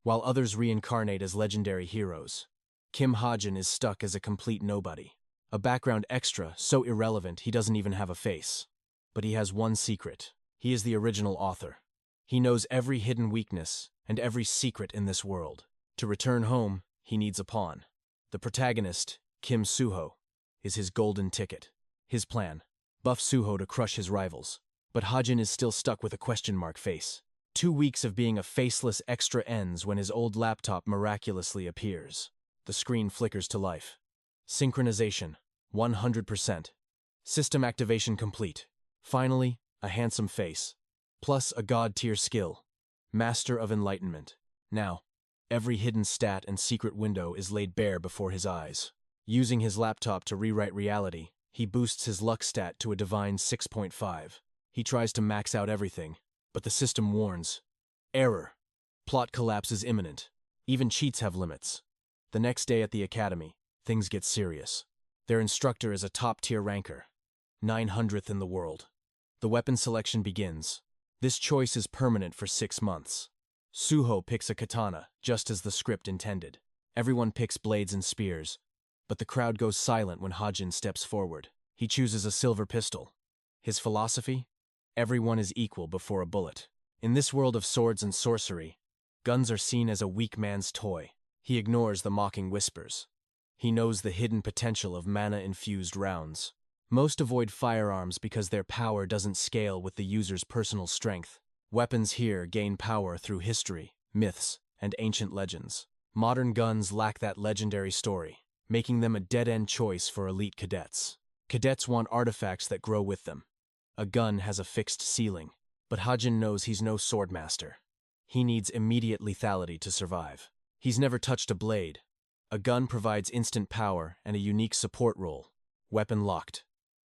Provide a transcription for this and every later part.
while others reincarnate as legendary heroes. Kim Ha-jin is stuck as a complete nobody. A background extra so irrelevant he doesn't even have a face. But he has one secret. He is the original author. He knows every hidden weakness and every secret in this world. To return home, he needs a pawn. The protagonist, Kim Suho, is his golden ticket. His plan: buff Suho to crush his rivals. But Ha-jin is still stuck with a question mark face. 2 weeks of being a faceless extra ends when his old laptop miraculously appears. The screen flickers to life. Synchronization, 100%. System activation complete. Finally, a handsome face. Plus a god-tier skill. Master of Enlightenment. Now, every hidden stat and secret window is laid bare before his eyes. Using his laptop to rewrite reality, he boosts his luck stat to a divine 6.5. He tries to max out everything, but the system warns. Error. Plot collapse is imminent. Even cheats have limits. The next day at the academy, things get serious. Their instructor is a top-tier ranker, 900th in the world. The weapon selection begins. This choice is permanent for 6 months. Suho picks a katana, just as the script intended. Everyone picks blades and spears, but the crowd goes silent when Ha-jin steps forward. He chooses a silver pistol. His philosophy? Everyone is equal before a bullet. In this world of swords and sorcery, guns are seen as a weak man's toy. He ignores the mocking whispers. He knows the hidden potential of mana-infused rounds. Most avoid firearms because their power doesn't scale with the user's personal strength. Weapons here gain power through history, myths, and ancient legends. Modern guns lack that legendary story, making them a dead-end choice for elite cadets. Cadets want artifacts that grow with them. A gun has a fixed ceiling, but Ha-jin knows he's no swordmaster. He needs immediate lethality to survive. He's never touched a blade. A gun provides instant power and a unique support role. Weapon locked.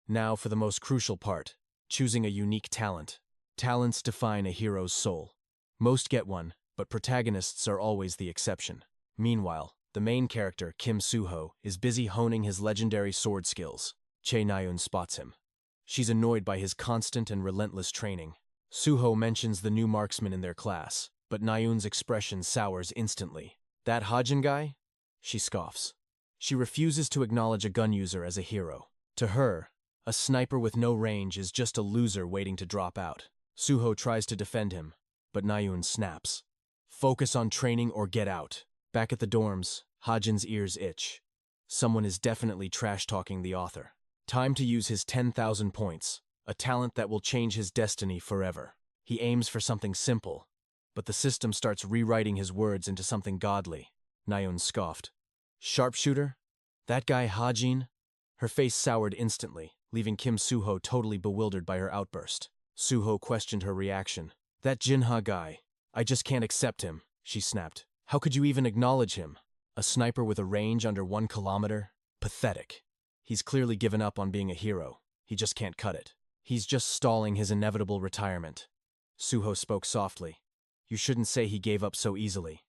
Now for the most crucial part, choosing a unique talent. Talents define a hero's soul. Most get one, but protagonists are always the exception. Meanwhile, the main character, Kim Suho, is busy honing his legendary sword skills. Che Naeun spots him. She's annoyed by his constant and relentless training. Suho mentions the new marksman in their class, but Naeun's expression sours instantly. That Ha-jin guy? She scoffs. She refuses to acknowledge a gun user as a hero. To her, a sniper with no range is just a loser waiting to drop out. Suho tries to defend him, but Naeun snaps. Focus on training or get out. Back at the dorms, Ha-jin's ears itch. Someone is definitely trash-talking the author. Time to use his 10,000 points, a talent that will change his destiny forever. He aims for something simple, but the system starts rewriting his words into something godly. Naeun scoffed. Sharpshooter? That guy Ha-jin? Her face soured instantly, leaving Kim Suho totally bewildered by her outburst. Suho questioned her reaction. That Jinha guy. I just can't accept him, she snapped. How could you even acknowledge him? A sniper with a range under 1 kilometer? Pathetic. He's clearly given up on being a hero. He just can't cut it. He's just stalling his inevitable retirement. Suho spoke softly. You shouldn't say he gave up so easily.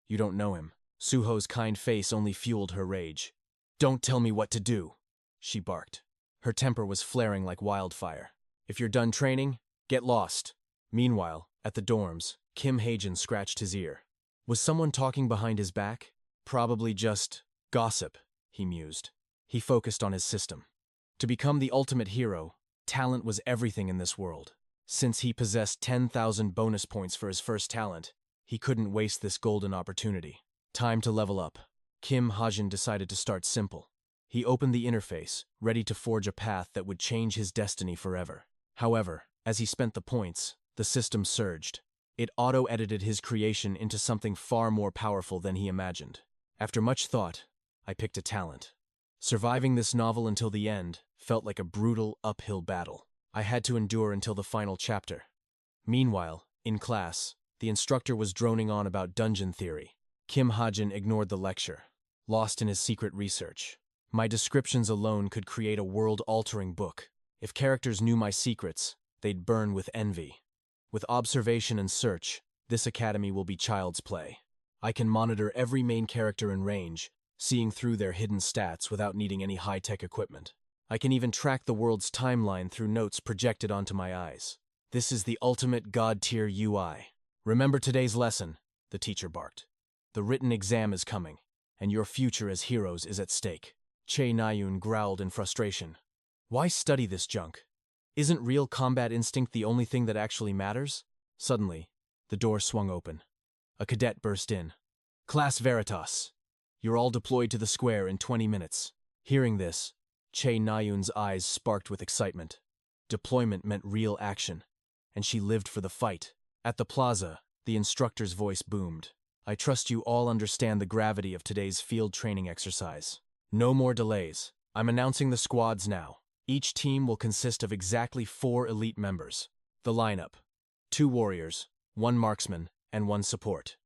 You don't know him. Suho's kind face only fueled her rage. Don't tell me what to do, she barked. Her temper was flaring like wildfire. If you're done training, get lost. Meanwhile, at the dorms, Kim Ha-jin scratched his ear. Was someone talking behind his back? Probably just gossip, he mused. He focused on his system. To become the ultimate hero, talent was everything in this world. Since he possessed 10,000 bonus points for his first talent, he couldn't waste this golden opportunity. Time to level up. Kim Ha-jin decided to start simple. He opened the interface, ready to forge a path that would change his destiny forever. However, as he spent the points, the system surged. It auto-edited his creation into something far more powerful than he imagined. After much thought, I picked a talent. Surviving this novel until the end felt like a brutal, uphill battle. I had to endure until the final chapter. Meanwhile, in class, the instructor was droning on about dungeon theory. Kim Ha-jin ignored the lecture, lost in his secret research. My descriptions alone could create a world-altering book. If characters knew my secrets, they'd burn with envy. With observation and search, this academy will be child's play. I can monitor every main character in range, seeing through their hidden stats without needing any high-tech equipment. I can even track the world's timeline through notes projected onto my eyes. This is the ultimate god-tier UI. Remember today's lesson, the teacher barked. The written exam is coming, and your future as heroes is at stake. Che Nayun growled in frustration. Why study this junk? Isn't real combat instinct the only thing that actually matters? Suddenly, the door swung open. A cadet burst in. Class Veritas. You're all deployed to the square in 20 minutes. Hearing this, Che Nayun's eyes sparked with excitement. Deployment meant real action, and she lived for the fight. At the plaza, the instructor's voice boomed. I trust you all understand the gravity of today's field training exercise. No more delays. I'm announcing the squads now. Each team will consist of exactly 4 elite members. The lineup: 2 warriors, 1 marksman, and 1 support.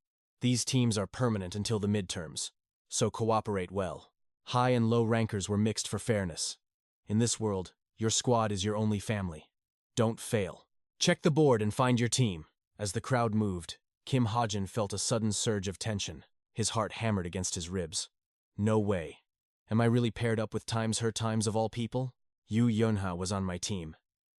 These teams are permanent until the midterms, so cooperate well. High and low rankers were mixed for fairness. In this world, your squad is your only family. Don't fail. Check the board and find your team. As the crowd moved, Kim Ha-jin felt a sudden surge of tension. His heart hammered against his ribs. No way. Am I really paired up with Times Her Times of all people? Yu Yeonha was on my team.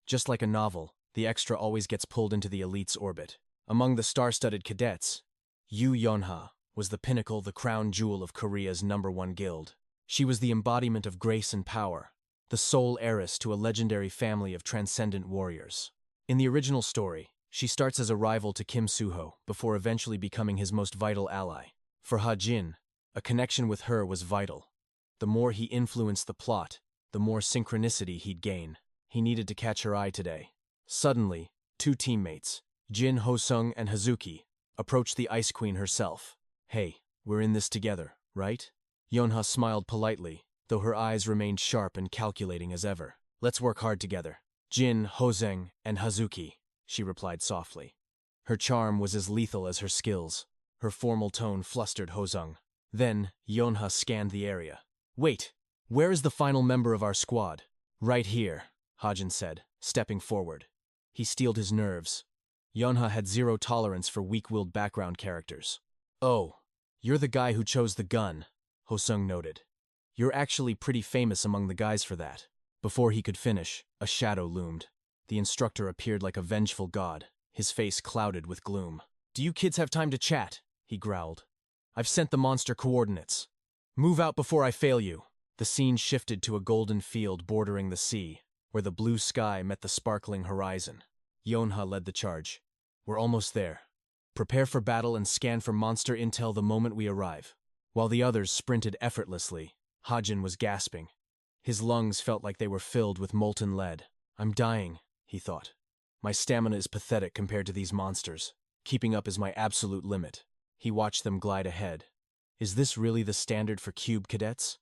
Just like a novel, the extra always gets pulled into the elite's orbit. Among the star-studded cadets, Yu Yeonha was the pinnacle, the crown jewel of Korea's #1 guild. She was the embodiment of grace and power, the sole heiress to a legendary family of transcendent warriors. In the original story, she starts as a rival to Kim Soo-ho before eventually becoming his most vital ally. For Ha-jin, a connection with her was vital. The more he influenced the plot, the more synchronicity he'd gain. He needed to catch her eye today. Suddenly, 2 teammates, Jin Ho-sung and Hazuki, approached the Ice Queen herself. Hey, we're in this together, right? Yeonha smiled politely, though her eyes remained sharp and calculating as ever. Let's work hard together. Jin, Ho-sung, and Hazuki, she replied softly. Her charm was as lethal as her skills. Her formal tone flustered Ho-sung. Then, Yeonha scanned the area. Wait, where is the final member of our squad? Right here, Ha-jin said, stepping forward. He steeled his nerves. Yeonha had zero tolerance for weak-willed background characters. Oh, you're the guy who chose the gun, Ho-sung noted. You're actually pretty famous among the guys for that. Before he could finish, a shadow loomed. The instructor appeared like a vengeful god, his face clouded with gloom. Do you kids have time to chat? He growled. I've sent the monster coordinates. Move out before I fail you. The scene shifted to a golden field bordering the sea, where the blue sky met the sparkling horizon. Yeonha led the charge. We're almost there. Prepare for battle and scan for monster intel the moment we arrive. While the others sprinted effortlessly, Ha-jin was gasping. His lungs felt like they were filled with molten lead. I'm dying, he thought. My stamina is pathetic compared to these monsters. Keeping up is my absolute limit. He watched them glide ahead. Is this really the standard for cube cadets?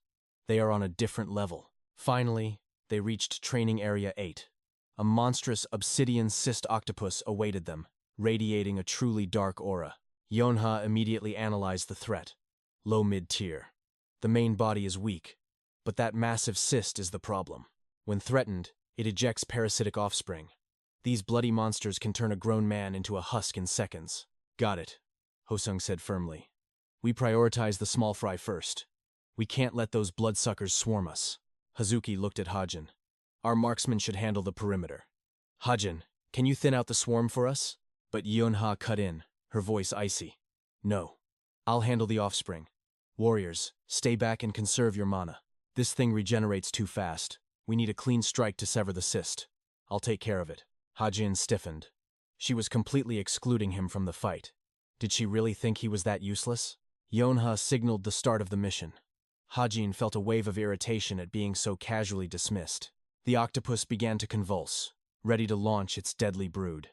They are on a different level. Finally, they reached Training Area 8. A monstrous obsidian cyst octopus awaited them, radiating a truly dark aura. Yeonha immediately analyzed the threat. Low mid-tier. The main body is weak, but that massive cyst is the problem. When threatened, it ejects parasitic offspring. These bloody monsters can turn a grown man into a husk in seconds. Got it, Ho-sung said firmly. We prioritize the small fry first. We can't let those bloodsuckers swarm us. Hazuki looked at Ha-jin. Our marksman should handle the perimeter. Ha-jin, can you thin out the swarm for us? But Yeonha cut in, her voice icy. No. I'll handle the offspring. Warriors, stay back and conserve your mana. This thing regenerates too fast. We need a clean strike to sever the cyst. I'll take care of it. Ha-jin stiffened. She was completely excluding him from the fight. Did she really think he was that useless? Yeonha signaled the start of the mission. Ha-jin felt a wave of irritation at being so casually dismissed. The octopus began to convulse, ready to launch its deadly brood.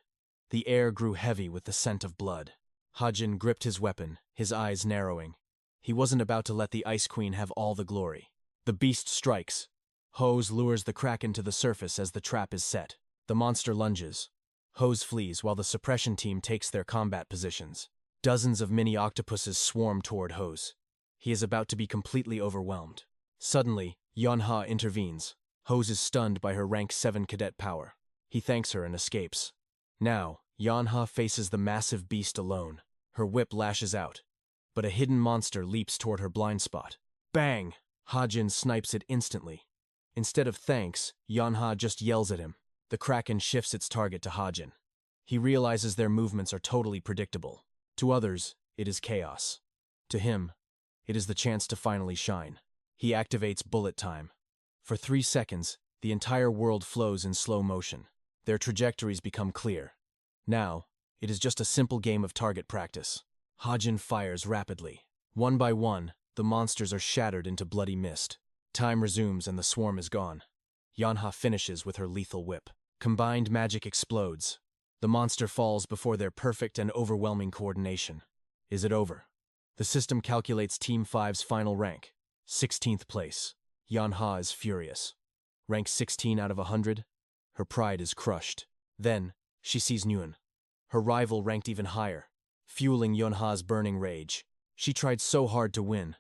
The air grew heavy with the scent of blood. Ha-jin gripped his weapon, his eyes narrowing. He wasn't about to let the Ice Queen have all the glory. The beast strikes. Hose lures the kraken to the surface as the trap is set. The monster lunges. Hose flees while the suppression team takes their combat positions. Dozens of mini octopuses swarm toward Hose. He is about to be completely overwhelmed. Suddenly, Yeonha intervenes. Hose is stunned by her rank 7 cadet power. He thanks her and escapes. Now, Yeonha faces the massive beast alone. Her whip lashes out, but a hidden monster leaps toward her blind spot. Bang! Ha-jin snipes it instantly. Instead of thanks, Yeonha just yells at him. The kraken shifts its target to Ha-jin. He realizes their movements are totally predictable. To others, it is chaos. To him, it is the chance to finally shine. He activates bullet time. For 3 seconds, the entire world flows in slow motion. Their trajectories become clear. Now, it is just a simple game of target practice. Hajin fires rapidly. One by one, the monsters are shattered into bloody mist. Time resumes and the swarm is gone. Yanha finishes with her lethal whip. Combined magic explodes. The monster falls before their perfect and overwhelming coordination. Is it over? The system calculates Team 5's final rank. 16th place. Yanha is furious. Rank 16 out of 100? Her pride is crushed. Then, she sees Nguyen. Her rival ranked even higher, fueling Yonha's burning rage. She tried so hard to win.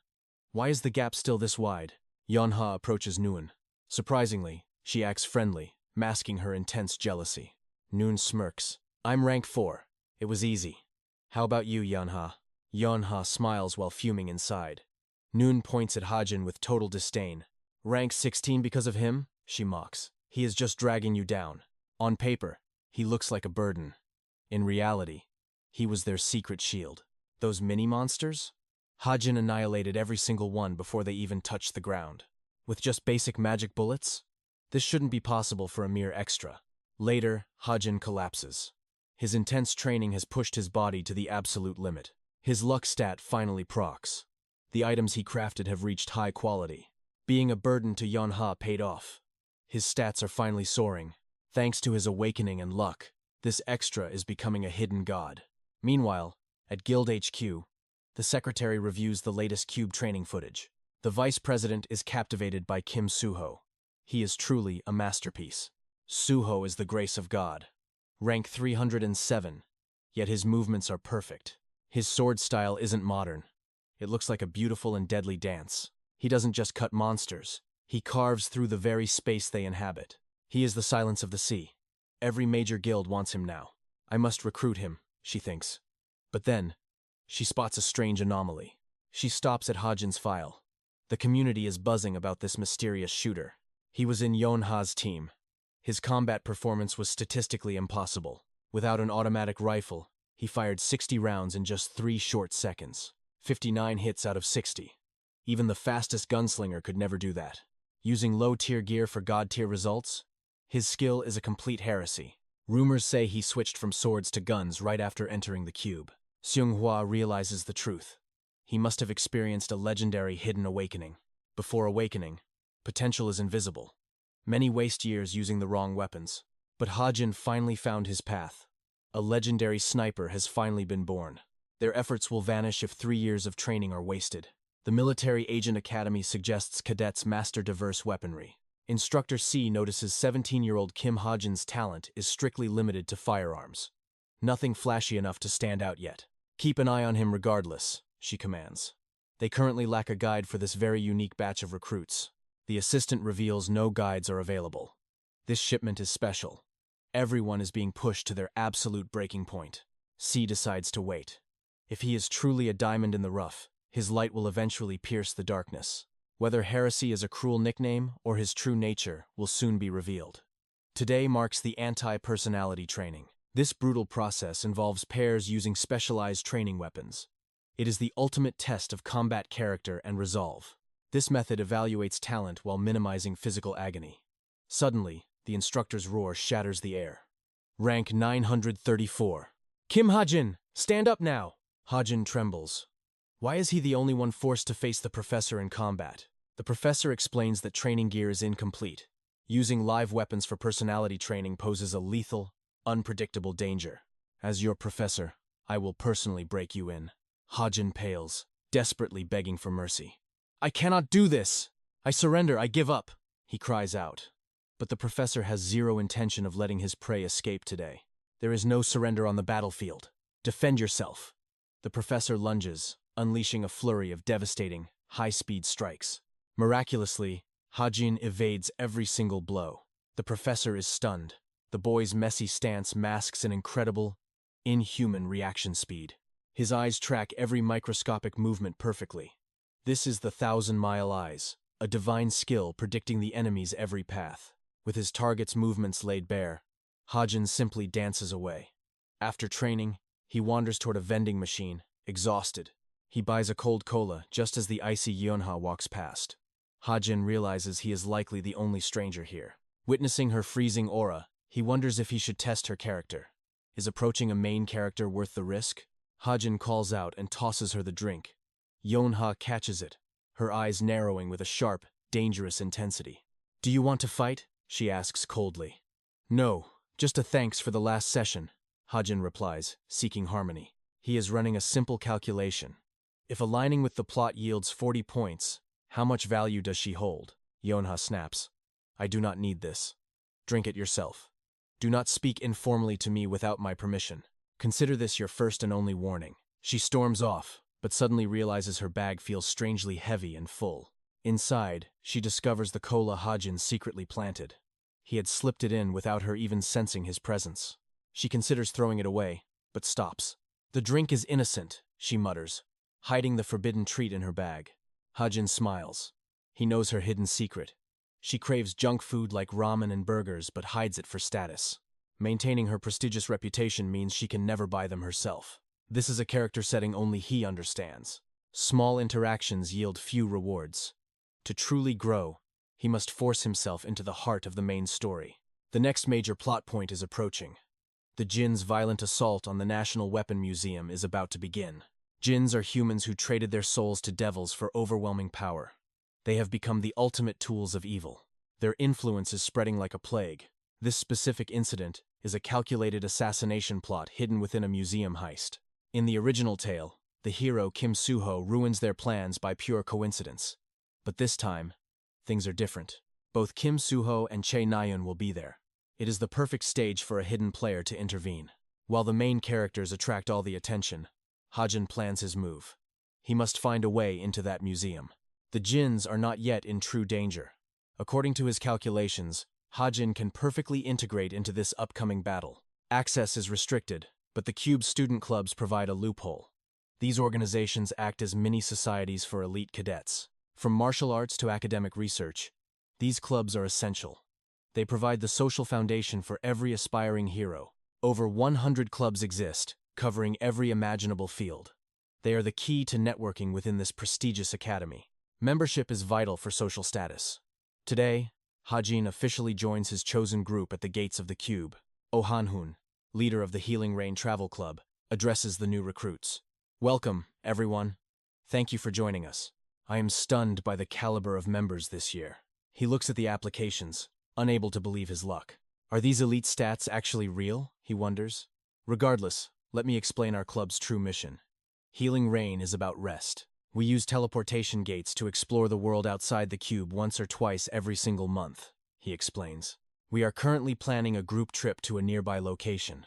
Why is the gap still this wide? Yonha approaches Nguyen. Surprisingly, she acts friendly, masking her intense jealousy. Nguyen smirks. I'm rank 4. It was easy. How about you, Yonha? Yonha smiles while fuming inside. Nguyen points at Hajin with total disdain. Rank 16 because of him? She mocks. He is just dragging you down. On paper, he looks like a burden. In reality, he was their secret shield. Those mini-monsters? Hajin annihilated every single one before they even touched the ground. With just basic magic bullets? This shouldn't be possible for a mere extra. Later, Hajin collapses. His intense training has pushed his body to the absolute limit. His luck stat finally procs. The items he crafted have reached high quality. Being a burden to Yonha paid off. His stats are finally soaring. Thanks to his awakening and luck, this extra is becoming a hidden god. Meanwhile, at Guild HQ, the secretary reviews the latest cube training footage. The vice president is captivated by Kim Suho. He is truly a masterpiece. Suho is the grace of God. Rank 307, yet his movements are perfect. His sword style isn't modern. It looks like a beautiful and deadly dance. He doesn't just cut monsters. He carves through the very space they inhabit. He is the silence of the sea. Every major guild wants him now. I must recruit him, she thinks. But then, she spots a strange anomaly. She stops at Hajin's file. The community is buzzing about this mysterious shooter. He was in Yonha's team. His combat performance was statistically impossible. Without an automatic rifle, he fired 60 rounds in just 3 short seconds. 59 hits out of 60. Even the fastest gunslinger could never do that. Using low-tier gear for god-tier results? His skill is a complete heresy. Rumors say he switched from swords to guns right after entering the cube. Seunghua realizes the truth. He must have experienced a legendary hidden awakening. Before awakening, potential is invisible. Many waste years using the wrong weapons. But Hajin finally found his path. A legendary sniper has finally been born. Their efforts will vanish if 3 years of training are wasted. The Military Agent Academy suggests cadets master diverse weaponry. Instructor C notices 17-year-old Kim Hajin's talent is strictly limited to firearms. Nothing flashy enough to stand out yet. Keep an eye on him regardless, she commands. They currently lack a guide for this very unique batch of recruits. The assistant reveals no guides are available. This shipment is special. Everyone is being pushed to their absolute breaking point. C decides to wait. If he is truly a diamond in the rough, his light will eventually pierce the darkness. Whether heresy is a cruel nickname or his true nature will soon be revealed. Today marks the anti-personality training. This brutal process involves pairs using specialized training weapons. It is the ultimate test of combat character and resolve. This method evaluates talent while minimizing physical agony. Suddenly, the instructor's roar shatters the air. Rank 934. Kim Hajin, stand up now! Hajin trembles. Why is he the only one forced to face the professor in combat? The professor explains that training gear is incomplete. Using live weapons for personality training poses a lethal, unpredictable danger. As your professor, I will personally break you in. Hajin pales, desperately begging for mercy. I cannot do this! I surrender, I give up! He cries out. But the professor has zero intention of letting his prey escape today. There is no surrender on the battlefield. Defend yourself. The professor lunges, unleashing a flurry of devastating, high-speed strikes. Miraculously, Hajin evades every single blow. The professor is stunned. The boy's messy stance masks an incredible, inhuman reaction speed. His eyes track every microscopic movement perfectly. This is the 1,000-mile eyes, a divine skill predicting the enemy's every path. With his target's movements laid bare, Hajin simply dances away. After training, he wanders toward a vending machine, exhausted. He buys a cold cola just as the icy Yeonha walks past. Ha-jin realizes he is likely the only stranger here. Witnessing her freezing aura, he wonders if he should test her character. Is approaching a main character worth the risk? Ha-jin calls out and tosses her the drink. Yeonha catches it, her eyes narrowing with a sharp, dangerous intensity. "Do you want to fight?" she asks coldly. "No, just a thanks for the last session," Ha-jin replies, seeking harmony. He is running a simple calculation. If aligning with the plot yields 40 points, how much value does she hold? Yeonha snaps. "I do not need this. Drink it yourself. Do not speak informally to me without my permission. Consider this your first and only warning." She storms off, but suddenly realizes her bag feels strangely heavy and full. Inside, she discovers the cola Ha-jin secretly planted. He had slipped it in without her even sensing his presence. She considers throwing it away, but stops. "The drink is innocent," she mutters, hiding the forbidden treat in her bag. Ha-jin smiles. He knows her hidden secret. She craves junk food like ramen and burgers, but hides it for status. Maintaining her prestigious reputation means she can never buy them herself. This is a character setting only he understands. Small interactions yield few rewards. To truly grow, he must force himself into the heart of the main story. The next major plot point is approaching. The Jin's violent assault on the National Weapon Museum is about to begin. Jins are humans who traded their souls to devils for overwhelming power. They have become the ultimate tools of evil. Their influence is spreading like a plague. This specific incident is a calculated assassination plot hidden within a museum heist. In the original tale, the hero Kim Soo-ho ruins their plans by pure coincidence. But this time, things are different. Both Kim Soo-ho and Chae Na-yeon will be there. It is the perfect stage for a hidden player to intervene. While the main characters attract all the attention, Ha-jin plans his move. He must find a way into that museum. The Jins are not yet in true danger. According to his calculations, Ha-jin can perfectly integrate into this upcoming battle. Access is restricted, but the Cube's student clubs provide a loophole. These organizations act as mini-societies for elite cadets. From martial arts to academic research, these clubs are essential. They provide the social foundation for every aspiring hero. Over 100 clubs exist, covering every imaginable field. They are the key to networking within this prestigious academy. Membership is vital for social status. Today, Ha-jin officially joins his chosen group at the gates of the Cube. Oh Han-hoon, leader of the Healing Rain Travel Club, addresses the new recruits. "Welcome, everyone. Thank you for joining us. I am stunned by the caliber of members this year." He looks at the applications, unable to believe his luck. Are these elite stats actually real? He wonders. Regardless, let me explain our club's true mission. Healing Rain is about rest. We use teleportation gates to explore the world outside the Cube once or twice every single month, he explains. We are currently planning a group trip to a nearby location.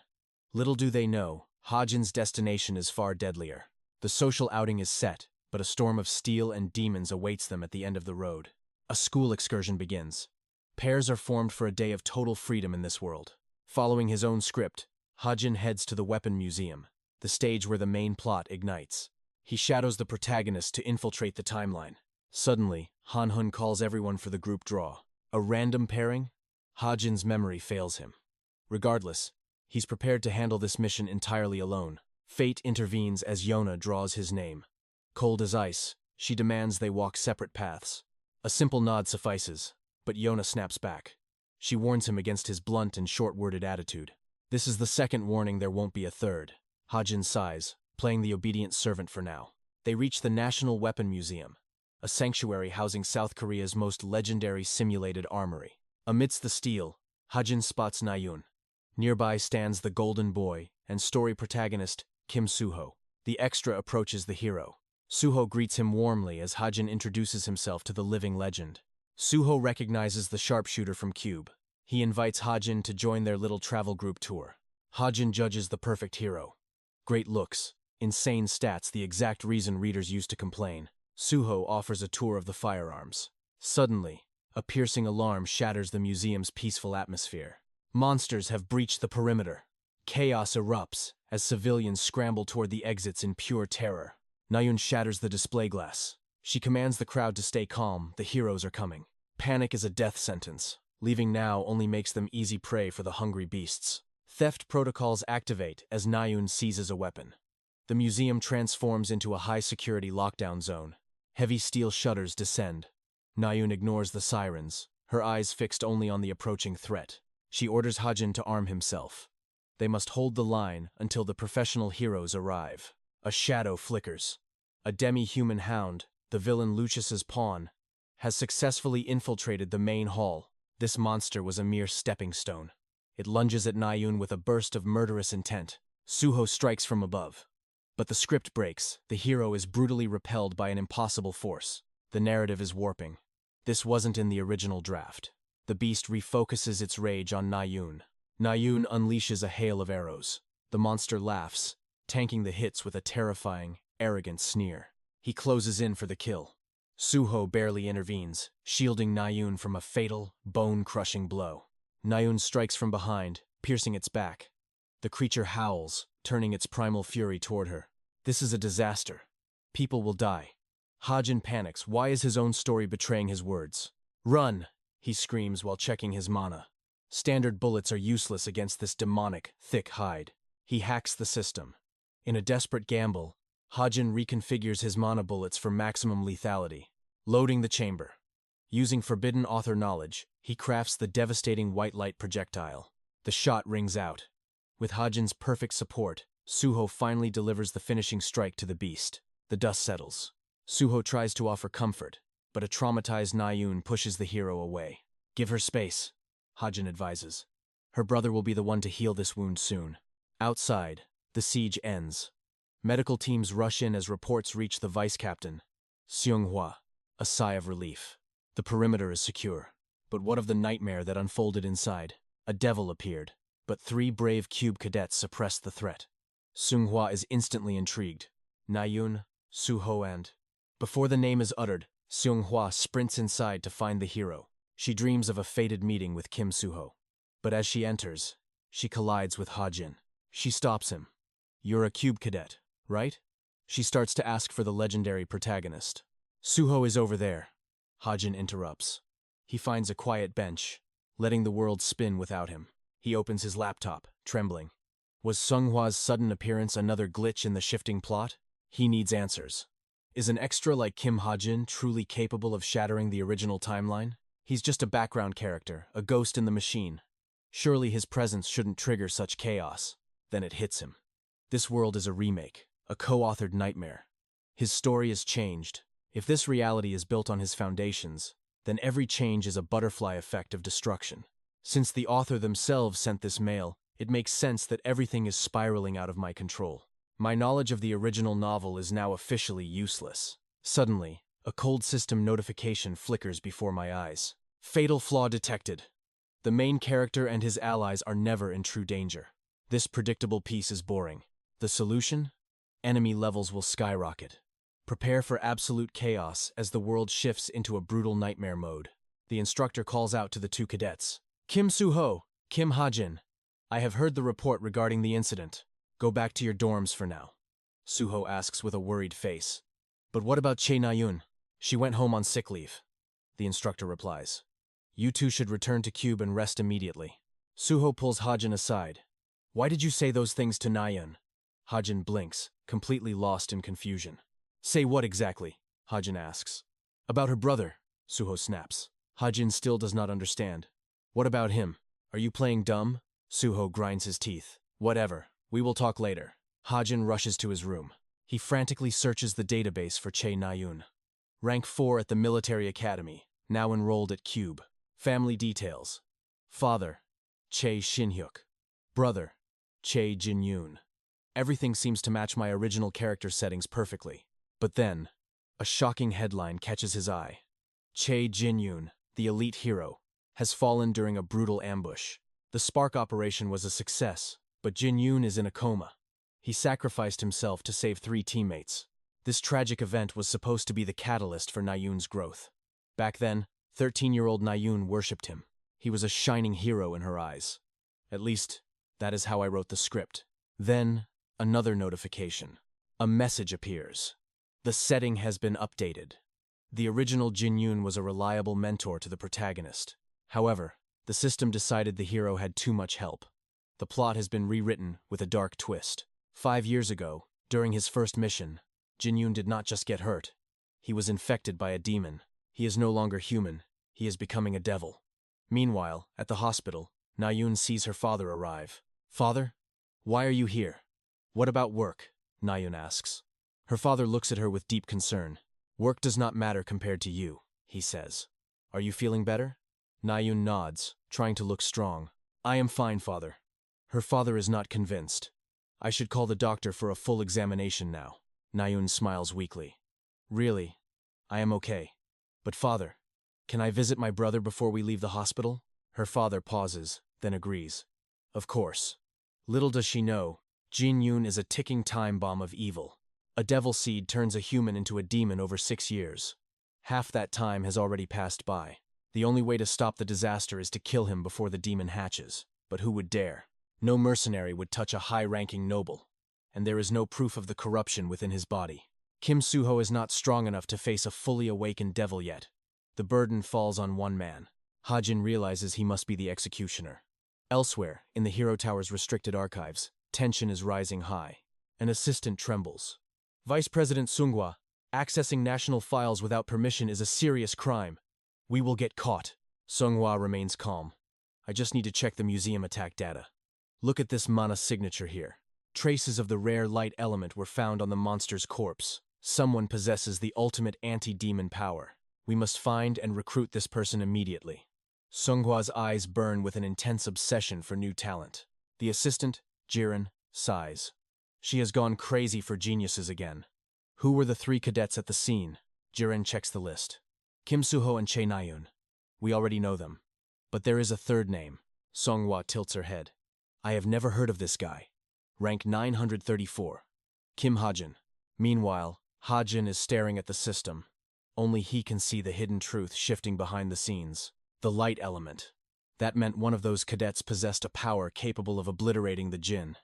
Little do they know, Ha-jin's destination is far deadlier. The social outing is set, but a storm of steel and demons awaits them at the end of the road. A school excursion begins. Pairs are formed for a day of total freedom in this world. Following his own script, Ha-jin heads to the Weapon Museum, the stage where the main plot ignites. He shadows the protagonist to infiltrate the timeline. Suddenly, Han-hoon calls everyone for the group draw. A random pairing? Ha-jin's memory fails him. Regardless, he's prepared to handle this mission entirely alone. Fate intervenes as Yona draws his name. Cold as ice, she demands they walk separate paths. A simple nod suffices, but Yona snaps back. She warns him against his blunt and short-worded attitude. This is the second warning, there won't be a third. Ha-jin sighs, playing the obedient servant for now. They reach the National Weapon Museum, a sanctuary housing South Korea's most legendary simulated armory. Amidst the steel, Ha-jin spots Na-yeon. Nearby stands the Golden Boy and story protagonist Kim Soo-ho. The extra approaches the hero. Soo-ho greets him warmly as Ha-jin introduces himself to the living legend. Soo-ho recognizes the sharpshooter from Cube. He invites Ha-jin to join their little travel group tour. Ha-jin judges the perfect hero. Great looks, insane stats, the exact reason readers used to complain. Soo-ho offers a tour of the firearms. Suddenly, a piercing alarm shatters the museum's peaceful atmosphere. Monsters have breached the perimeter. Chaos erupts as civilians scramble toward the exits in pure terror. Na-yeon shatters the display glass. She commands the crowd to stay calm, the heroes are coming. Panic is a death sentence. Leaving now only makes them easy prey for the hungry beasts. Theft protocols activate as Na-yeon seizes a weapon. The museum transforms into a high-security lockdown zone. Heavy steel shutters descend. Nayun ignores the sirens, her eyes fixed only on the approaching threat. She orders Hajin to arm himself. They must hold the line until the professional heroes arrive. A shadow flickers. A demi-human hound, the villain Lucius's pawn, has successfully infiltrated the main hall. This monster was a mere stepping stone. It lunges at Nayun with a burst of murderous intent. Suho strikes from above. But the script breaks. The hero is brutally repelled by an impossible force. The narrative is warping. This wasn't in the original draft. The beast refocuses its rage on Nayun. Nayun unleashes a hail of arrows. The monster laughs, tanking the hits with a terrifying, arrogant sneer. He closes in for the kill. Suho barely intervenes, shielding Nayun from a fatal, bone-crushing blow. Nayun strikes from behind, piercing its back. The creature howls, turning its primal fury toward her. This is a disaster. People will die. Hajin panics. Why is his own story betraying his words? Run! He screams while checking his mana. Standard bullets are useless against this demonic, thick hide. He hacks the system. In a desperate gamble, Hajin reconfigures his mana bullets for maximum lethality. Loading the chamber. Using forbidden author knowledge, he crafts the devastating white light projectile. The shot rings out. With Hajin's perfect support, Suho finally delivers the finishing strike to the beast. The dust settles. Suho tries to offer comfort, but a traumatized Nayun pushes the hero away. Give her space, Hajin advises. Her brother will be the one to heal this wound soon. Outside, the siege ends. Medical teams rush in as reports reach the vice captain, Seonghwa. A sigh of relief. The perimeter is secure. But what of the nightmare that unfolded inside? A devil appeared, but 3 brave cube cadets suppressed the threat. Seonghwa is instantly intrigued. Nayun, Suho and... Before the name is uttered, Seonghwa sprints inside to find the hero. She dreams of a fated meeting with Kim Suho. But as she enters, she collides with Hajin. She stops him. You're a cube cadet, right? She starts to ask for the legendary protagonist. Suho is over there, Hajin interrupts. He finds a quiet bench, letting the world spin without him. He opens his laptop, trembling. Was Seonghwa's sudden appearance another glitch in the shifting plot? He needs answers. Is an extra like Kim Hajin truly capable of shattering the original timeline? He's just a background character, a ghost in the machine. Surely his presence shouldn't trigger such chaos. Then it hits him. This world is a remake, a co-authored nightmare. His story is changed. If this reality is built on his foundations, then every change is a butterfly effect of destruction. Since the author themselves sent this mail, it makes sense that everything is spiraling out of my control. My knowledge of the original novel is now officially useless. Suddenly, a cold system notification flickers before my eyes. Fatal flaw detected. The main character and his allies are never in true danger. This predictable piece is boring. The solution? Enemy levels will skyrocket. Prepare for absolute chaos as the world shifts into a brutal nightmare mode. The instructor calls out to the 2 cadets. Kim Suho, Kim Hajin. I have heard the report regarding the incident. Go back to your dorms for now. Suho asks with a worried face. But what about Che Nayun? She went home on sick leave. The instructor replies. You 2 should return to Cube and rest immediately. Suho pulls Hajin aside. Why did you say those things to Nayun? Hajin blinks, completely lost in confusion. Say what exactly? Hajin asks. About her brother, Suho snaps. Hajin still does not understand. What about him? Are you playing dumb? Suho grinds his teeth. Whatever, we will talk later. Hajin rushes to his room. He frantically searches the database for Che Nayun. Rank 4 at the military academy, now enrolled at Cube. Family details. Father, Che Shin-hyuk. Brother, Che Jin-yoon. Everything seems to match my original character settings perfectly. But then, a shocking headline catches his eye. Che Jin-yoon, the elite hero, has fallen during a brutal ambush. The Spark operation was a success, but Jin-yoon is in a coma. He sacrificed himself to save 3 teammates. This tragic event was supposed to be the catalyst for Nayun's growth. Back then, 13-year-old Nayun worshipped him. He was a shining hero in her eyes. At least, that is how I wrote the script. Then, another notification. A message appears. The setting has been updated. The original Jin-yoon was a reliable mentor to the protagonist. However, the system decided the hero had too much help. The plot has been rewritten with a dark twist. 5 years ago, During his first mission, Jin Yoon did not just get hurt. He was infected by a demon. He is no longer human. He is becoming a devil. Meanwhile, at the hospital, Na-yoon sees her father arrive. "Father? Why are you here?" "What about work?" Na-yoon asks. Her father looks at her with deep concern. "Work does not matter compared to you," he says. "Are you feeling better?" Na-yoon nods, trying to look strong. "I am fine, father." Her father is not convinced. "I should call the doctor for a full examination now." Na-yoon smiles weakly. "Really? I am okay. But father, can I visit my brother before we leave the hospital?" Her father pauses, then agrees. "Of course." Little does she know, Jin Yoon is a ticking time bomb of evil. A devil seed turns a human into a demon over 6 years. Half that time has already passed by. The only way to stop the disaster is to kill him before the demon hatches. But who would dare? No mercenary would touch a high-ranking noble. And there is no proof of the corruption within his body. Kim Soo-ho is not strong enough to face a fully awakened devil yet. The burden falls on one man. Ha-jin realizes he must be the executioner. Elsewhere, in the Hero Tower's restricted archives, tension is rising high. An assistant trembles. "Vice President Seung-hwa, accessing national files without permission is a serious crime. We will get caught." Seung-hwa remains calm. "I just need to check the museum attack data. Look at this mana signature here. Traces of the rare light element were found on the monster's corpse. Someone possesses the ultimate anti-demon power. We must find and recruit this person immediately." Seung-hwa's eyes burn with an intense obsession for new talent. The assistant, Jiren, sighs. She has gone crazy for geniuses again. Who were the 3 cadets at the scene? Jiren checks the list. Kim Soo-ho and Chae Na-yoon. We already know them. But there is a third name. Seung-hwa tilts her head. "I have never heard of this guy. Rank 934. Kim Ha-jin." Meanwhile, Ha-jin is staring at the system. Only he can see the hidden truth shifting behind the scenes. The light element. That meant one of those cadets possessed a power capable of obliterating the Jinn.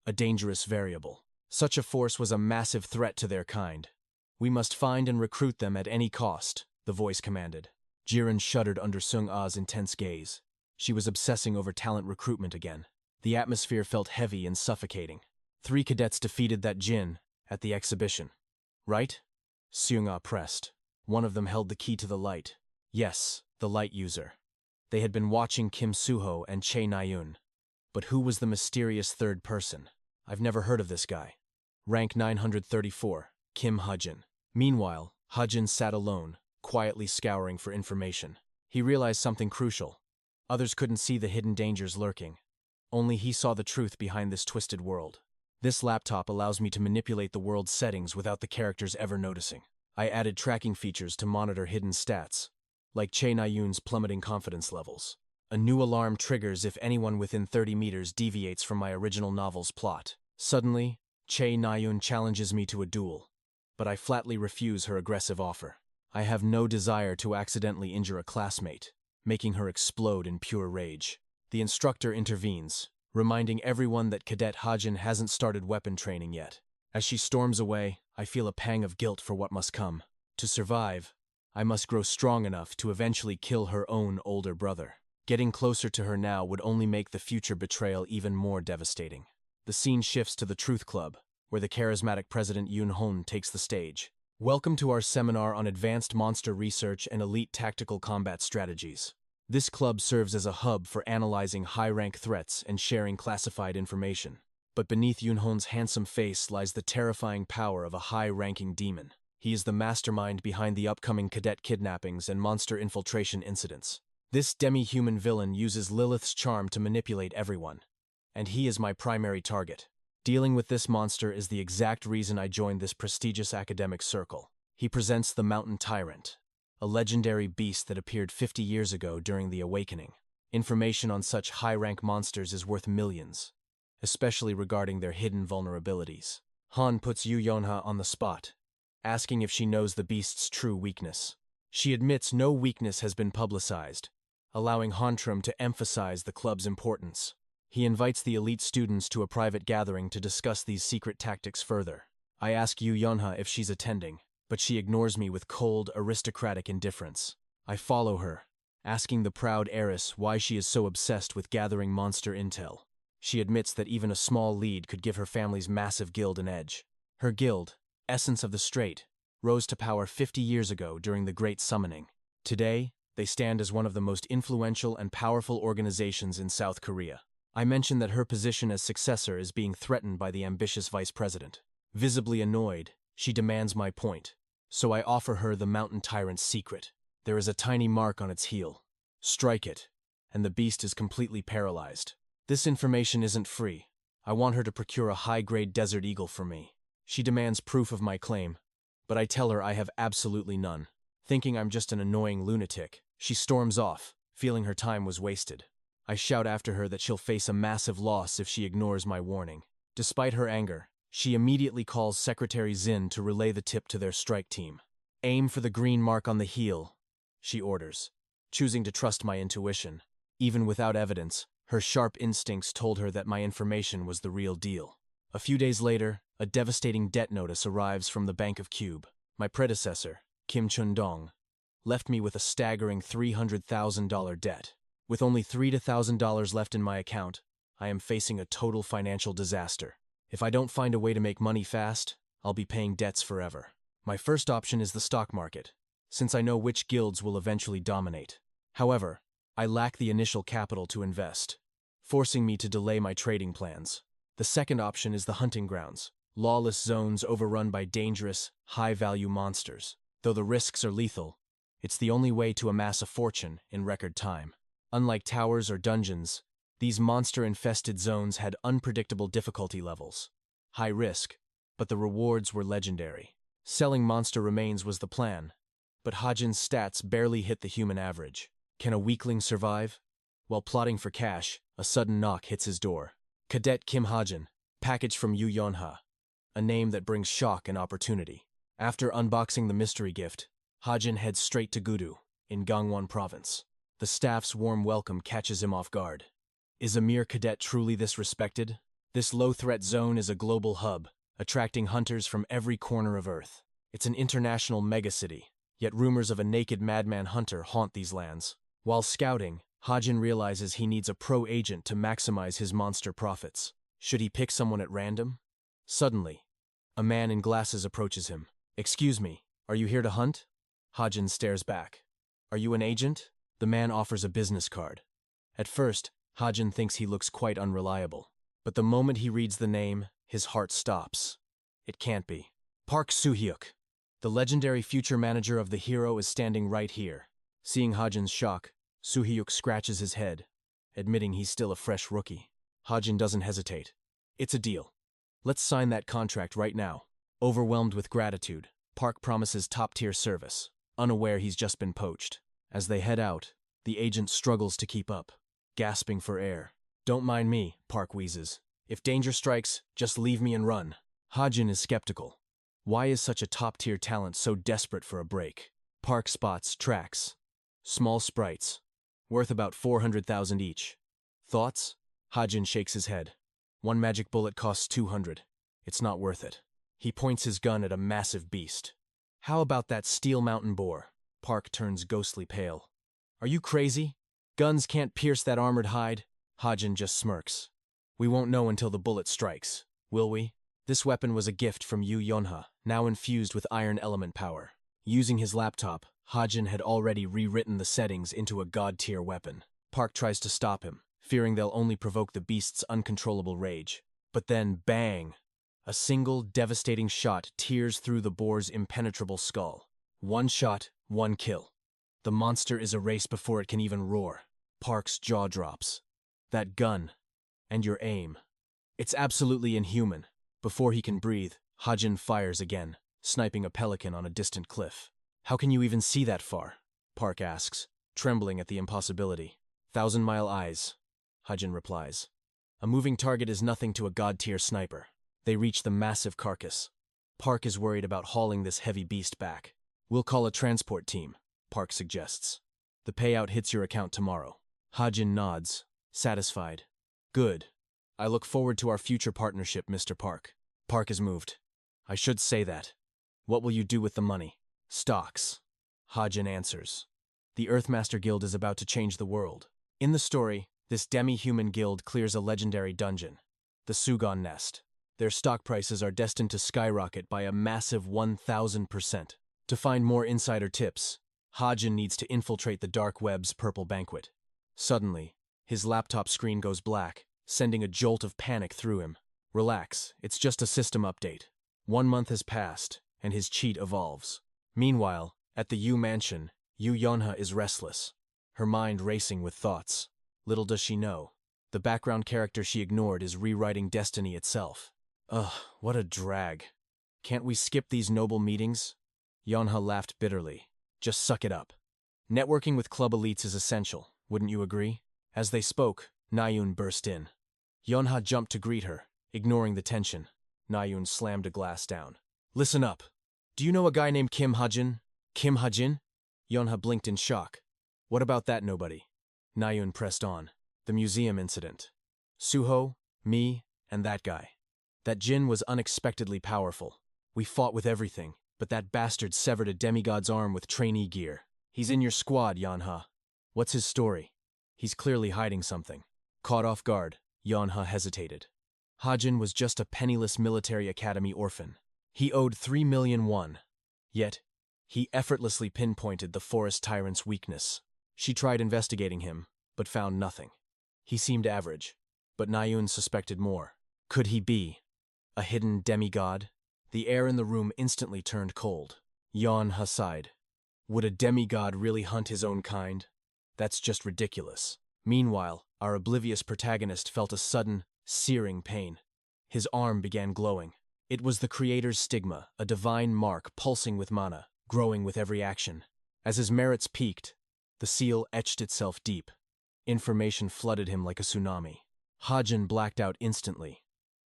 A dangerous variable. Such a force was a massive threat to their kind. "We must find and recruit them at any cost," the voice commanded. Jiren shuddered under Seung-ah's intense gaze. She was obsessing over talent recruitment again. The atmosphere felt heavy and suffocating. 3 cadets defeated that Jinn at the exhibition. "Right?" Seung-ah pressed. One of them held the key to the light. Yes, the light user. They had been watching Kim Soo-ho and Chae Na-yoon. But who was the mysterious third person? "I've never heard of this guy." Rank 934, Kim Ha-jin. Meanwhile, Ha-jin sat alone, quietly scouring for information. He realized something crucial. Others couldn't see the hidden dangers lurking. Only he saw the truth behind this twisted world. "This laptop allows me to manipulate the world's settings without the characters ever noticing. I added tracking features to monitor hidden stats, like Chae Na-yoon's plummeting confidence levels. A new alarm triggers if anyone within 30 meters deviates from my original novel's plot. Suddenly, Chae Na-yoon challenges me to a duel, but I flatly refuse her aggressive offer. I have no desire to accidentally injure a classmate, making her explode in pure rage. The instructor intervenes, reminding everyone that Cadet Ha-jin hasn't started weapon training yet. As she storms away, I feel a pang of guilt for what must come. To survive, I must grow strong enough to eventually kill her own older brother. Getting closer to her now would only make the future betrayal even more devastating. The scene shifts to the Truth Club, where the charismatic President Yoon-hon takes the stage. "Welcome to our seminar on advanced monster research and elite tactical combat strategies. This club serves as a hub for analyzing high-rank threats and sharing classified information. But beneath Yoon-hon's handsome face lies the terrifying power of a high-ranking demon. He is the mastermind behind the upcoming cadet kidnappings and monster infiltration incidents. This demi-human villain uses Lilith's charm to manipulate everyone, and he is my primary target. Dealing with this monster is the exact reason I joined this prestigious academic circle. He presents the Mountain Tyrant, a legendary beast that appeared 50 years ago during the Awakening. Information on such high-rank monsters is worth millions, especially regarding their hidden vulnerabilities." Han puts Yu Yonha on the spot, asking if she knows the beast's true weakness. She admits no weakness has been publicized, allowing Hantrum to emphasize the club's importance. He invites the elite students to a private gathering to discuss these secret tactics further. I ask Yu Yonha if she's attending, but she ignores me with cold, aristocratic indifference. I follow her, asking the proud heiress why she is so obsessed with gathering monster intel. She admits that even a small lead could give her family's massive guild an edge. Her guild, Essence of the Strait, rose to power 50 years ago during the Great Summoning. Today, they stand as one of the most influential and powerful organizations in South Korea. I mentioned that her position as successor is being threatened by the ambitious vice president. Visibly annoyed, she demands my point. So I offer her the mountain tyrant's secret. There is a tiny mark on its heel. Strike it, and the beast is completely paralyzed. This information isn't free. I want her to procure a high-grade desert eagle for me. She demands proof of my claim, but I tell her I have absolutely none. Thinking I'm just an annoying lunatic, she storms off, feeling her time was wasted. I shout after her that she'll face a massive loss if she ignores my warning. Despite her anger, she immediately calls Secretary Zin to relay the tip to their strike team. Aim for the green mark on the heel, she orders. Choosing to trust my intuition. Even without evidence, her sharp instincts told her that my information was the real deal. A few days later, a devastating debt notice arrives from the Bank of Cube. My predecessor, Kim Chun-dong, left me with a staggering $300,000 debt. With only $3,000 left in my account, I am facing a total financial disaster. If I don't find a way to make money fast, I'll be paying debts forever. My first option is the stock market, since I know which guilds will eventually dominate. However, I lack the initial capital to invest, forcing me to delay my trading plans. The second option is the hunting grounds, lawless zones overrun by dangerous, high-value monsters. Though the risks are lethal, it's the only way to amass a fortune in record time. Unlike towers or dungeons, these monster-infested zones had unpredictable difficulty levels. High risk, but the rewards were legendary. Selling monster remains was the plan, but Hajin's stats barely hit the human average. Can a weakling survive? While plotting for cash, a sudden knock hits his door. Cadet Kim Hajin, package from Yu Yonha, a name that brings shock and opportunity. After unboxing the mystery gift, Hajin heads straight to Gudu, in Gangwon Province. The staff's warm welcome catches him off guard. Is a mere cadet truly this respected? This low-threat zone is a global hub, attracting hunters from every corner of Earth. It's an international megacity, yet rumors of a naked madman hunter haunt these lands. While scouting, Hajin realizes he needs a pro agent to maximize his monster profits. Should he pick someone at random? Suddenly, a man in glasses approaches him. Excuse me, are you here to hunt? Hajin stares back. Are you an agent? The man offers a business card. At first, Hajin thinks he looks quite unreliable. But the moment he reads the name, his heart stops. It can't be. Park Soo-hyuk, the legendary future manager of the hero, is standing right here. Seeing Hajin's shock, Soo-hyuk scratches his head, admitting he's still a fresh rookie. Hajin doesn't hesitate. It's a deal. Let's sign that contract right now. Overwhelmed with gratitude, Park promises top-tier service, unaware he's just been poached. As they head out, the agent struggles to keep up, gasping for air. Don't mind me, Park wheezes. If danger strikes, just leave me and run. Hajin is skeptical. Why is such a top-tier talent so desperate for a break? Park spots tracks. Small sprites, worth about 400,000 each. Thoughts? Hajin shakes his head. One magic bullet costs 200. It's not worth it. He points his gun at a massive beast. How about that steel mountain boar? Park turns ghostly pale. Are you crazy? Guns can't pierce that armored hide. Hajin just smirks. We won't know until the bullet strikes, will we? This weapon was a gift from Yu Yonha, now infused with iron element power. Using his laptop, Hajin had already rewritten the settings into a god-tier weapon. Park tries to stop him, fearing they'll only provoke the beast's uncontrollable rage. But then, bang! A single, devastating shot tears through the boar's impenetrable skull. One shot, one kill. The monster is erased before it can even roar. Park's jaw drops. That gun. And your aim. It's absolutely inhuman. Before he can breathe, Hajin fires again, sniping a pelican on a distant cliff. How can you even see that far? Park asks, trembling at the impossibility. 1,000-mile eyes, Hajin replies. A moving target is nothing to a god-tier sniper. They reach the massive carcass. Park is worried about hauling this heavy beast back. We'll call a transport team, Park suggests. The payout hits your account tomorrow. Hajin nods, satisfied. Good. I look forward to our future partnership, Mr. Park. Park is moved. I should say that. What will you do with the money? Stocks. Hajin answers. The Earthmaster Guild is about to change the world. In the story, this demi-human guild clears a legendary dungeon, the Sugon Nest. Their stock prices are destined to skyrocket by a massive 1,000%. To find more insider tips, Hajin needs to infiltrate the dark web's purple banquet. Suddenly, his laptop screen goes black, sending a jolt of panic through him. Relax, it's just a system update. 1 month has passed, and his cheat evolves. Meanwhile, at the Yu mansion, Yu Yonha is restless, her mind racing with thoughts. Little does she know, the background character she ignored is rewriting destiny itself. Ugh, what a drag. Can't we skip these noble meetings? Yonha laughed bitterly. Just suck it up. Networking with club elites is essential, wouldn't you agree? As they spoke, Nayun burst in. Yonha jumped to greet her, ignoring the tension. Nayun slammed a glass down. Listen up. Do you know a guy named Kim Hajin? Kim Hajin? Yonha blinked in shock. What about that nobody? Nayun pressed on. The museum incident. Suho, me, and that guy. That Jin was unexpectedly powerful. We fought with everything, but that bastard severed a demigod's arm with trainee gear. He's in your squad, Yonha. What's his story? He's clearly hiding something. Caught off guard, Yonha hesitated. Hajin was just a penniless military academy orphan. He owed 3 million won. Yet, he effortlessly pinpointed the forest tyrant's weakness. She tried investigating him, but found nothing. He seemed average, but Nayun suspected more. Could he be a hidden demigod? The air in the room instantly turned cold. Yonha sighed. Would a demigod really hunt his own kind? That's just ridiculous. Meanwhile, our oblivious protagonist felt a sudden, searing pain. His arm began glowing. It was the creator's stigma, a divine mark pulsing with mana, growing with every action. As his merits peaked, the seal etched itself deep. Information flooded him like a tsunami. Hajin blacked out instantly.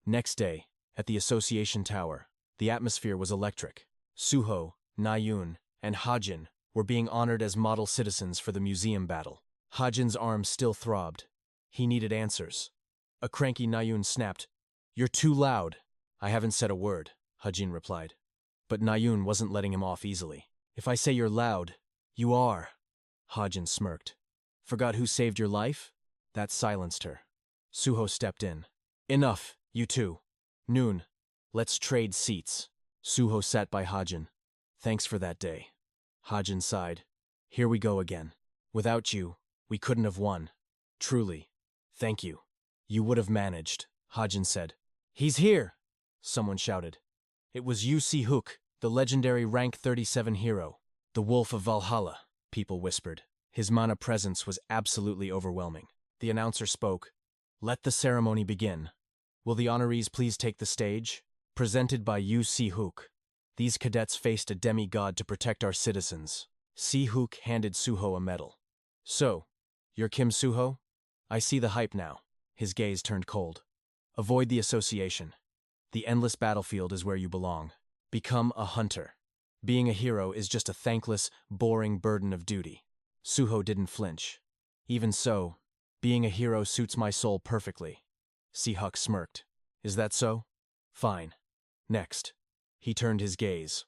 Next day, at the Association Tower, the atmosphere was electric. Suho, Nayun, and Hajin were being honored as model citizens for the museum battle. Hajin's arm still throbbed. He needed answers. A cranky Nayun snapped. You're too loud. I haven't said a word, Hajin replied. But Nayun wasn't letting him off easily. If I say you're loud, you are. Hajin smirked. Forgot who saved your life? That silenced her. Suho stepped in. Enough, you two. Noon. Let's trade seats. Suho sat by Hajin. Thanks for that day. Hajin sighed. Here we go again. Without you, we couldn't have won. Truly. Thank you. You would have managed, Hajin said. He's here! Someone shouted. It was 𝑺𝒕�𝒕�, the legendary rank 37 hero. The Wolf of Valhalla, people whispered. His mana presence was absolutely overwhelming. The announcer spoke. Let the ceremony begin. Will the honorees please take the stage? Presented by 𝑺𝒕�𝒂𝒕𝒔. These cadets faced a demigod to protect our citizens. 𝒕�𝒂𝒕𝒔 handed Suho a medal. So, you're Kim Suho? I see the hype now. His gaze turned cold. Avoid the association. The endless battlefield is where you belong. Become a hunter. Being a hero is just a thankless, boring burden of duty. Suho didn't flinch. Even so, being a hero suits my soul perfectly. 𝒕�𝒂𝒕𝒔 smirked. Is that so? Fine. Next. He turned his gaze.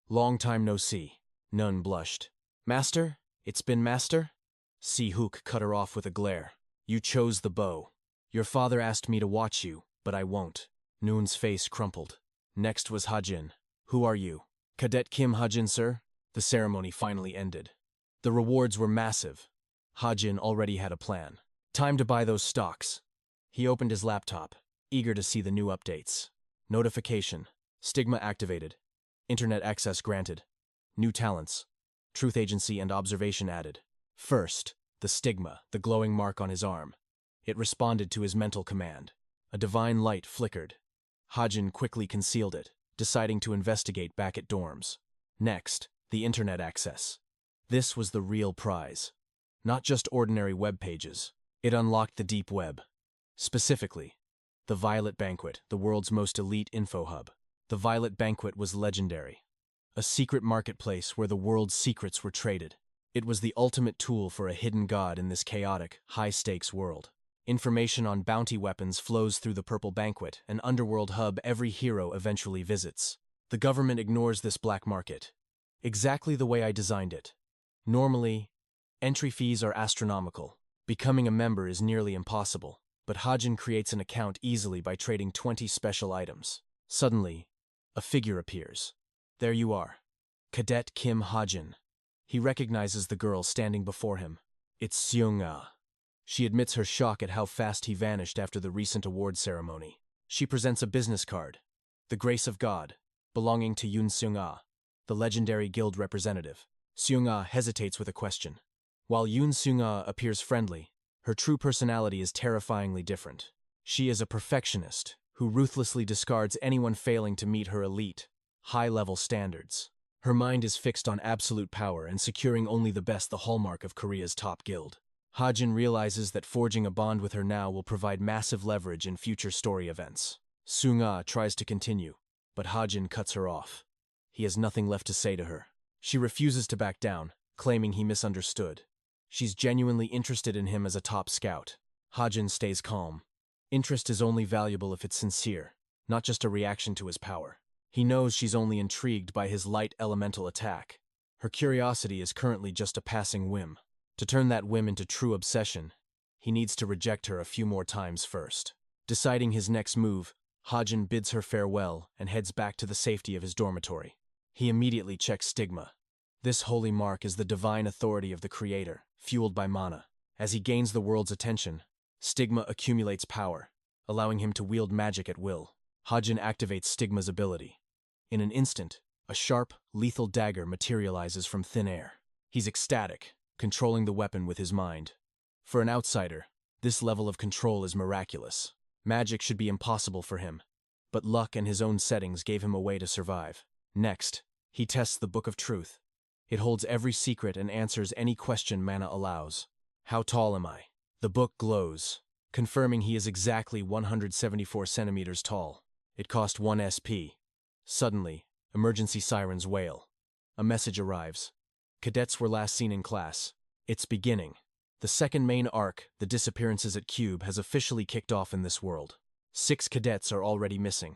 Long time no see. None blushed. Master? It's been master? 𝒕�𝒂𝒕𝒔 cut her off with a glare. You chose the bow. Your father asked me to watch you, but I won't. Noon's face crumpled. Next was Hajin. Who are you? Cadet Kim Hajin, sir? The ceremony finally ended. The rewards were massive. Hajin already had a plan. Time to buy those stocks. He opened his laptop, eager to see the new updates. Notification. Stigma activated. Internet access granted. New talents. Truth agency and observation added. First, the stigma, the glowing mark on his arm. It responded to his mental command. A divine light flickered. Hajin quickly concealed it, deciding to investigate back at dorms. Next, the internet access. This was the real prize. Not just ordinary web pages. It unlocked the deep web. Specifically, the Violet Banquet, the world's most elite info hub. The Violet Banquet was legendary. A secret marketplace where the world's secrets were traded. It was the ultimate tool for a hidden god in this chaotic, high-stakes world. Information on bounty weapons flows through the Purple Banquet, an underworld hub every hero eventually visits. The government ignores this black market. Exactly the way I designed it. Normally, entry fees are astronomical. Becoming a member is nearly impossible. but Hajin creates an account easily by trading 20 special items. Suddenly, a figure appears. There you are. Cadet Kim Hajin. He recognizes the girl standing before him. It's Seung-ah. She admits her shock at how fast he vanished after the recent award ceremony. She presents a business card. The Grace of God, belonging to Yoon Seung-ah, the legendary guild representative. Seung-ah hesitates with a question. While Yoon Seung-ah appears friendly, her true personality is terrifyingly different. She is a perfectionist who ruthlessly discards anyone failing to meet her elite, high-level standards. Her mind is fixed on absolute power and securing only the best, the hallmark of Korea's top guild. Hajin realizes that forging a bond with her now will provide massive leverage in future story events. Seung-ah tries to continue, but Hajin cuts her off. He has nothing left to say to her. She refuses to back down, claiming he misunderstood. She's genuinely interested in him as a top scout. Hajin stays calm. Interest is only valuable if it's sincere, not just a reaction to his power. He knows she's only intrigued by his light elemental attack. Her curiosity is currently just a passing whim. To turn that whim into true obsession, he needs to reject her a few more times first. Deciding his next move, Hajin bids her farewell and heads back to the safety of his dormitory. He immediately checks stigma. This holy mark is the divine authority of the creator, fueled by mana. As he gains the world's attention, stigma accumulates power, allowing him to wield magic at will. Hajin activates stigma's ability. In an instant, a sharp, lethal dagger materializes from thin air. He's ecstatic, controlling the weapon with his mind. For an outsider, this level of control is miraculous. Magic should be impossible for him, but luck and his own settings gave him a way to survive. Next, he tests the Book of Truth. It holds every secret and answers any question mana allows. How tall am I? The book glows, confirming he is exactly 174 centimeters tall. It cost 1 SP. Suddenly, emergency sirens wail. A message arrives. Cadets were last seen in class. It's beginning. The second main arc, the disappearances at Cube, has officially kicked off in this world. 6 cadets are already missing.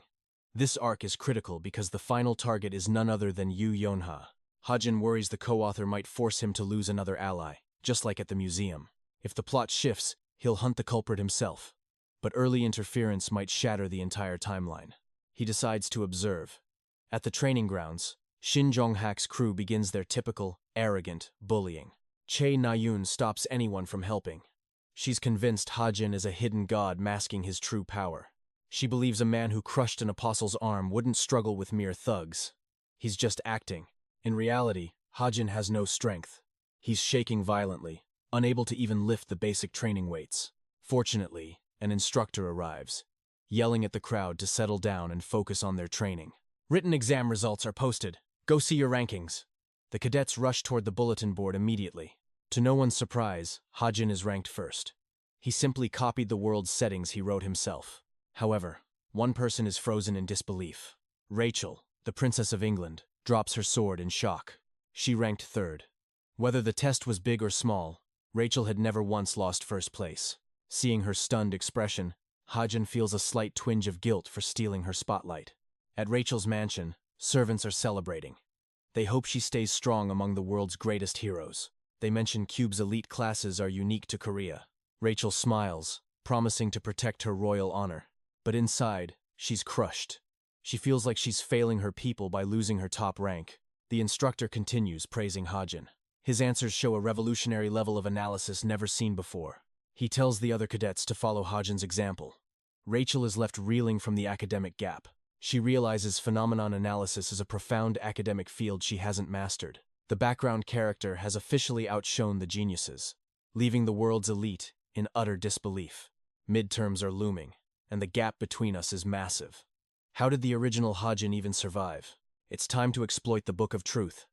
This arc is critical because the final target is none other than Yu Yeonha. Hajin worries the co-author might force him to lose another ally, just like at the museum. If the plot shifts, he'll hunt the culprit himself. But early interference might shatter the entire timeline. He decides to observe. At the training grounds, Shin Jong-hak's crew begins their typical, arrogant bullying. Chae Na-yoon stops anyone from helping. She's convinced Hajin is a hidden god masking his true power. She believes a man who crushed an apostle's arm wouldn't struggle with mere thugs. He's just acting. In reality, Hajin has no strength. He's shaking violently, unable to even lift the basic training weights. Fortunately, an instructor arrives, yelling at the crowd to settle down and focus on their training. Written exam results are posted. Go see your rankings. The cadets rush toward the bulletin board immediately. To no one's surprise, Hajin is ranked first. He simply copied the world's settings he wrote himself. However, one person is frozen in disbelief. Rachel, the Princess of England, drops her sword in shock. She ranked third. Whether the test was big or small, Rachel had never once lost first place. Seeing her stunned expression, Hajin feels a slight twinge of guilt for stealing her spotlight. At Rachel's mansion, servants are celebrating. They hope she stays strong among the world's greatest heroes. They mention Cube's elite classes are unique to Korea. Rachel smiles, promising to protect her royal honor. But inside, she's crushed. She feels like she's failing her people by losing her top rank. The instructor continues, praising Hajin. His answers show a revolutionary level of analysis never seen before. He tells the other cadets to follow Hajin's example. Rachel is left reeling from the academic gap. She realizes phenomenon analysis is a profound academic field she hasn't mastered. The background character has officially outshone the geniuses, leaving the world's elite in utter disbelief. Midterms are looming, and the gap between us is massive. How did the original Hajin even survive? It's time to exploit the Book of Truth.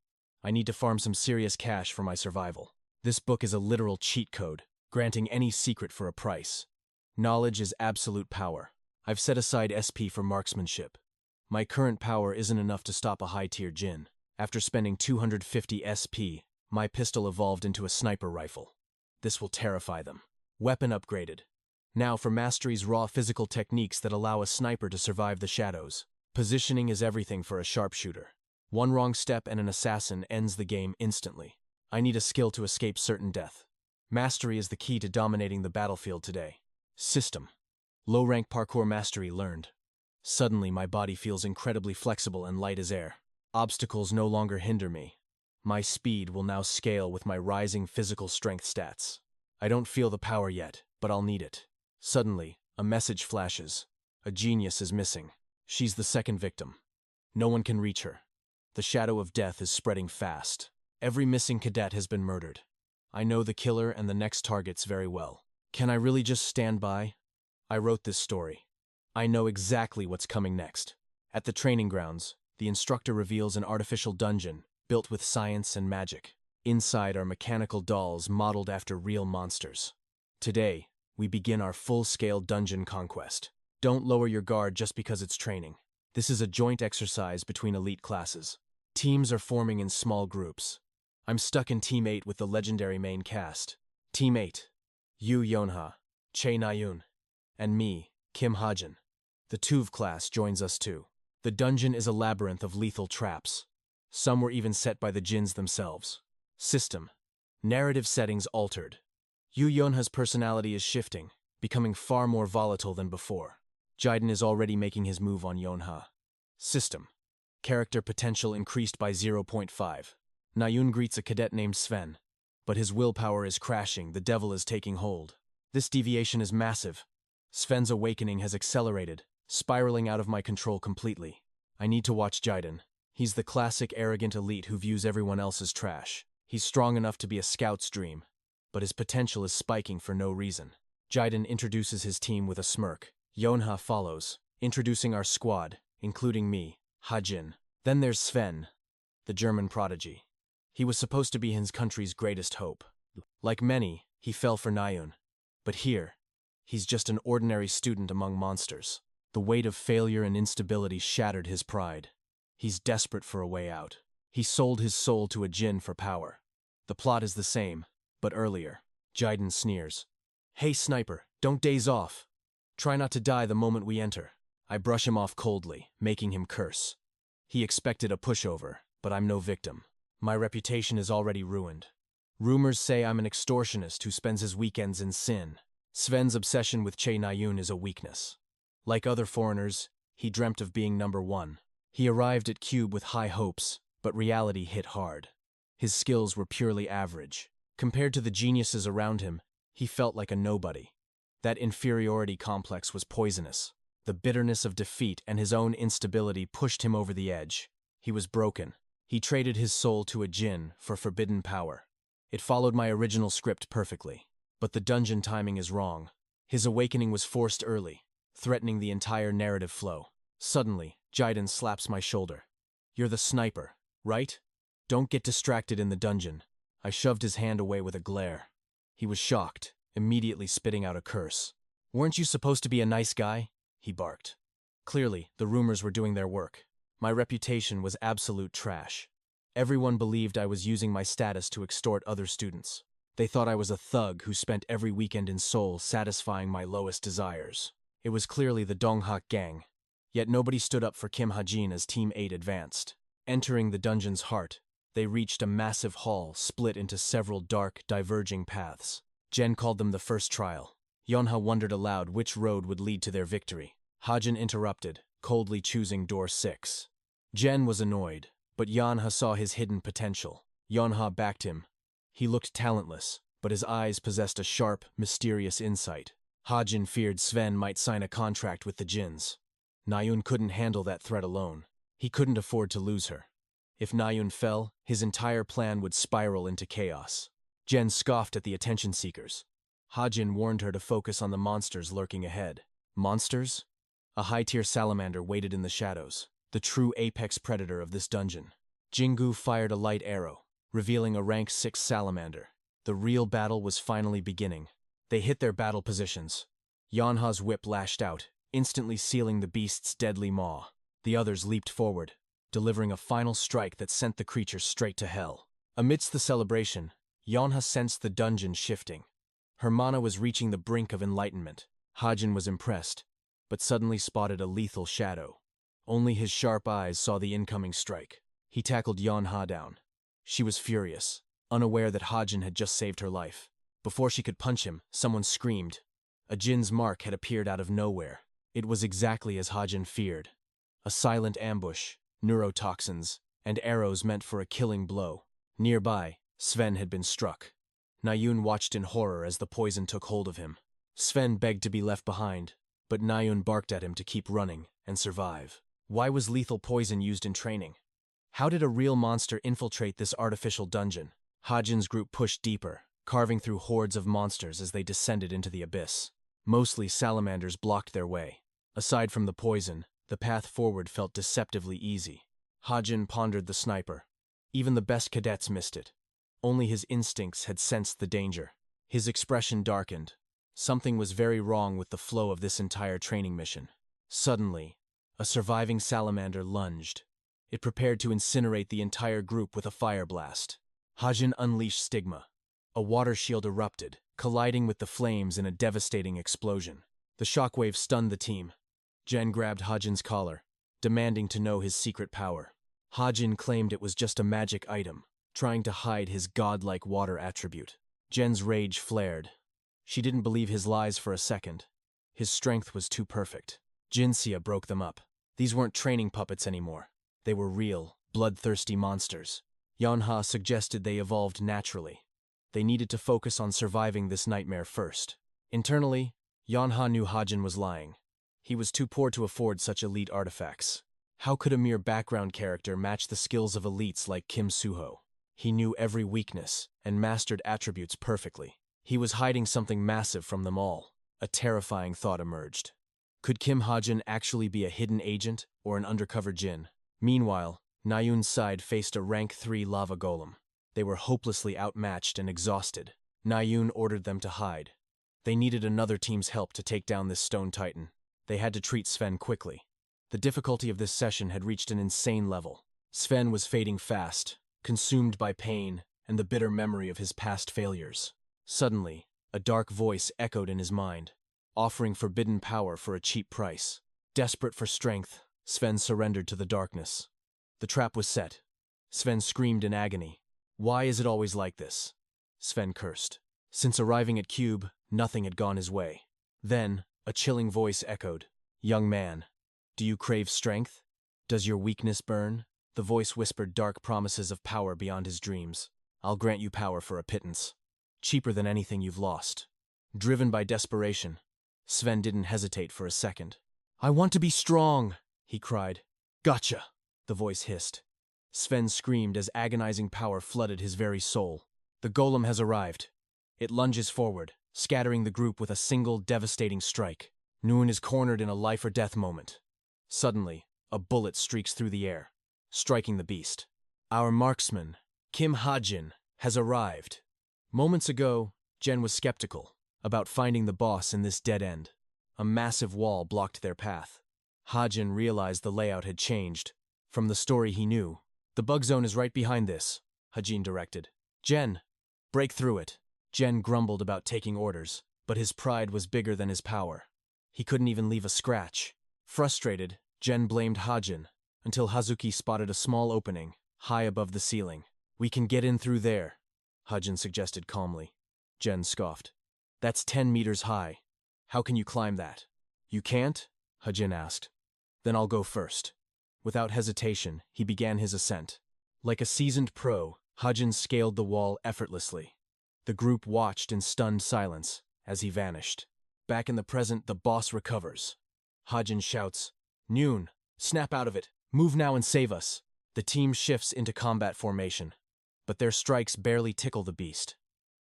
I need to farm some serious cash for my survival. This book is a literal cheat code, granting any secret for a price. Knowledge is absolute power. I've set aside SP for marksmanship. My current power isn't enough to stop a high-tier Jin. After spending 250 SP, my pistol evolved into a sniper rifle. This will terrify them. Weapon upgraded. Now for mastery's raw physical techniques that allow a sniper to survive the shadows. Positioning is everything for a sharpshooter. One wrong step and an assassin ends the game instantly. I need a skill to escape certain death. Mastery is the key to dominating the battlefield today. System. Low-rank parkour mastery learned. Suddenly, my body feels incredibly flexible and light as air. Obstacles no longer hinder me. My speed will now scale with my rising physical strength stats. I don't feel the power yet, but I'll need it. Suddenly, a message flashes. A genius is missing. She's the second victim. No one can reach her. The shadow of death is spreading fast. Every missing cadet has been murdered. I know the killer and the next targets very well. Can I really just stand by? I wrote this story. I know exactly what's coming next. At the training grounds, the instructor reveals an artificial dungeon built with science and magic. Inside are mechanical dolls modeled after real monsters. Today, we begin our full-scale dungeon conquest. Don't lower your guard just because it's training. This is a joint exercise between elite classes. Teams are forming in small groups. I'm stuck in Team 8 with the legendary main cast. Team 8, Yu Yonha, Chae Na-yoon, and me, Kim Ha-jin. The 𝒕� class joins us too. The dungeon is a labyrinth of lethal traps. Some were even set by the djinns themselves. System. Narrative settings altered. Yu Yonha's personality is shifting, becoming far more volatile than before. Jaiden is already making his move on Yonha. System. Character potential increased by 0.5. Na-yoon greets a cadet named Sven. But his willpower is crashing, the devil is taking hold. This deviation is massive. Sven's awakening has accelerated, spiraling out of my control completely. I need to watch Jaiden. He's the classic arrogant elite who views everyone else as trash. He's strong enough to be a scout's dream, but his potential is spiking for no reason. Jaiden introduces his team with a smirk. Yonha follows, introducing our squad, including me, Ha-jin. Then there's Sven, the German prodigy. He was supposed to be his country's greatest hope. Like many, he fell for Na-yoon. But here, he's just an ordinary student among monsters. The weight of failure and instability shattered his pride. He's desperate for a way out. He sold his soul to a djinn for power. The plot is the same, but earlier. Jaiden sneers. Hey sniper, don't daze off. Try not to die the moment we enter. I brush him off coldly, making him curse. He expected a pushover, but I'm no victim. My reputation is already ruined. Rumors say I'm an extortionist who spends his weekends in sin. Sven's obsession with Chae Na-yoon is a weakness. Like other foreigners, he dreamt of being number one. He arrived at Cube with high hopes, but reality hit hard. His skills were purely average. Compared to the geniuses around him, he felt like a nobody. That inferiority complex was poisonous. The bitterness of defeat and his own instability pushed him over the edge. He was broken. He traded his soul to a djinn for forbidden power. It followed my original script perfectly. But the dungeon timing is wrong. His awakening was forced early, threatening the entire narrative flow. Suddenly, Jaiden slaps my shoulder. You're the sniper, right? Don't get distracted in the dungeon. I shoved his hand away with a glare. He was shocked, immediately spitting out a curse. Weren't you supposed to be a nice guy? He barked. Clearly, the rumors were doing their work. My reputation was absolute trash. Everyone believed I was using my status to extort other students. They thought I was a thug who spent every weekend in Seoul satisfying my lowest desires. It was clearly the Donghak gang. Yet nobody stood up for Kim Ha-jin as Team 8 advanced. Entering the dungeon's heart, they reached a massive hall split into several dark, diverging paths. Jen called them the first trial. Yonha wondered aloud which road would lead to their victory. Ha-jin interrupted, coldly choosing door 6. Jen was annoyed, but Yonha saw his hidden potential. Yonha backed him. He looked talentless, but his eyes possessed a sharp, mysterious insight. Ha-jin feared Sven might sign a contract with the djinns. Na-yoon couldn't handle that threat alone. He couldn't afford to lose her. If Na-yoon fell, his entire plan would spiral into chaos. Jen scoffed at the attention seekers. Ha-jin warned her to focus on the monsters lurking ahead. Monsters? A high-tier salamander waited in the shadows, the true apex predator of this dungeon. Jingu fired a light arrow, revealing a rank 6 salamander. The real battle was finally beginning. They hit their battle positions. Yonha's whip lashed out, instantly sealing the beast's deadly maw. The others leaped forward, delivering a final strike that sent the creature straight to hell. Amidst the celebration, Yonha sensed the dungeon shifting. Her mana was reaching the brink of enlightenment. Ha-jin was impressed, but suddenly spotted a lethal shadow. Only his sharp eyes saw the incoming strike. He tackled Yonha down. She was furious, unaware that Ha-jin had just saved her life. Before she could punch him, someone screamed. A Jin's mark had appeared out of nowhere. It was exactly as Hajin feared. A silent ambush, neurotoxins, and arrows meant for a killing blow. Nearby, Sven had been struck. Nayun watched in horror as the poison took hold of him. Sven begged to be left behind, but Nayun barked at him to keep running and survive. Why was lethal poison used in training? How did a real monster infiltrate this artificial dungeon? Hajin's group pushed deeper, carving through hordes of monsters as they descended into the abyss. Mostly salamanders blocked their way. Aside from the poison, the path forward felt deceptively easy. Hajin pondered the sniper. Even the best cadets missed it. Only his instincts had sensed the danger. His expression darkened. Something was very wrong with the flow of this entire training mission. Suddenly, a surviving salamander lunged. It prepared to incinerate the entire group with a fire blast. Hajin unleashed stigma. A water shield erupted, colliding with the flames in a devastating explosion. The shockwave stunned the team. Jen grabbed Hajin's collar, demanding to know his secret power. Hajin claimed it was just a magic item, trying to hide his godlike water attribute. Jen's rage flared. She didn't believe his lies for a second. His strength was too perfect. Jinxia broke them up. These weren't training puppets anymore. They were real, bloodthirsty monsters. Yanha suggested they evolved naturally. They needed to focus on surviving this nightmare first. Internally, Yanha knew Hajin was lying. He was too poor to afford such elite artifacts. How could a mere background character match the skills of elites like Kim Suho? He knew every weakness and mastered attributes perfectly. He was hiding something massive from them all. A terrifying thought emerged. Could Kim Hajin actually be a hidden agent or an undercover Jin? Meanwhile, Nayun's side faced a rank 3 lava golem. They were hopelessly outmatched and exhausted. Nayun ordered them to hide. They needed another team's help to take down this stone titan. They had to treat Sven quickly. The difficulty of this session had reached an insane level. Sven was fading fast, consumed by pain and the bitter memory of his past failures. Suddenly, a dark voice echoed in his mind, offering forbidden power for a cheap price. Desperate for strength, Sven surrendered to the darkness. The trap was set. Sven screamed in agony. Why is it always like this? Sven cursed. Since arriving at Cube, nothing had gone his way. Then, a chilling voice echoed. Young man, do you crave strength? Does your weakness burn? The voice whispered dark promises of power beyond his dreams. I'll grant you power for a pittance. Cheaper than anything you've lost. Driven by desperation, Sven didn't hesitate for a second. I want to be strong, he cried. Gotcha, the voice hissed. Sven screamed as agonizing power flooded his very soul. The golem has arrived. It lunges forward, scattering the group with a single devastating strike. Noon is cornered in a life-or-death moment. Suddenly, a bullet streaks through the air, striking the beast. Our marksman, Kim Hajin, has arrived. Moments ago, Jen was skeptical about finding the boss in this dead end. A massive wall blocked their path. Hajin realized the layout had changed. From the story he knew, the bug zone is right behind this, Hajin directed. Jen, break through it. Jen grumbled about taking orders, but his pride was bigger than his power. He couldn't even leave a scratch. Frustrated, Jen blamed Hajin, until Hazuki spotted a small opening, high above the ceiling. We can get in through there, Hajin suggested calmly. Jen scoffed. That's 10 meters high. How can you climb that? You can't? Hajin asked. Then I'll go first. Without hesitation, he began his ascent. Like a seasoned pro, Hajin scaled the wall effortlessly. The group watched in stunned silence as he vanished. Back in the present, the boss recovers. Hajin shouts, Noon, snap out of it. Move now and save us. The team shifts into combat formation, but their strikes barely tickle the beast.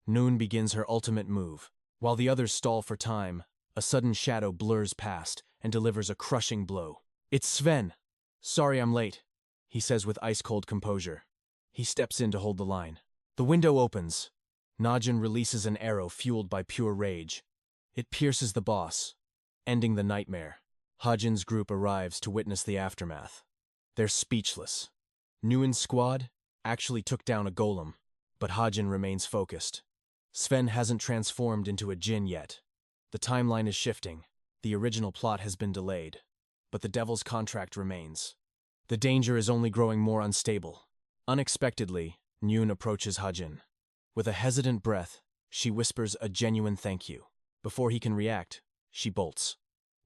Noon begins her ultimate move. While the others stall for time, a sudden shadow blurs past and delivers a crushing blow. It's Sven. Sorry I'm late, he says with ice-cold composure. He steps in to hold the line. The window opens. Najin releases an arrow fueled by pure rage. It pierces the boss, ending the nightmare. Hajin's group arrives to witness the aftermath. They're speechless. Nguyen's squad actually took down a golem, but Hajin remains focused. Sven hasn't transformed into a Jin yet. The timeline is shifting. The original plot has been delayed, but the devil's contract remains. The danger is only growing more unstable. Unexpectedly, Nguyen approaches Hajin. With a hesitant breath, she whispers a genuine thank you. Before he can react, she bolts.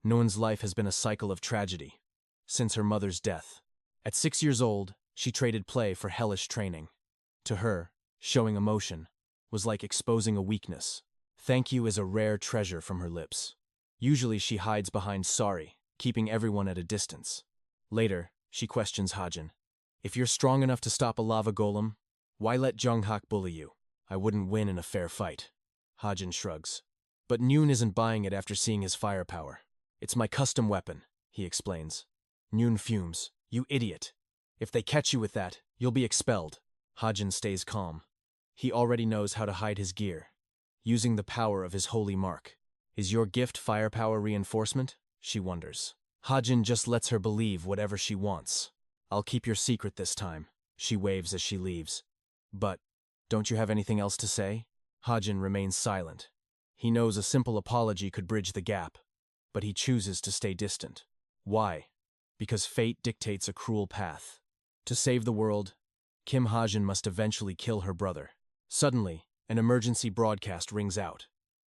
Noon's life has been a cycle of tragedy since her mother's death. At 6 years old, she traded play for hellish training. To her, showing emotion was like exposing a weakness. Thank you is a rare treasure from her lips. Usually she hides behind sorry, keeping everyone at a distance. Later, she questions Hajin. If you're strong enough to stop a lava golem, why let Jungkook bully you? I wouldn't win in a fair fight. Hajin shrugs. But Noon isn't buying it after seeing his firepower. It's my custom weapon, he explains. Noon fumes. You idiot. If they catch you with that, you'll be expelled. Hajin stays calm. He already knows how to hide his gear, using the power of his holy mark. Is your gift firepower reinforcement? She wonders. Hajin just lets her believe whatever she wants. I'll keep your secret this time, she waves as she leaves. But, don't you have anything else to say? Hajin remains silent. He knows a simple apology could bridge the gap, but he chooses to stay distant. Why? Because fate dictates a cruel path. To save the world, Kim Hajin must eventually kill her brother. Suddenly, an emergency broadcast rings out.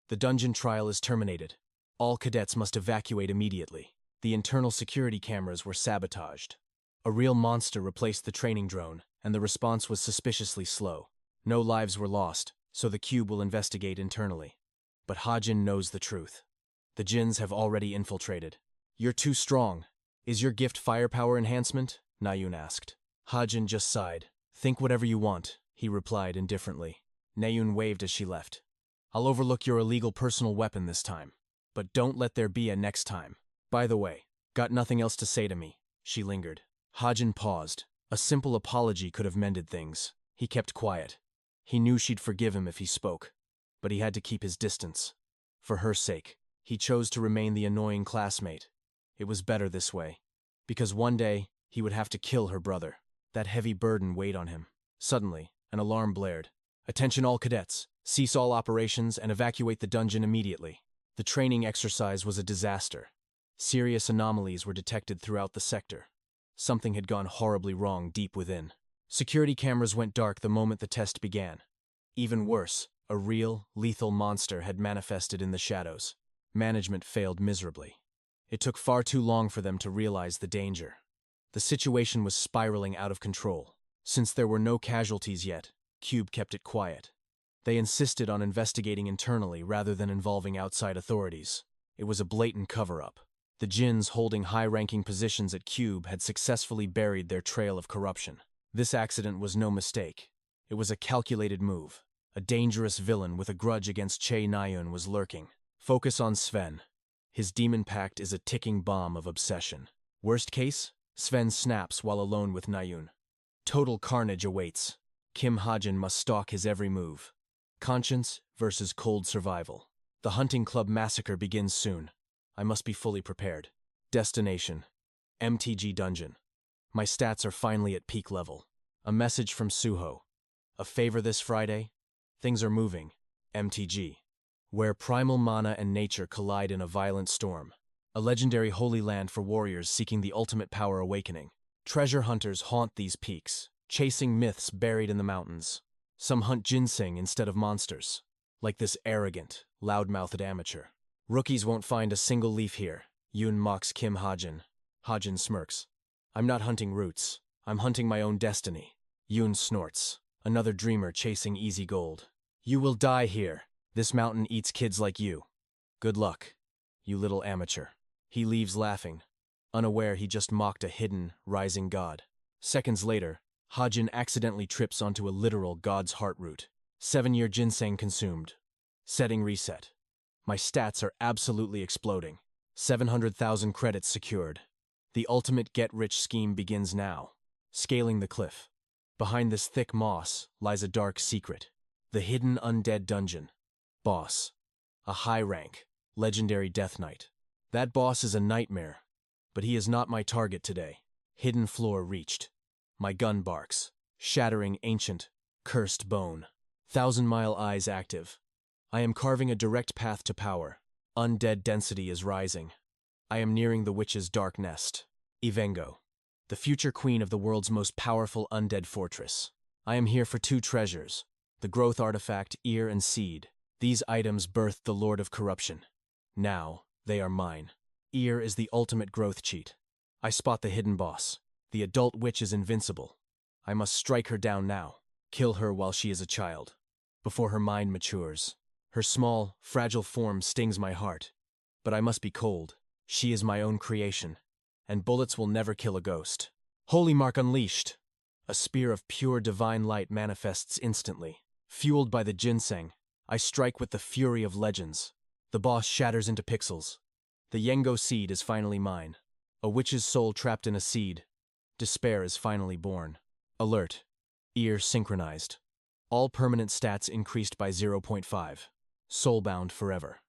The dungeon trial is terminated. All cadets must evacuate immediately. The internal security cameras were sabotaged. A real monster replaced the training drone, and the response was suspiciously slow. No lives were lost, so the cube will investigate internally. But Hajin knows the truth. The Jinns have already infiltrated. You're too strong. Is your gift firepower enhancement? Nayun asked. Hajin just sighed. Think whatever you want, he replied indifferently. Nayun waved as she left. I'll overlook your illegal personal weapon this time. But don't let there be a next time. By the way, got nothing else to say to me? She lingered. Hajin paused. A simple apology could have mended things. He kept quiet. He knew she'd forgive him if he spoke, but he had to keep his distance. For her sake, he chose to remain the annoying classmate. It was better this way, because one day he would have to kill her brother. That heavy burden weighed on him. Suddenly, an alarm blared. Attention all cadets, cease all operations and evacuate the dungeon immediately. The training exercise was a disaster. Serious anomalies were detected throughout the sector. Something had gone horribly wrong deep within. Security cameras went dark the moment the test began. Even worse, a real, lethal monster had manifested in the shadows. Management failed miserably. It took far too long for them to realize the danger. The situation was spiraling out of control. Since there were no casualties yet, Cube kept it quiet. They insisted on investigating internally rather than involving outside authorities. It was a blatant cover-up. The Jinns holding high-ranking positions at Cube had successfully buried their trail of corruption. This accident was no mistake. It was a calculated move. A dangerous villain with a grudge against Che Nayun was lurking. Focus on Sven. His demon pact is a ticking bomb of obsession. Worst case, Sven snaps while alone with Nayun. Total carnage awaits. Kim Hajin must stalk his every move. Conscience versus cold survival. The hunting club massacre begins soon. I must be fully prepared. Destination: MTG Dungeon. My stats are finally at peak level. A message from Suho. A favor this Friday? Things are moving. MTG. Where primal mana and nature collide in a violent storm. A legendary holy land for warriors seeking the ultimate power awakening. Treasure hunters haunt these peaks, chasing myths buried in the mountains. Some hunt ginseng instead of monsters, like this arrogant, loud-mouthed amateur. Rookies won't find a single leaf here, Yoon mocks Kim Hajin. Hajin smirks. I'm not hunting roots. I'm hunting my own destiny. Yoon snorts. Another dreamer chasing easy gold. You will die here. This mountain eats kids like you. Good luck, you little amateur. He leaves laughing, unaware he just mocked a hidden, rising god. Seconds later, Hajin accidentally trips onto a literal god's heart root. 7-year ginseng consumed. Setting reset. My stats are absolutely exploding. 700,000 credits secured. The ultimate get-rich scheme begins now. Scaling the cliff. Behind this thick moss lies a dark secret. The hidden undead dungeon. Boss. A high-rank, legendary death knight. That boss is a nightmare, but he is not my target today. Hidden floor reached. My gun barks, shattering ancient, cursed bone. 1,000-mile eyes active. I am carving a direct path to power. Undead density is rising. I am nearing the witch's dark nest. Ivengo, the future queen of the world's most powerful undead fortress. I am here for 2 treasures, the growth artifact Ear and Seed, These items birthed the Lord of Corruption. Now, they are mine. Ear is the ultimate growth cheat. I spot the hidden boss. The adult witch is invincible. I must strike her down now. Kill her while she is a child, before her mind matures. Her small, fragile form stings my heart. But I must be cold. She is my own creation, and bullets will never kill a ghost. Holy Mark unleashed! A spear of pure divine light manifests instantly. Fueled by the ginseng, I strike with the fury of legends. The boss shatters into pixels. The Yengo seed is finally mine. A witch's soul trapped in a seed. Despair is finally born. Alert. Ear synchronized. All permanent stats increased by 0.5. Soulbound forever.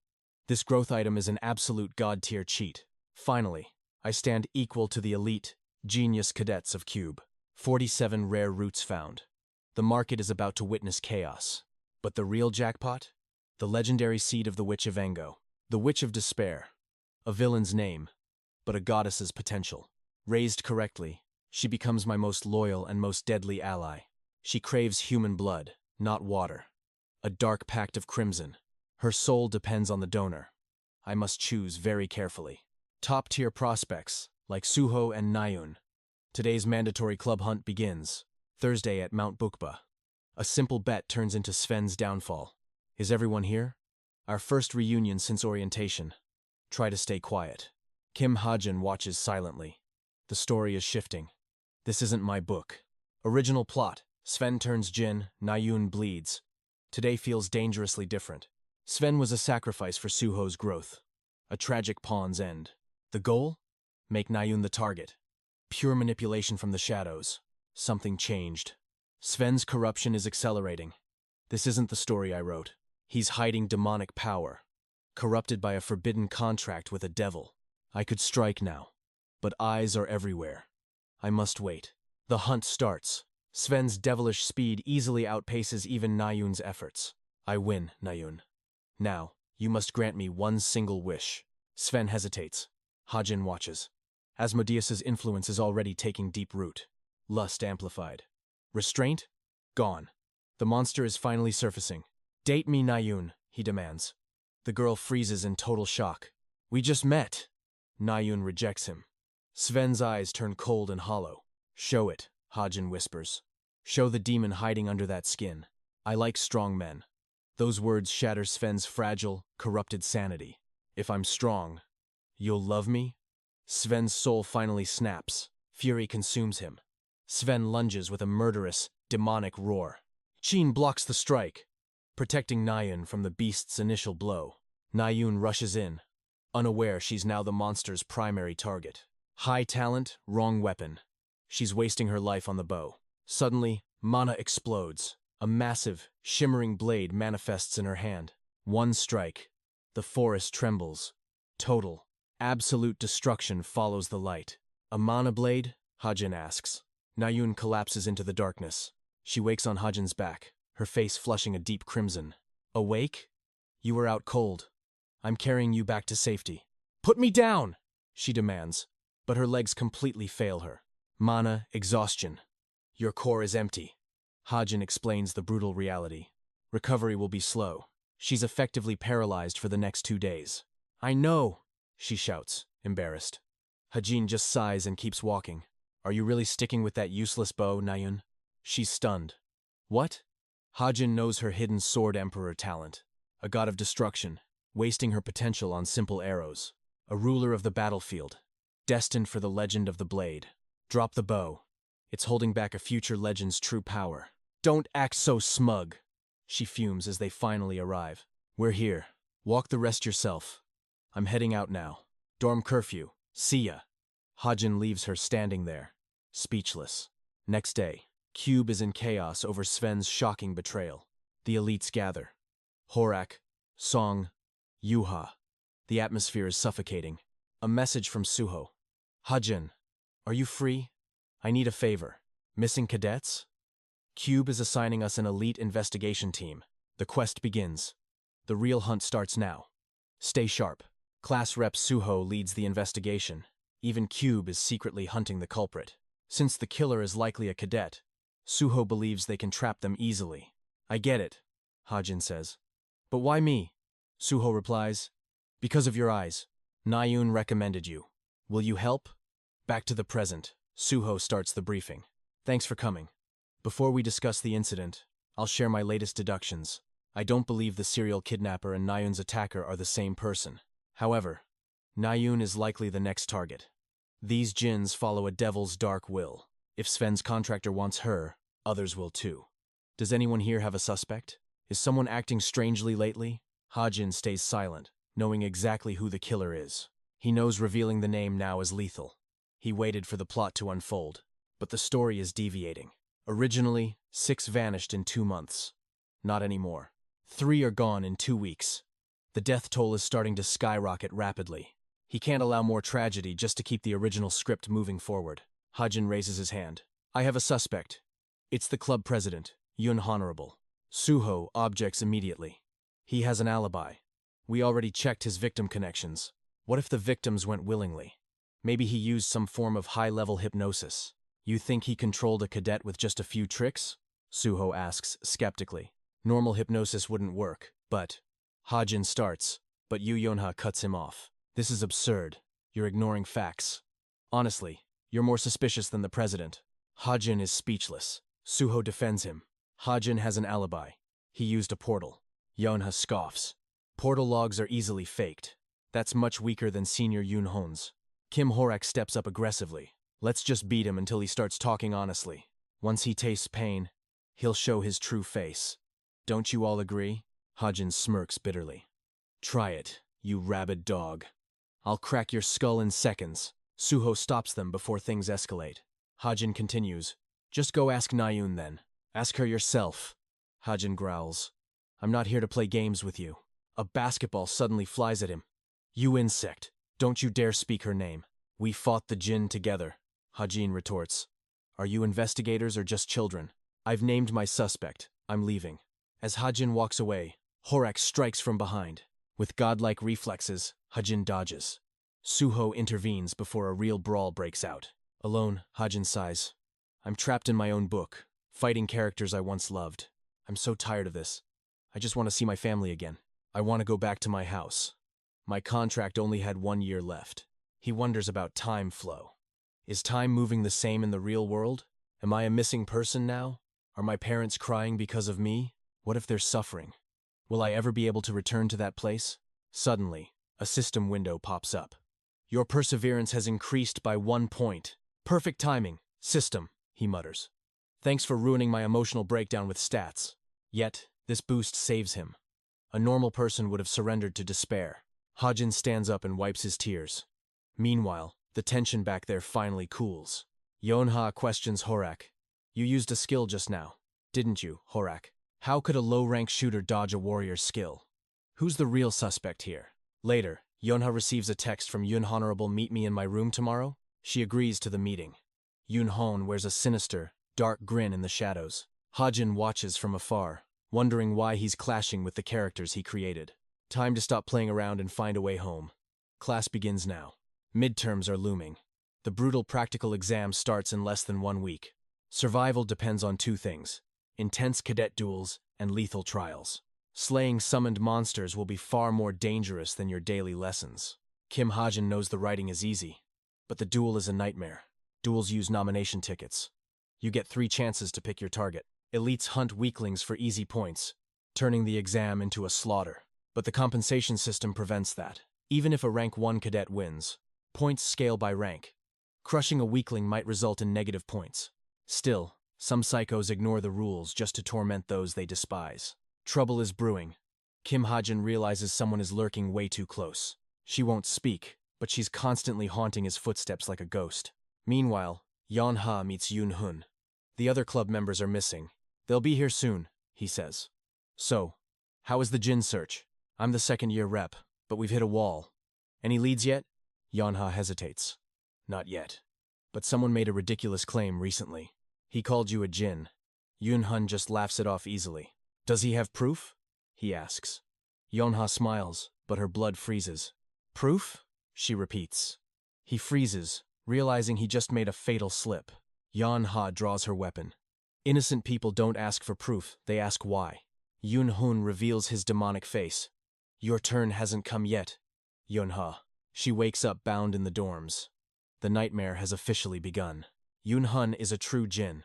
This growth item is an absolute god-tier cheat. Finally, I stand equal to the elite, genius cadets of Cube. 47 rare roots found. The market is about to witness chaos. But the real jackpot? The legendary seed of the Witch of Engo. The Witch of Despair. A villain's name, but a goddess's potential. Raised correctly, she becomes my most loyal and most deadly ally. She craves human blood, not water. A dark pact of crimson. Her soul depends on the donor. I must choose very carefully. Top-tier prospects, like Suho and Nayun. Today's mandatory club hunt begins. Thursday at Mount Bukba. A simple bet turns into Sven's downfall. Is everyone here? Our first reunion since orientation. Try to stay quiet. Kim Ha-jin watches silently. The story is shifting. This isn't my book. Original plot. Sven turns Jin, Nayun bleeds. Today feels dangerously different. Sven was a sacrifice for Suho's growth. A tragic pawn's end. The goal? Make Nayun the target. Pure manipulation from the shadows. Something changed. Sven's corruption is accelerating. This isn't the story I wrote. He's hiding demonic power. Corrupted by a forbidden contract with a devil. I could strike now. But eyes are everywhere. I must wait. The hunt starts. Sven's devilish speed easily outpaces even Nayun's efforts. I win, Nayun. Now, you must grant me one single wish. Sven hesitates. Ha-jin watches. Asmodeus's influence is already taking deep root. Lust amplified. Restraint? Gone. The monster is finally surfacing. Date me, Nayun, he demands. The girl freezes in total shock. We just met. Nayun rejects him. Sven's eyes turn cold and hollow. Show it, Ha-jin whispers. Show the demon hiding under that skin. I like strong men. Those words shatter Sven's fragile, corrupted sanity. If I'm strong, you'll love me? Sven's soul finally snaps. Fury consumes him. Sven lunges with a murderous, demonic roar. Qin blocks the strike, protecting Nayun from the beast's initial blow. Nayun rushes in, unaware she's now the monster's primary target. High talent, wrong weapon. She's wasting her life on the bow. Suddenly, mana explodes. A massive, shimmering blade manifests in her hand. One strike. The forest trembles. Total, absolute destruction follows the light. A mana blade? Ha-jin asks. Nayun collapses into the darkness. She wakes on Ha-jin's back, her face flushing a deep crimson. Awake? You were out cold. I'm carrying you back to safety. Put me down! She demands, but her legs completely fail her. Mana, exhaustion. Your core is empty. Ha-jin explains the brutal reality. Recovery will be slow. She's effectively paralyzed for the next 2 days. I know, she shouts, embarrassed. Ha-jin just sighs and keeps walking. Are you really sticking with that useless bow, Nayun? She's stunned. What? Ha-jin knows her hidden sword emperor talent. A god of destruction, wasting her potential on simple arrows. A ruler of the battlefield, destined for the legend of the blade. Drop the bow. It's holding back a future legend's true power. Don't act so smug, she fumes as they finally arrive. We're here. Walk the rest yourself. I'm heading out now. Dorm curfew. See ya. Ha-jin leaves her standing there, speechless. Next day, Cube is in chaos over Sven's shocking betrayal. The elites gather. Horak, Song, Yuha. The atmosphere is suffocating. A message from Suho. Ha-jin, are you free? I need a favor. Missing cadets? Cube is assigning us an elite investigation team. The quest begins. The real hunt starts now. Stay sharp. Class Rep Suho leads the investigation. Even Cube is secretly hunting the culprit. Since the killer is likely a cadet, Suho believes they can trap them easily. I get it, Ha-jin says. But why me? Suho replies. Because of your eyes. Nayun recommended you. Will you help? Back to the present. Suho starts the briefing. Thanks for coming. Before we discuss the incident, I'll share my latest deductions. I don't believe the serial kidnapper and Nayun's attacker are the same person. However, Nayun is likely the next target. These jinns follow a devil's dark will. If Sven's contractor wants her, others will too. Does anyone here have a suspect? Is someone acting strangely lately? Ha-jin stays silent, knowing exactly who the killer is. He knows revealing the name now is lethal. He waited for the plot to unfold, but the story is deviating. Originally, 6 vanished in 2 months. Not anymore. 3 are gone in 2 weeks. The death toll is starting to skyrocket rapidly. He can't allow more tragedy just to keep the original script moving forward. Ha-jin raises his hand. I have a suspect. It's the club president, Yun Honorable. Suho objects immediately. He has an alibi. We already checked his victim connections. What if the victims went willingly? Maybe he used some form of high-level hypnosis. You think he controlled a cadet with just a few tricks? Suho asks skeptically. Normal hypnosis wouldn't work, but... Ha-jin starts, but Yu Yonha cuts him off. This is absurd. You're ignoring facts. Honestly, you're more suspicious than the president. Ha-jin is speechless. Suho defends him. Ha-jin has an alibi. He used a portal. Yonha scoffs. Portal logs are easily faked. That's much weaker than Senior Yun Hon's. Kim Horak steps up aggressively. Let's just beat him until he starts talking honestly. Once he tastes pain, he'll show his true face. Don't you all agree? Ha-jin smirks bitterly. Try it, you rabid dog. I'll crack your skull in seconds. Suho stops them before things escalate. Ha-jin continues. Just go ask Nayun then. Ask her yourself. Ha-jin growls. I'm not here to play games with you. A basketball suddenly flies at him. You insect. Don't you dare speak her name. We fought the jinn together. Ha-jin retorts. Are you investigators or just children? I've named my suspect. I'm leaving. As Ha-jin walks away, Horak strikes from behind. With godlike reflexes, Ha-jin dodges. Suho intervenes before a real brawl breaks out. Alone, Ha-jin sighs. I'm trapped in my own book, fighting characters I once loved. I'm so tired of this. I just want to see my family again. I want to go back to my house. My contract only had 1 year left. He wonders about time flow. Is time moving the same in the real world? Am I a missing person now? Are my parents crying because of me? What if they're suffering? Will I ever be able to return to that place? Suddenly, a system window pops up. Your perseverance has increased by 1 point. Perfect timing. System, he mutters. Thanks for ruining my emotional breakdown with stats. Yet, this boost saves him. A normal person would have surrendered to despair. Ha-jin stands up and wipes his tears. Meanwhile, the tension back there finally cools. Yonha questions Horak. You used a skill just now, didn't you, Horak? How could a low-rank shooter dodge a warrior's skill? Who's the real suspect here? Later, Yonha receives a text from Yun Honorable meet me in my room tomorrow. She agrees to the meeting. Yun Hon wears a sinister, dark grin in the shadows. Ha-jin watches from afar, wondering why he's clashing with the characters he created. Time to stop playing around and find a way home. Class begins now. Midterms are looming. The brutal practical exam starts in less than 1 week. Survival depends on 2 things: intense cadet duels and lethal trials. Slaying summoned monsters will be far more dangerous than your daily lessons. Kim Ha-jin knows the writing is easy, but the duel is a nightmare. Duels use nomination tickets. You get 3 chances to pick your target. Elites hunt weaklings for easy points, turning the exam into a slaughter. But the compensation system prevents that. Even if a rank 1 cadet wins, points scale by rank. Crushing a weakling might result in negative points. Still, some psychos ignore the rules just to torment those they despise. Trouble is brewing. Kim Ha-jin realizes someone is lurking way too close. She won't speak, but she's constantly haunting his footsteps like a ghost. Meanwhile, Yonha meets Yun Hun. The other club members are missing. They'll be here soon, he says. So, how is the Jin search? I'm the 2nd-year rep, but we've hit a wall. Any leads yet? Yonha hesitates. Not yet. But someone made a ridiculous claim recently. He called you a Jin. Yun Hun just laughs it off easily. Does he have proof? He asks. Yonha smiles, but her blood freezes. Proof? She repeats. He freezes, realizing he just made a fatal slip. Yonha draws her weapon. Innocent people don't ask for proof, they ask why. Yoon-hun reveals his demonic face. Your turn hasn't come yet, Yoon-ha. She wakes up bound in the dorms. The nightmare has officially begun. Yoon-hun is a true Jin.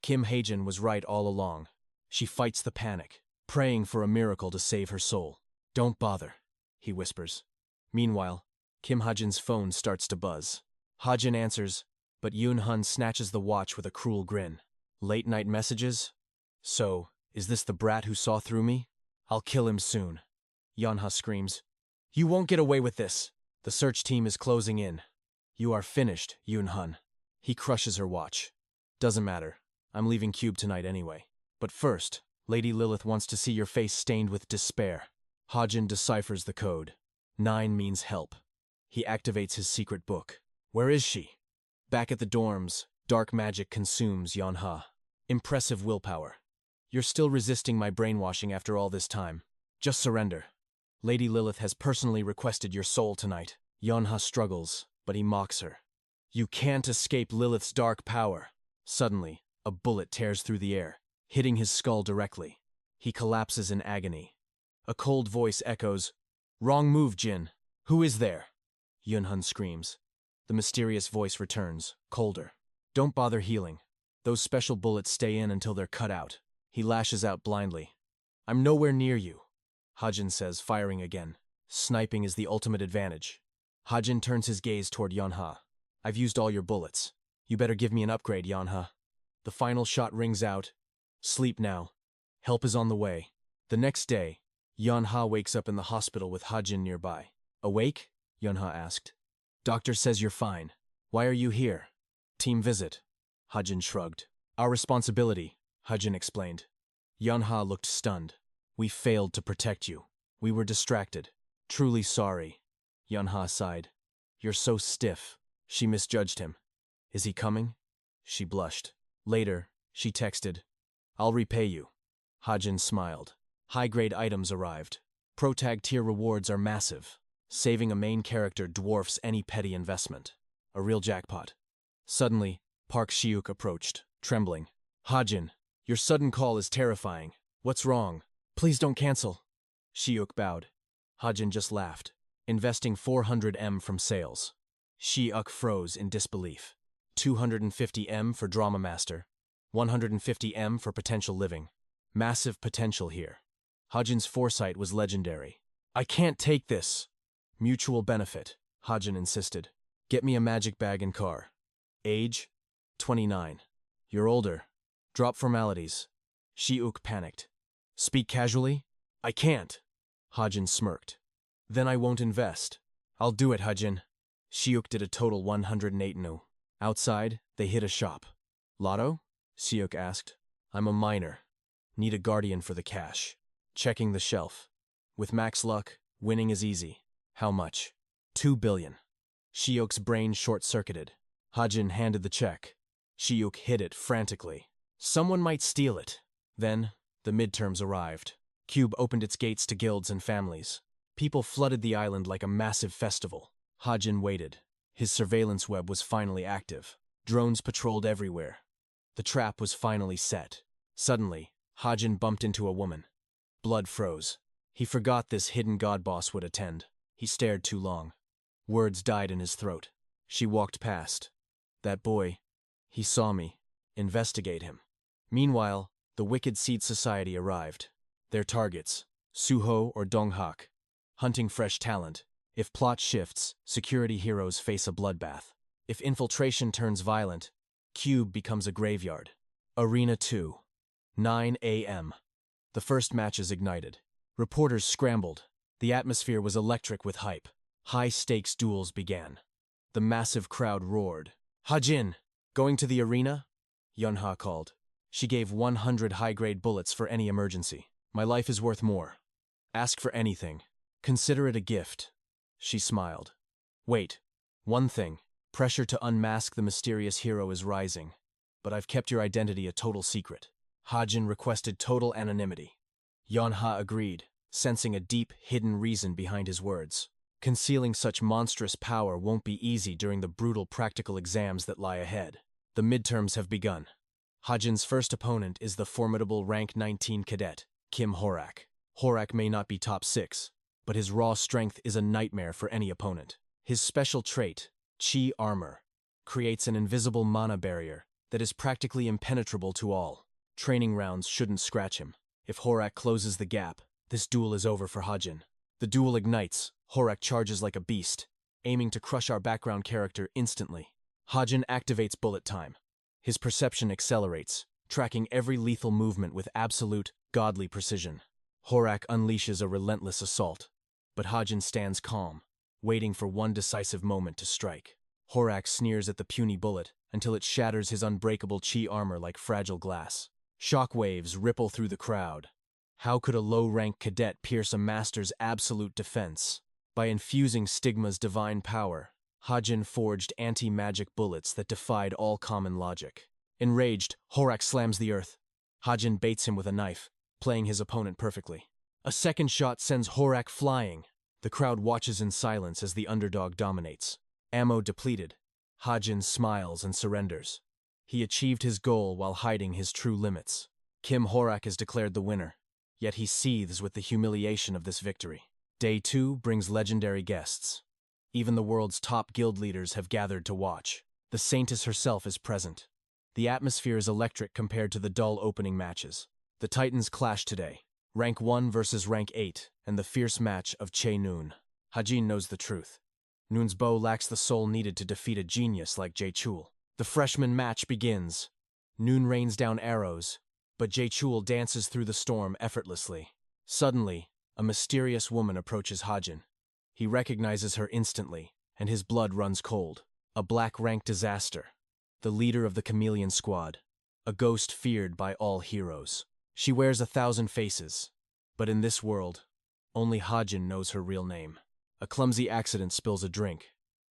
Kim Hae-jin was right all along. She fights the panic, praying for a miracle to save her soul. Don't bother, he whispers. Meanwhile, Kim Ha-jin's phone starts to buzz. Ha-jin answers, but Yoon-hun snatches the watch with a cruel grin. Late night messages? So, is this the brat who saw through me? I'll kill him soon. Yeon-ha screams. You won't get away with this. The search team is closing in. You are finished, Yoon-hun. He crushes her watch. Doesn't matter. I'm leaving Cube tonight anyway. But first, Lady Lilith wants to see your face stained with despair. Ha-jin deciphers the code. 9 means help. He activates his secret book. Where is she? Back at the dorms, dark magic consumes Yeon-ha. Impressive willpower. You're still resisting my brainwashing after all this time. Just surrender. Lady Lilith has personally requested your soul tonight. Yeon-ha struggles, but he mocks her. You can't escape Lilith's dark power. Suddenly, a bullet tears through the air, hitting his skull directly. He collapses in agony. A cold voice echoes, Wrong move, Jin. Who is there? Yoon-hun screams. The mysterious voice returns, colder. Don't bother healing. Those special bullets stay in until they're cut out. He lashes out blindly. I'm nowhere near you, Ha-jin says, firing again. Sniping is the ultimate advantage. Ha-jin turns his gaze toward Yeon-ha. I've used all your bullets. You better give me an upgrade, Yeon-ha. The final shot rings out. Sleep now. Help is on the way. The next day, Yeon-ha wakes up in the hospital with Ha-jin nearby. Awake? Yeon-ha asked. Doctor says you're fine. Why are you here? Team visit. Ha-jin shrugged. Our responsibility, Ha-jin explained. Yeon-ha looked stunned. We failed to protect you. We were distracted. Truly sorry. Yeon-ha sighed. You're so stiff. She misjudged him. Is he coming? She blushed. Later, she texted. I'll repay you. Ha-jin smiled. High-grade items arrived. Protag tier rewards are massive. Saving a main character dwarfs any petty investment. A real jackpot. Suddenly, Park Shiuk approached, trembling. Ha-jin, your sudden call is terrifying. What's wrong? Please don't cancel. Shiuk bowed. Ha-jin just laughed. Investing 400 M from sales. Shiuk froze in disbelief. 250 M for Drama Master. 150 M for Potential Living. Massive potential here. Ha-jin's foresight was legendary. I can't take this. Mutual benefit, Ha-jin insisted. Get me a magic bag and car. Age? 29. You're older. Drop formalities. Shiuk panicked. Speak casually? I can't. Ha-jin smirked. Then I won't invest. I'll do it, Ha-jin. Shiuk did a total 108 no. Outside, they hit a shop. Lotto? Shiuk asked. I'm a minor. Need a guardian for the cash. Checking the shelf. With max luck, winning is easy. How much? 2 billion. Shiuk's brain short-circuited. Ha-jin handed the check. Shiuk hid it frantically. Someone might steal it. Then, the midterms arrived. Cube opened its gates to guilds and families. People flooded the island like a massive festival. Ha-jin waited. His surveillance web was finally active. Drones patrolled everywhere. The trap was finally set. Suddenly, Ha-jin bumped into a woman. Blood froze. He forgot this hidden god boss would attend. He stared too long. Words died in his throat. She walked past. That boy. He saw me. Investigate him. Meanwhile, the Wicked Seed Society arrived. Their targets, Suho or Donghak. Hunting fresh talent. If plot shifts, security heroes face a bloodbath. If infiltration turns violent, Cube becomes a graveyard. Arena 2. 9 a.m. The first matches ignited. Reporters scrambled. The atmosphere was electric with hype. High-stakes duels began. The massive crowd roared. Ha-jin, going to the arena? Yeon-ha called. She gave 100 high-grade bullets for any emergency. My life is worth more. Ask for anything. Consider it a gift. She smiled. Wait. One thing. Pressure to unmask the mysterious hero is rising. But I've kept your identity a total secret. Ha-jin requested total anonymity. Yeon-ha agreed, sensing a deep, hidden reason behind his words. Concealing such monstrous power won't be easy during the brutal practical exams that lie ahead. The midterms have begun. Ha-jin's first opponent is the formidable rank 19 cadet, Kim Horak. Horak may not be top 6, but his raw strength is a nightmare for any opponent. His special trait, Chi Armor, creates an invisible mana barrier that is practically impenetrable to all. Training rounds shouldn't scratch him. If Horak closes the gap, this duel is over for Hajin. The duel ignites. Horak charges like a beast, aiming to crush our background character instantly. Hajin activates bullet time. His perception accelerates, tracking every lethal movement with absolute, godly precision. Horak unleashes a relentless assault, but Hajin stands calm, waiting for one decisive moment to strike. Horak sneers at the puny bullet until it shatters his unbreakable chi armor like fragile glass. Shock waves ripple through the crowd. How could a low-rank cadet pierce a master's absolute defense? By infusing Stigma's divine power, Hajin forged anti-magic bullets that defied all common logic. Enraged, Horak slams the earth. Hajin baits him with a knife, playing his opponent perfectly. A second shot sends Horak flying. The crowd watches in silence as the underdog dominates. Ammo depleted, Hajin smiles and surrenders. He achieved his goal while hiding his true limits. Kim Horak is declared the winner, yet he seethes with the humiliation of this victory. Day 2 brings legendary guests. Even the world's top guild leaders have gathered to watch. The Saintess herself is present. The atmosphere is electric compared to the dull opening matches. The Titans clash today. Rank 1 versus Rank 8, and the fierce match of Che Noon. Hajin knows the truth. Noon's bow lacks the soul needed to defeat a genius like Jae Chul. The freshman match begins. Noon rains down arrows, but Jae Chul dances through the storm effortlessly. Suddenly, a mysterious woman approaches Hajin. He recognizes her instantly, and his blood runs cold. A black-rank disaster. The leader of the Chameleon Squad. A ghost feared by all heroes. She wears 1,000 faces, but in this world, only Hajin knows her real name. A clumsy accident spills a drink.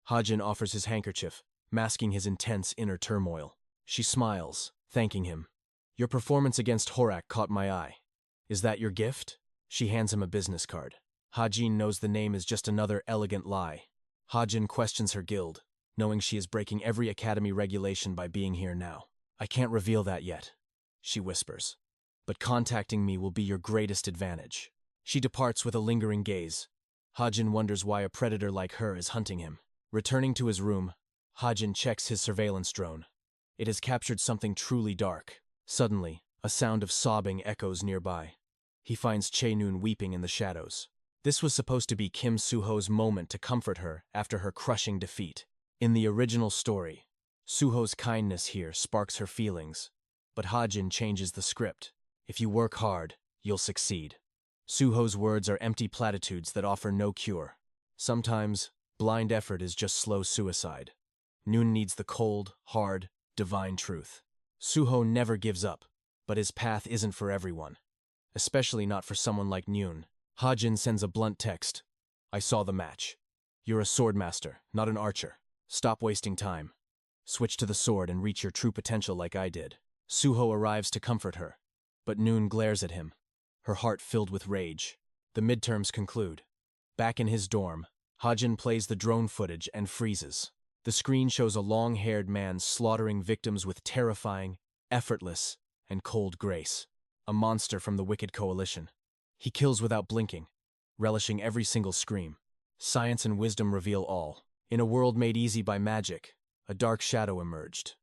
Hajin offers his handkerchief, masking his intense inner turmoil. She smiles, thanking him. Your performance against Horak caught my eye. Is that your gift? She hands him a business card. Hajin knows the name is just another elegant lie. Hajin questions her guild, knowing she is breaking every academy regulation by being here now. I can't reveal that yet, she whispers. But contacting me will be your greatest advantage. She departs with a lingering gaze. Hajin wonders why a predator like her is hunting him. Returning to his room, Hajin checks his surveillance drone. It has captured something truly dark. Suddenly, a sound of sobbing echoes nearby. He finds Che Noon weeping in the shadows. This was supposed to be Kim Suho's moment to comfort her after her crushing defeat. In the original story, Suho's kindness here sparks her feelings, but Hajin changes the script. If you work hard, you'll succeed. Suho's words are empty platitudes that offer no cure. Sometimes, blind effort is just slow suicide. Noon needs the cold, hard, divine truth. Suho never gives up, but his path isn't for everyone. Especially not for someone like Noon. Hajin sends a blunt text. I saw the match. You're a swordmaster, not an archer. Stop wasting time. Switch to the sword and reach your true potential like I did. Suho arrives to comfort her, but Noon glares at him, her heart filled with rage. The midterms conclude. Back in his dorm, Hajin plays the drone footage and freezes. The screen shows a long-haired man slaughtering victims with terrifying, effortless, and cold grace. A monster from the Wicked Coalition. He kills without blinking, relishing every single scream. Science and wisdom reveal all. In a world made easy by magic, a dark shadow emerged.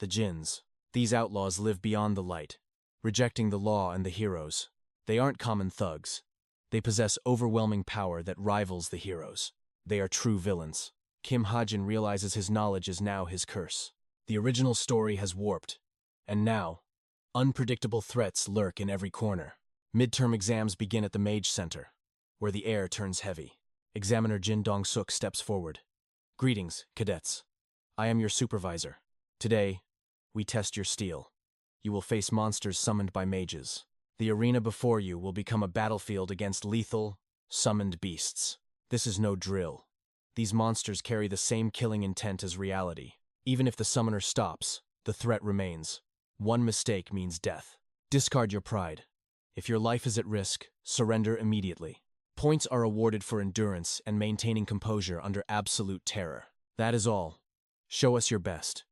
The Jinns. These outlaws live beyond the light, rejecting the law and the heroes. They aren't common thugs. They possess overwhelming power that rivals the heroes. They are true villains. Kim Hajin realizes his knowledge is now his curse. The original story has warped, and now, unpredictable threats lurk in every corner. Midterm exams begin at the Mage Center, where the air turns heavy. Examiner Jin Dong-suk steps forward. Greetings, cadets. I am your supervisor. Today, we test your steel. You will face monsters summoned by mages. The arena before you will become a battlefield against lethal, summoned beasts. This is no drill. These monsters carry the same killing intent as reality. Even if the summoner stops, the threat remains. One mistake means death. Discard your pride. If your life is at risk, surrender immediately. Points are awarded for endurance and maintaining composure under absolute terror. That is all. Show us your best.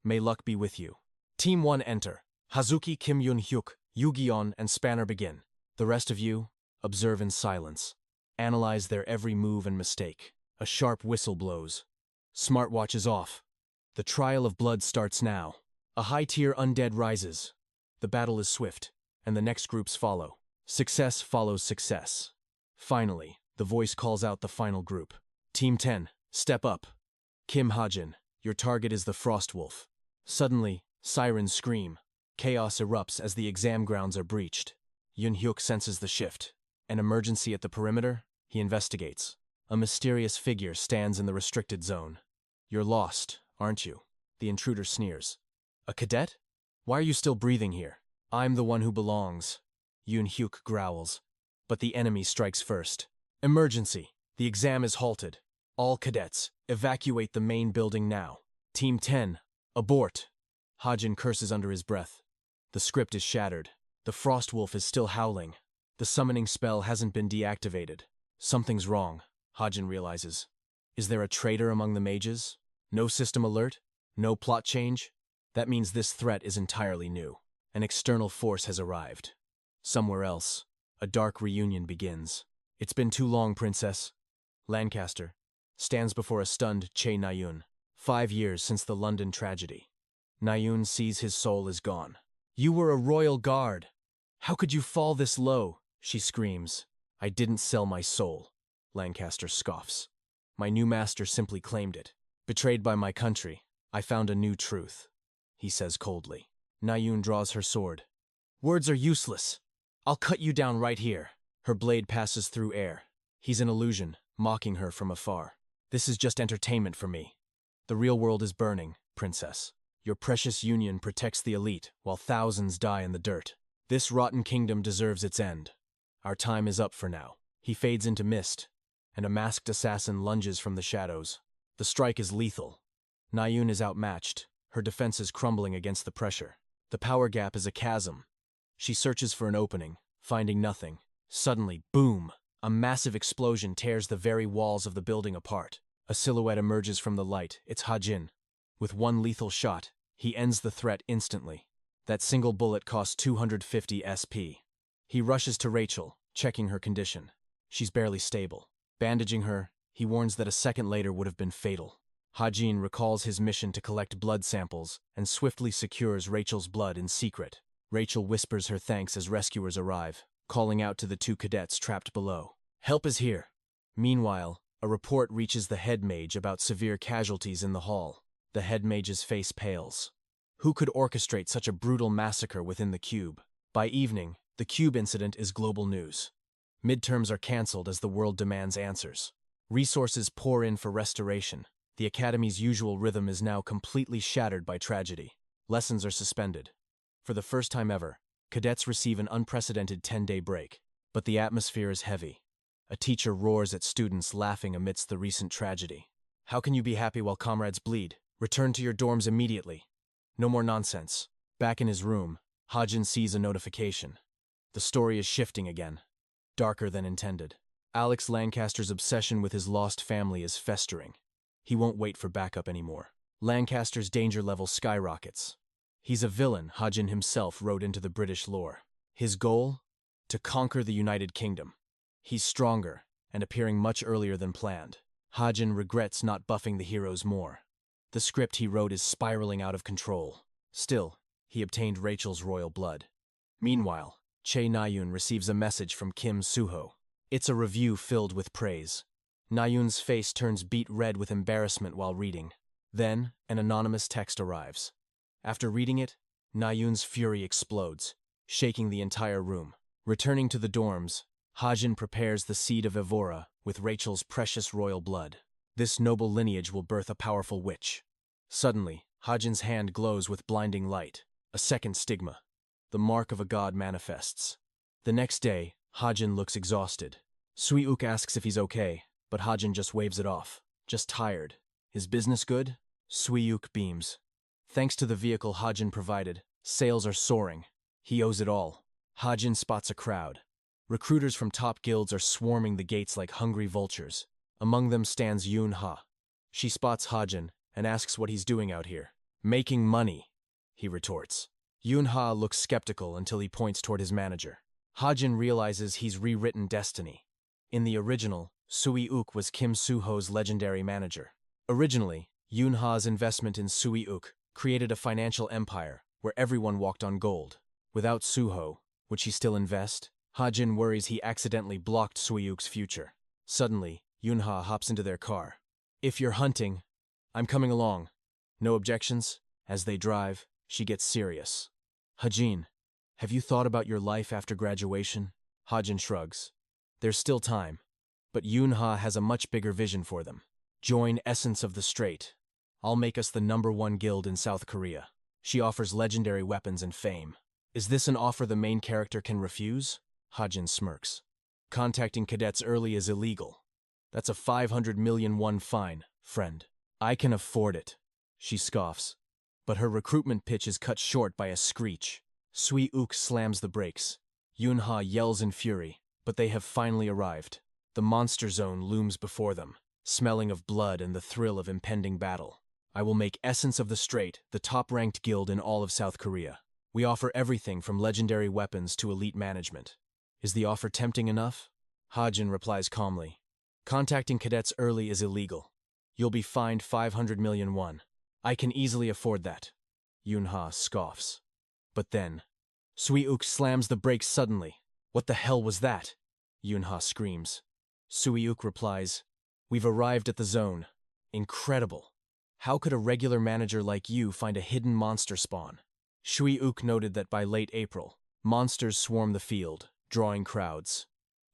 May luck be with you. Team 1 enter. Hazuki, Kim Yun-hyuk, Yu Gi-on, and Spanner begin. The rest of you, observe in silence. Analyze their every move and mistake. A sharp whistle blows. Smartwatch is off. The trial of blood starts now. A high-tier undead rises. The battle is swift, and the next groups follow. Success follows success. Finally, the voice calls out the final group. Team 10, step up. Kim Ha-jin, your target is the Frost Wolf. Suddenly, sirens scream. Chaos erupts as the exam grounds are breached. Yoon-hyuk senses the shift. An emergency at the perimeter? He investigates. A mysterious figure stands in the restricted zone. You're lost, aren't you? The intruder sneers. A cadet? Why are you still breathing here? I'm the one who belongs. Yoon-hyuk growls. But the enemy strikes first. Emergency. The exam is halted. All cadets, evacuate the main building now. Team 10, abort. Ha-jin curses under his breath. The script is shattered. The Frost Wolf is still howling. The summoning spell hasn't been deactivated. Something's wrong, Ha-jin realizes. Is there a traitor among the mages? No system alert? No plot change? That means this threat is entirely new. An external force has arrived. Somewhere else, a dark reunion begins. It's been too long, Princess. Lancaster stands before a stunned Che Na-yoon. 5 years since the London tragedy. Na-yoon sees his soul is gone. You were a royal guard. How could you fall this low? She screams. I didn't sell my soul. Lancaster scoffs. My new master simply claimed it. Betrayed by my country, I found a new truth, he says coldly. Na-yoon draws her sword. Words are useless. I'll cut you down right here. Her blade passes through air. He's an illusion, mocking her from afar. This is just entertainment for me. The real world is burning, Princess. Your precious union protects the elite, while thousands die in the dirt. This rotten kingdom deserves its end. Our time is up for now. He fades into mist, and a masked assassin lunges from the shadows. The strike is lethal. Na-yoon is outmatched, her defenses crumbling against the pressure. The power gap is a chasm. She searches for an opening, finding nothing. Suddenly, boom! A massive explosion tears the very walls of the building apart. A silhouette emerges from the light. It's Ha-jin. With one lethal shot, he ends the threat instantly. That single bullet costs 250 SP. He rushes to Rachel, checking her condition. She's barely stable. Bandaging her, he warns that a second later would have been fatal. Ha-jin recalls his mission to collect blood samples and swiftly secures Rachel's blood in secret. Rachel whispers her thanks as rescuers arrive, calling out to the 2 cadets trapped below. Help is here. Meanwhile, a report reaches the head mage about severe casualties in the hall. The head mage's face pales. Who could orchestrate such a brutal massacre within the cube? By evening, the cube incident is global news. Midterms are cancelled as the world demands answers. Resources pour in for restoration. The Academy's usual rhythm is now completely shattered by tragedy. Lessons are suspended. For the first time ever, cadets receive an unprecedented 10-day break. But the atmosphere is heavy. A teacher roars at students laughing amidst the recent tragedy. How can you be happy while comrades bleed? Return to your dorms immediately. No more nonsense. Back in his room, Ha-jin sees a notification. The story is shifting again. Darker than intended. Alex Lancaster's obsession with his lost family is festering. He won't wait for backup anymore. Lancaster's danger level skyrockets. He's a villain, Ha-jin himself wrote into the British lore. His goal? To conquer the United Kingdom. He's stronger, and appearing much earlier than planned. Ha-jin regrets not buffing the heroes more. The script he wrote is spiraling out of control. Still, he obtained Rachel's royal blood. Meanwhile, Che Na-yoon receives a message from Kim Soo-ho. It's a review filled with praise. Na-yoon's face turns beet red with embarrassment while reading. Then, an anonymous text arrives. After reading it, Na-yoon's fury explodes, shaking the entire room. Returning to the dorms, Ha-jin prepares the seed of Evora with Rachel's precious royal blood. This noble lineage will birth a powerful witch. Suddenly, Ha-jin's hand glows with blinding light. A second stigma. The mark of a god manifests. The next day, Ha-jin looks exhausted. Sui-uk asks if he's okay, but Ha-jin just waves it off. Just tired. Is business good? Sui-uk beams. Thanks to the vehicle Ha-jin provided, sales are soaring. He owes it all. Ha-jin spots a crowd. Recruiters from top guilds are swarming the gates like hungry vultures. Among them stands Yoon-ha. She spots Ha-jin and asks what he's doing out here. Making money, he retorts. Yoon-ha looks skeptical until he points toward his manager. Hajin realizes he's rewritten destiny. In the original, Sui-uk was Kim Soo-ho's legendary manager. Originally, Yoon-ha's investment in Sui-uk created a financial empire where everyone walked on gold. Without Soo-ho, would she still invest? Hajin worries he accidentally blocked Sui-uk's future. Suddenly, Yoon-ha hops into their car. "If you're hunting, I'm coming along. No objections?" As they drive, she gets serious. "Hajin, have you thought about your life after graduation?" Hajin shrugs. There's still time. But Yoon-ha has a much bigger vision for them. "Join Essence of the Strait. I'll make us the #1 guild in South Korea." She offers legendary weapons and fame. Is this an offer the main character can refuse? Hajin smirks. "Contacting cadets early is illegal. That's a 500 million won fine, friend." "I can afford it," she scoffs. But her recruitment pitch is cut short by a screech. Sui-uk slams the brakes. Yoon-ha yells in fury, but they have finally arrived. The monster zone looms before them, smelling of blood and the thrill of impending battle. "I will make Essence of the Strait the top-ranked guild in all of South Korea. We offer everything from legendary weapons to elite management. Is the offer tempting enough?" Hajin replies calmly. "Contacting cadets early is illegal. You'll be fined 500 million won. I can easily afford that." Yoon-ha scoffs. But then, Sui-uk slams the brakes suddenly. "What the hell was that?" Yoon-ha screams. Sui-uk replies, "We've arrived at the zone. Incredible. How could a regular manager like you find a hidden monster spawn?" Sui-uk noted that by late April, monsters swarm the field, drawing crowds.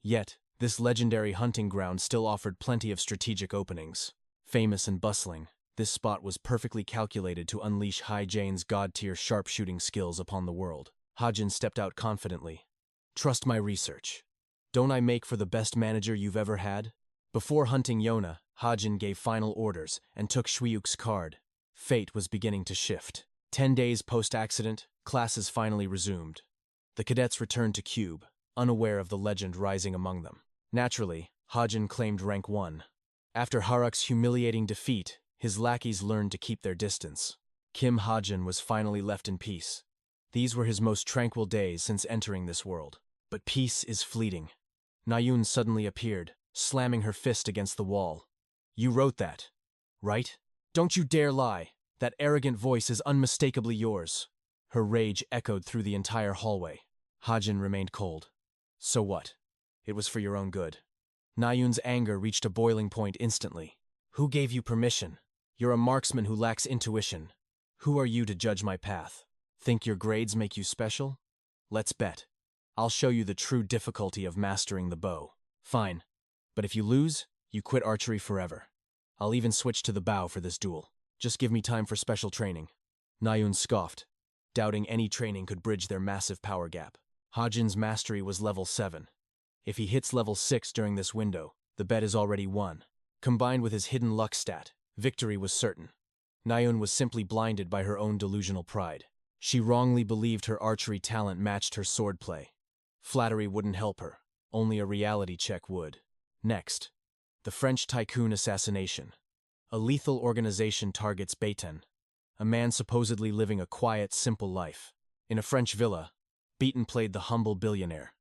Yet, this legendary hunting ground still offered plenty of strategic openings. Famous and bustling, this spot was perfectly calculated to unleash Hai-Jane's god-tier sharpshooting skills upon the world. Hajin stepped out confidently. "Trust my research. Don't I make for the best manager you've ever had?" Before hunting Yona, Hajin gave final orders and took Sui-uk's card. Fate was beginning to shift. 10 days post-accident, classes finally resumed. The cadets returned to Cube, unaware of the legend rising among them. Naturally, Hajin claimed rank 1. After Harak's humiliating defeat, his lackeys learned to keep their distance. Kim Hajin was finally left in peace. These were his most tranquil days since entering this world. But peace is fleeting. Nayun suddenly appeared, slamming her fist against the wall. "You wrote that, right? Don't you dare lie. That arrogant voice is unmistakably yours." Her rage echoed through the entire hallway. Hajin remained cold. "So what? It was for your own good." Nayun's anger reached a boiling point instantly. "Who gave you permission? You're a marksman who lacks intuition. Who are you to judge my path? Think your grades make you special? Let's bet. I'll show you the true difficulty of mastering the bow." "Fine. But if you lose, you quit archery forever. I'll even switch to the bow for this duel. Just give me time for special training." Nayun scoffed, doubting any training could bridge their massive power gap. Hajin's mastery was level 7. If he hits level 6 during this window, the bet is already won. Combined with his hidden luck stat, victory was certain. Nayun was simply blinded by her own delusional pride. She wrongly believed her archery talent matched her swordplay. Flattery wouldn't help her. Only a reality check would. Next, the French tycoon assassination. A lethal organization targets Beitan, a man supposedly living a quiet, simple life. In a French villa, Beaton played the humble billionaire.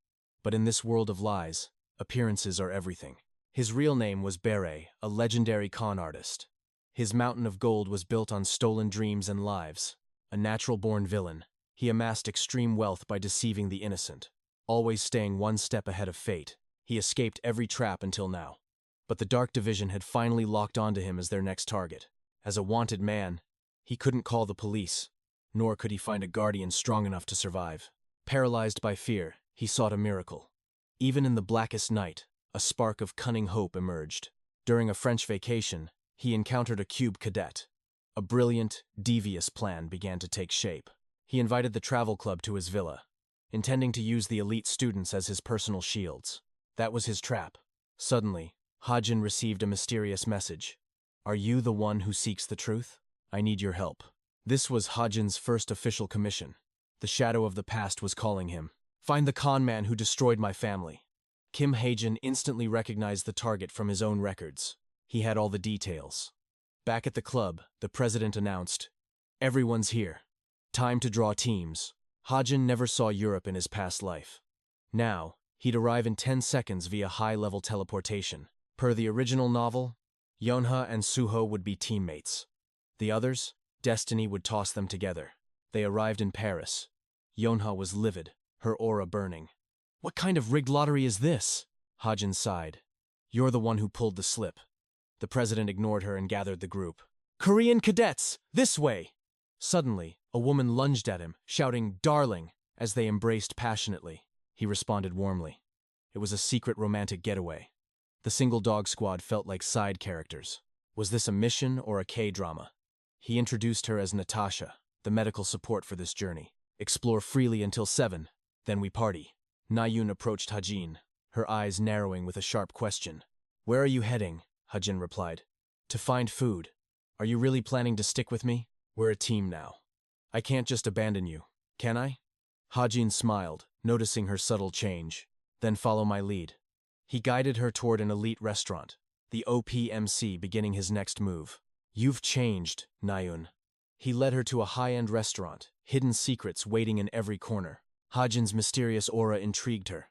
But in this world of lies, appearances are everything. His real name was Beret, a legendary con artist. His mountain of gold was built on stolen dreams and lives. A natural-born villain, he amassed extreme wealth by deceiving the innocent. Always staying one step ahead of fate, he escaped every trap until now. But the Dark Division had finally locked onto him as their next target. As a wanted man, he couldn't call the police, nor could he find a guardian strong enough to survive. Paralyzed by fear, he sought a miracle. Even in the blackest night, a spark of cunning hope emerged. During a French vacation, he encountered a Cube cadet. A brilliant, devious plan began to take shape. He invited the travel club to his villa, intending to use the elite students as his personal shields. That was his trap. Suddenly, Hajin received a mysterious message. "Are you the one who seeks the truth? I need your help." This was Hajin's first official commission. The shadow of the past was calling him. "Find the con man who destroyed my family." Kim Hajin instantly recognized the target from his own records. He had all the details. Back at the club, the president announced, "Everyone's here. Time to draw teams." Hajin never saw Europe in his past life. Now, he'd arrive in 10 seconds via high-level teleportation. Per the original novel, Yonha and Suho would be teammates. The others, destiny would toss them together. They arrived in Paris. Yonha was livid, her aura burning. "What kind of rigged lottery is this?" Hajin sighed. "You're the one who pulled the slip." The president ignored her and gathered the group. "Korean cadets, this way!" Suddenly, a woman lunged at him, shouting, "Darling," as they embraced passionately. He responded warmly. It was a secret romantic getaway. The single dog squad felt like side characters. Was this a mission or a K-drama? He introduced her as Natasha, the medical support for this journey. "Explore freely until 7, then we party." Nayun approached Hajin, her eyes narrowing with a sharp question. "Where are you heading?" Hajin replied. "To find food. Are you really planning to stick with me? We're a team now. I can't just abandon you, can I?" Hajin smiled, noticing her subtle change. "Then follow my lead." He guided her toward an elite restaurant, the OPMC beginning his next move. "You've changed, Nayun." He led her to a high-end restaurant, hidden secrets waiting in every corner. Hajin's mysterious aura intrigued her.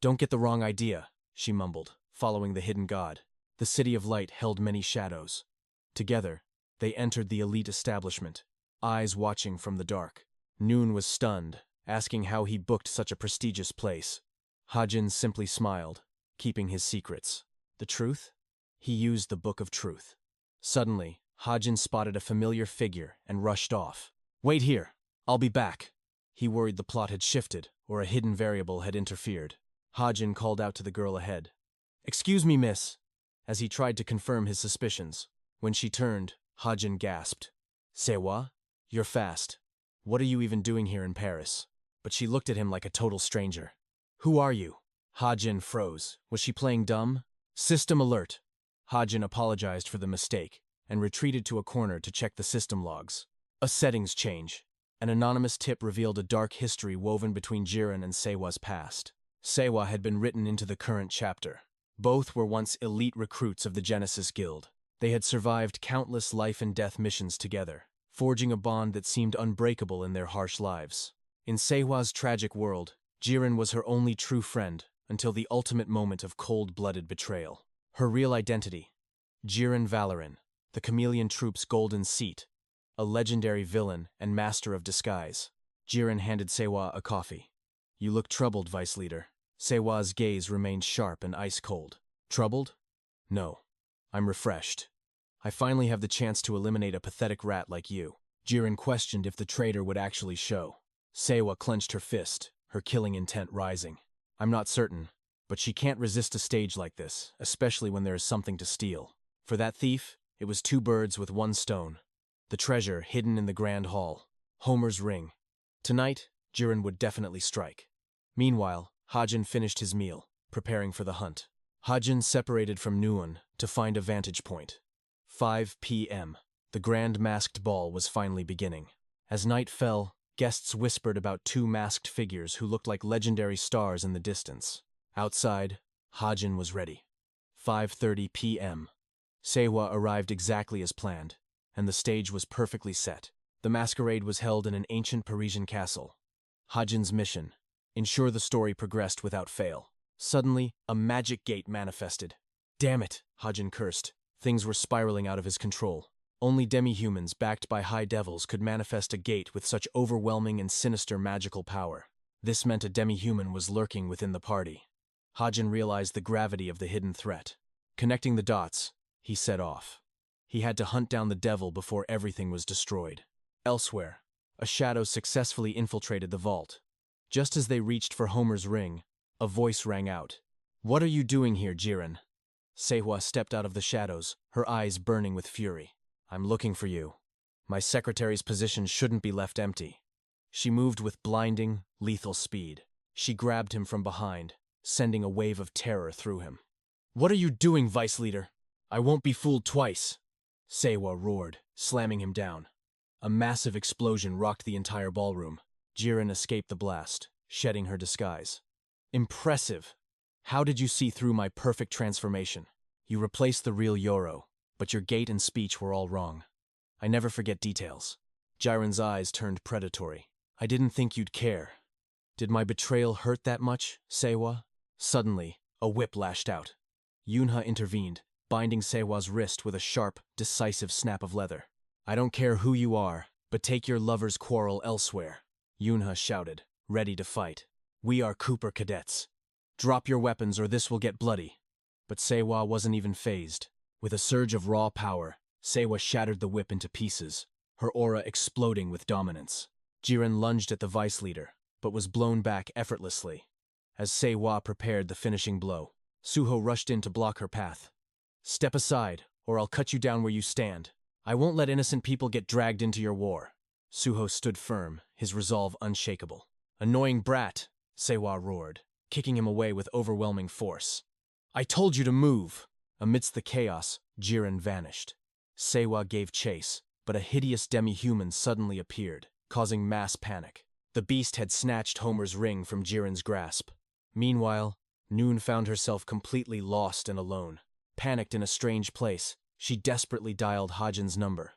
"Don't get the wrong idea," she mumbled, following the hidden god. The city of light held many shadows. Together, they entered the elite establishment, eyes watching from the dark. Noon was stunned, asking how he booked such a prestigious place. Hajin simply smiled, keeping his secrets. The truth? He used the Book of Truth. Suddenly, Hajin spotted a familiar figure and rushed off. "Wait here. I'll be back." He worried the plot had shifted, or a hidden variable had interfered. Hajin called out to the girl ahead. "Excuse me, miss," as he tried to confirm his suspicions. When she turned, Hajin gasped. "Sewa? You're fast. What are you even doing here in Paris?" But she looked at him like a total stranger. "Who are you?" Hajin froze. Was she playing dumb? "System alert." Hajin apologized for the mistake and retreated to a corner to check the system logs. A settings change. An anonymous tip revealed a dark history woven between Jiren and Sewa's past. Sewa had been written into the current chapter. Both were once elite recruits of the Genesis Guild. They had survived countless life and death missions together, forging a bond that seemed unbreakable in their harsh lives. In Sewa's tragic world, Jiren was her only true friend until the ultimate moment of cold-blooded betrayal. Her real identity: Jiren Valorin, the Chameleon Troop's golden seat, a legendary villain and master of disguise. Jiren handed Sewa a coffee. "You look troubled, Vice Leader." Sewa's gaze remained sharp and ice-cold. "Troubled? No. I'm refreshed. I finally have the chance to eliminate a pathetic rat like you." Jiren questioned if the traitor would actually show. Sewa clenched her fist, her killing intent rising. "I'm not certain, but she can't resist a stage like this, especially when there is something to steal. For that thief, it was 2 birds with 1 stone. The treasure hidden in the Grand Hall. Homer's ring. Tonight, Jiren would definitely strike." Meanwhile, Hajin finished his meal, preparing for the hunt. Hajin separated from Nuon to find a vantage point. 5 p.m. The grand masked ball was finally beginning. As night fell, guests whispered about 2 masked figures who looked like legendary stars in the distance. Outside, Hajin was ready. 5:30 p.m. Sewa arrived exactly as planned, and the stage was perfectly set. The masquerade was held in an ancient Parisian castle. Hajin's mission: ensure the story progressed without fail. Suddenly, a magic gate manifested. "Damn it," Hajin cursed. Things were spiraling out of his control. Only demi-humans backed by high devils could manifest a gate with such overwhelming and sinister magical power. This meant a demi-human was lurking within the party. Hajin realized the gravity of the hidden threat. Connecting the dots, he set off. He had to hunt down the devil before everything was destroyed. Elsewhere, a shadow successfully infiltrated the vault. Just as they reached for Homer's ring, a voice rang out. "What are you doing here, Jiren?" Sewa stepped out of the shadows, her eyes burning with fury. "I'm looking for you. My secretary's position shouldn't be left empty." She moved with blinding, lethal speed. She grabbed him from behind, sending a wave of terror through him. "What are you doing, Vice Leader? I won't be fooled twice." Sewa roared, slamming him down. A massive explosion rocked the entire ballroom. Jiren escaped the blast, shedding her disguise. "Impressive. How did you see through my perfect transformation? You replaced the real Yoro, but your gait and speech were all wrong. I never forget details." Jiren's eyes turned predatory. "I didn't think you'd care." Did my betrayal hurt that much, Sehwa? Suddenly, a whip lashed out. Yunha intervened, binding Sehwa's wrist with a sharp, decisive snap of leather. I don't care who you are, but take your lover's quarrel elsewhere, Yunha shouted, ready to fight. We are Cooper cadets. Drop your weapons or this will get bloody. But Sehwa wasn't even fazed. With a surge of raw power, Sehwa shattered the whip into pieces, her aura exploding with dominance. Jiren lunged at the vice leader, but was blown back effortlessly. As Sehwa prepared the finishing blow, Suho rushed in to block her path. Step aside, or I'll cut you down where you stand. I won't let innocent people get dragged into your war. Suho stood firm, his resolve unshakable. Annoying brat, Sehwa roared, kicking him away with overwhelming force. I told you to move! Amidst the chaos, Jiren vanished. Sehwa gave chase, but a hideous demi-human suddenly appeared, causing mass panic. The beast had snatched Homer's ring from Jiren's grasp. Meanwhile, Noon found herself completely lost and alone. Panicked in a strange place, she desperately dialed Hajin's number.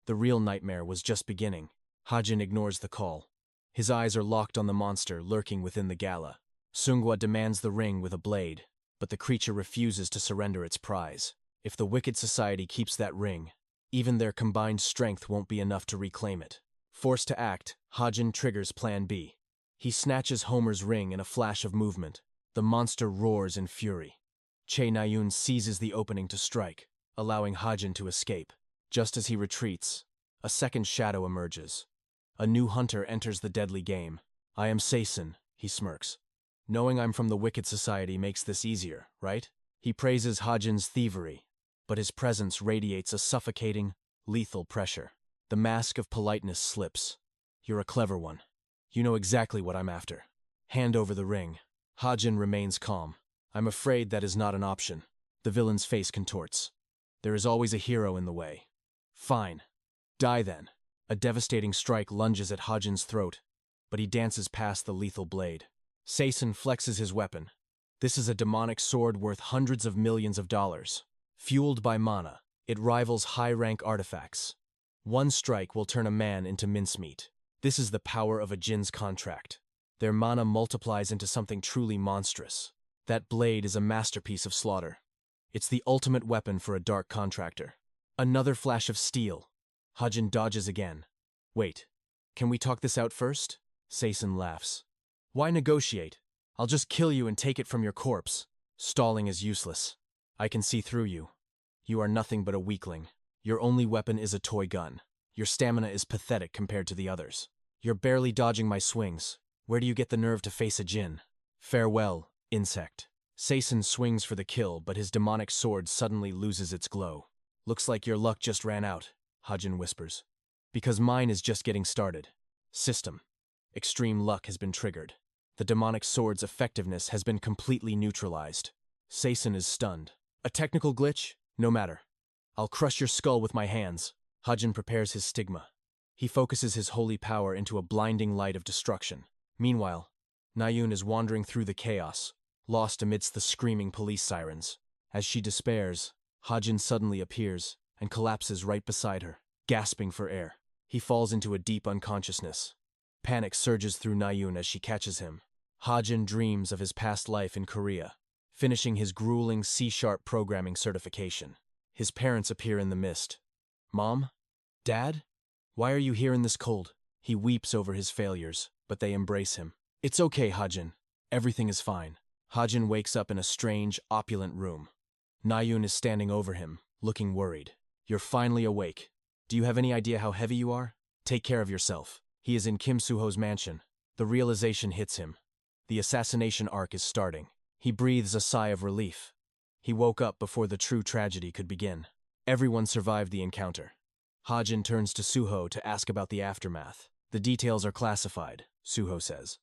The real nightmare was just beginning. Hajin ignores the call. His eyes are locked on the monster lurking within the gala. Seungwa demands the ring with a blade, but the creature refuses to surrender its prize. If the wicked society keeps that ring, even their combined strength won't be enough to reclaim it. Forced to act, Hajin triggers Plan B. He snatches Homer's ring in a flash of movement. The monster roars in fury. Che Nayun seizes the opening to strike, allowing Hajin to escape. Just as he retreats, a second shadow emerges. A new hunter enters the deadly game. I am Seisun, he smirks. Knowing I'm from the Wicked Society makes this easier, right? He praises Hajin's thievery, but his presence radiates a suffocating, lethal pressure. The mask of politeness slips. You're a clever one. You know exactly what I'm after. Hand over the ring. Hajin remains calm. I'm afraid that is not an option. The villain's face contorts. There is always a hero in the way. Fine. Die then. A devastating strike lunges at Hajin's throat, but he dances past the lethal blade. Seisun flexes his weapon. This is a demonic sword worth hundreds of millions of dollars. Fueled by mana, it rivals high-rank artifacts. One strike will turn a man into mincemeat. This is the power of a Jin's contract. Their mana multiplies into something truly monstrous. That blade is a masterpiece of slaughter. It's the ultimate weapon for a dark contractor. Another flash of steel. Hajin dodges again. Wait, can we talk this out first? Seisun laughs. Why negotiate? I'll just kill you and take it from your corpse. Stalling is useless. I can see through you. You are nothing but a weakling. Your only weapon is a toy gun. Your stamina is pathetic compared to the others. You're barely dodging my swings. Where do you get the nerve to face a Jin? Farewell, insect. Seisun swings for the kill, but his demonic sword suddenly loses its glow. Looks like your luck just ran out, Hajin whispers. Because mine is just getting started. System. Extreme luck has been triggered. The demonic sword's effectiveness has been completely neutralized. Seisun is stunned. A technical glitch? No matter. I'll crush your skull with my hands. Hajin prepares his stigma. He focuses his holy power into a blinding light of destruction. Meanwhile, Nayun is wandering through the chaos, lost amidst the screaming police sirens. As she despairs, Hajin suddenly appears and collapses right beside her, gasping for air. He falls into a deep unconsciousness. Panic surges through Nayun as she catches him. Hajin dreams of his past life in Korea, finishing his grueling C# programming certification. His parents appear in the mist. Mom? Dad? Why are you here in this cold? He weeps over his failures, but they embrace him. It's okay, Hajin. Everything is fine. Hajin wakes up in a strange, opulent room. Nayun is standing over him, looking worried. You're finally awake. Do you have any idea how heavy you are? Take care of yourself. He is in Kim Suho's mansion. The realization hits him. The assassination arc is starting. He breathes a sigh of relief. He woke up before the true tragedy could begin. Everyone survived the encounter. Hajin turns to Suho to ask about the aftermath. The details are classified, Suho says.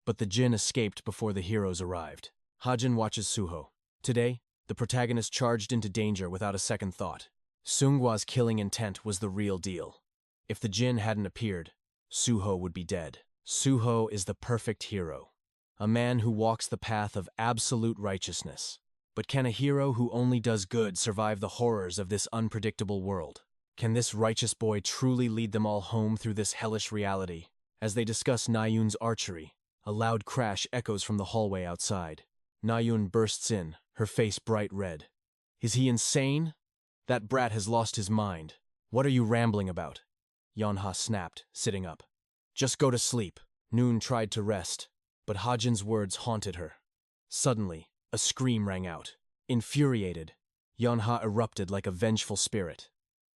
But the Jin escaped before the heroes arrived. Hajin watches Suho. Today, the protagonist charged into danger without a second thought. Seungwa's killing intent was the real deal. If the Jin hadn't appeared, Suho would be dead. Suho is the perfect hero. A man who walks the path of absolute righteousness. But can a hero who only does good survive the horrors of this unpredictable world? Can this righteous boy truly lead them all home through this hellish reality? As they discuss Nayun's archery, A loud crash echoes from the hallway outside. Na-yun bursts in, her face bright red. Is he insane? That brat has lost his mind. What are you rambling about? Yeonha snapped, sitting up. Just go to sleep. Noon tried to rest, but Hajin's words haunted her. Suddenly, a scream rang out. Infuriated, Yeonha erupted like a vengeful spirit.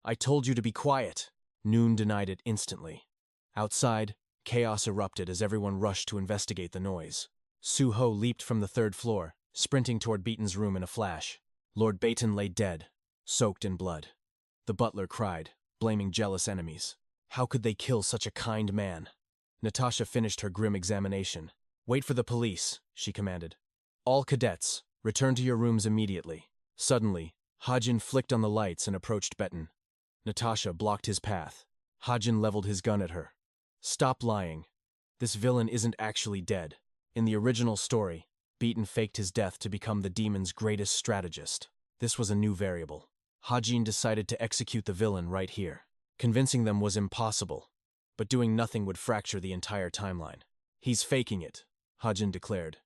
I told you to be quiet. Noon denied it instantly. Outside, chaos erupted as everyone rushed to investigate the noise. Suho leaped from the third floor, sprinting toward Beaton's room in a flash. Lord Baton lay dead, soaked in blood. The butler cried, blaming jealous enemies. How could they kill such a kind man? Natasha finished her grim examination. Wait for the police, she commanded. All cadets, return to your rooms immediately. Suddenly, Hajin flicked on the lights and approached Beton. Natasha blocked his path. Hajin leveled his gun at her. Stop lying. This villain isn't actually dead. In the original story, Beaton faked his death to become the demon's greatest strategist. This was a new variable. Hajin decided to execute the villain right here. Convincing them was impossible, but doing nothing would fracture the entire timeline. He's faking it, Hajin declared.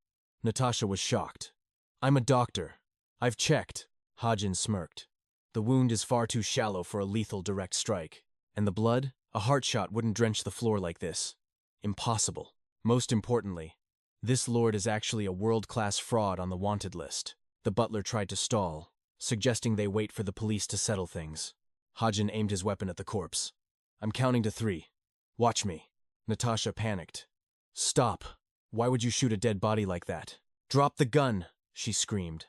Natasha was shocked. I'm a doctor. I've checked. Hajin smirked. The wound is far too shallow for a lethal direct strike. And the blood? A heart shot wouldn't drench the floor like this. Impossible. Most importantly, this lord is actually a world-class fraud on the wanted list. The butler tried to stall, suggesting they wait for the police to settle things. Hajin aimed his weapon at the corpse. I'm counting to 3. Watch me. Natasha panicked. Stop. Why would you shoot a dead body like that? Drop the gun, she screamed.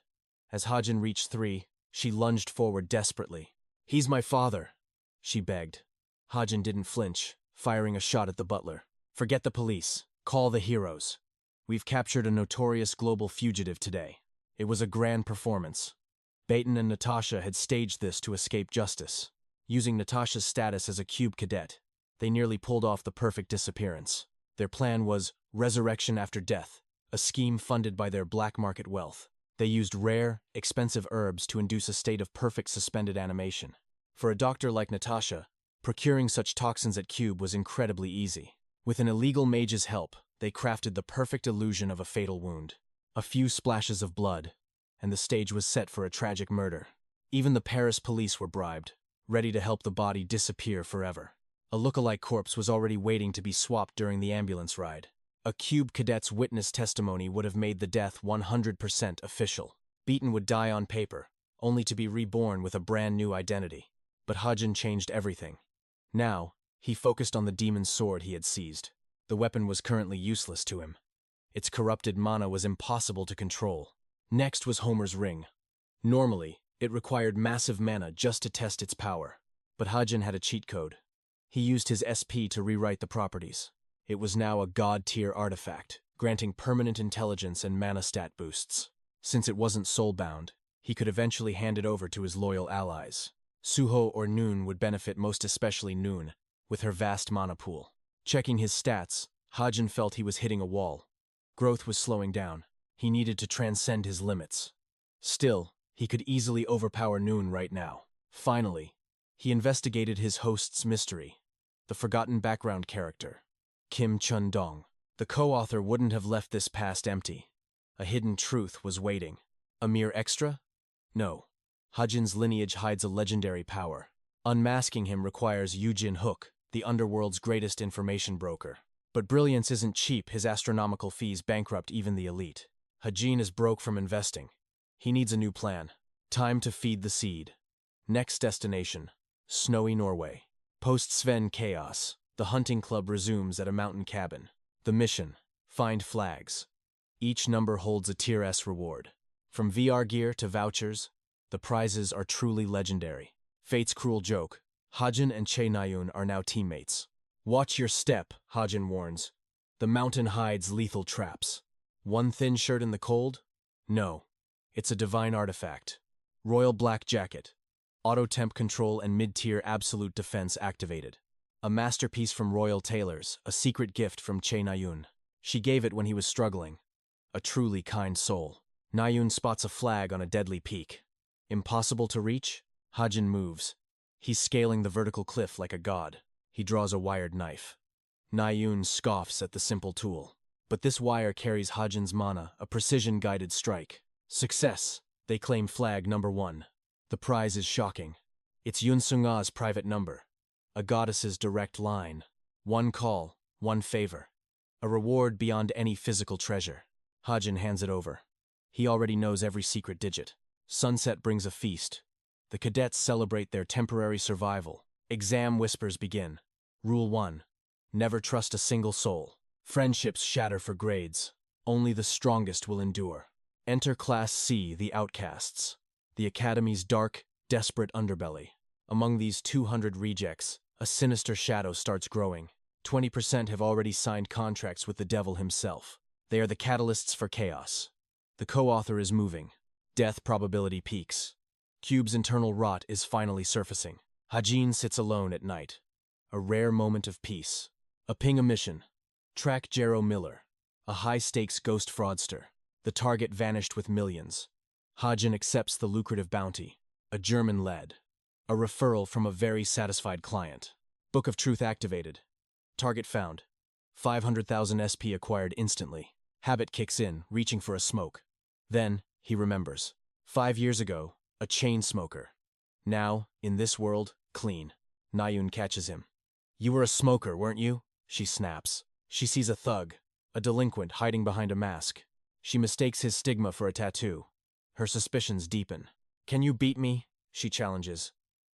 As Hajin reached 3, she lunged forward desperately. He's my father, she begged. Hajin didn't flinch, firing a shot at the butler. Forget the police. Call the heroes. We've captured a notorious global fugitive today. It was a grand performance. Baton and Natasha had staged this to escape justice. Using Natasha's status as a cube cadet, they nearly pulled off the perfect disappearance. Their plan was resurrection after death, a scheme funded by their black market wealth. They used rare, expensive herbs to induce a state of perfect suspended animation. For a doctor like Natasha, procuring such toxins at Cube was incredibly easy. With an illegal mage's help, they crafted the perfect illusion of a fatal wound. A few splashes of blood, and the stage was set for a tragic murder. Even the Paris police were bribed, ready to help the body disappear forever. A look-alike corpse was already waiting to be swapped during the ambulance ride. A Cube cadet's witness testimony would have made the death 100% official. Beaton would die on paper, only to be reborn with a brand new identity. But Hajin changed everything. Now, he focused on the demon's sword he had seized. The weapon was currently useless to him. Its corrupted mana was impossible to control. Next was Homer's ring. Normally, it required massive mana just to test its power. But Hajin had a cheat code. He used his SP to rewrite the properties. It was now a god-tier artifact, granting permanent intelligence and mana stat boosts. Since it wasn't soul-bound, he could eventually hand it over to his loyal allies. Suho or Noon would benefit, most especially Noon, with her vast mana pool. Checking his stats, Hajin felt he was hitting a wall. Growth was slowing down. He needed to transcend his limits. Still, he could easily overpower Noon right now. Finally, he investigated his host's mystery, the forgotten background character, Kim Chun-dong. The co-author wouldn't have left this past empty. A hidden truth was waiting. A mere extra? No. Hajin's lineage hides a legendary power. Unmasking him requires Yujin Hook, the underworld's greatest information broker. But brilliance isn't cheap. His astronomical fees bankrupt even the elite. Hajin is broke from investing. He needs a new plan. Time to feed the seed. Next destination, snowy Norway. Post-Sven chaos, the hunting club resumes at a mountain cabin. The mission, find flags. Each number holds a Tier S reward. From VR gear to vouchers, the prizes are truly legendary. Fate's cruel joke, Hajin and Che Na-yun are now teammates. Watch your step, Hajin warns. The mountain hides lethal traps. One thin shirt in the cold? No. It's a divine artifact. Royal black jacket. Auto temp control and mid-tier absolute defense activated. A masterpiece from Royal Tailors, a secret gift from Che Na-yun. She gave it when he was struggling. A truly kind soul. Na-yun spots a flag on a deadly peak. Impossible to reach? Hajin moves. He's scaling the vertical cliff like a god. He draws a wired knife. Na-yun scoffs at the simple tool. But this wire carries Hajin's mana, a precision-guided strike. Success! They claim flag number 1. The prize is shocking. It's Yun Sung-a's private number. A goddess's direct line. One call, one favor. A reward beyond any physical treasure. Hajin hands it over. He already knows every secret digit. Sunset brings a feast. The cadets celebrate their temporary survival. Exam whispers begin. Rule 1. Never trust a single soul. Friendships shatter for grades. Only the strongest will endure. Enter Class C, the outcasts. The Academy's dark, desperate underbelly. Among these 200 rejects, a sinister shadow starts growing. 20% have already signed contracts with the devil himself. They are the catalysts for chaos. The co-author is moving. Death probability peaks. Cube's internal rot is finally surfacing. Hajin sits alone at night. A rare moment of peace. A ping mission. Track Jero Miller. A high-stakes ghost fraudster. The target vanished with millions. Hajin accepts the lucrative bounty. A German lead. A referral from a very satisfied client. Book of Truth activated. Target found. 500,000 SP acquired instantly. Habit kicks in, reaching for a smoke. Then, he remembers. 5 years ago, a chain smoker. Now, in this world, clean. Nayun catches him. You were a smoker, weren't you? She snaps. She sees a thug, a delinquent hiding behind a mask. She mistakes his stigma for a tattoo. Her suspicions deepen. Can you beat me? She challenges.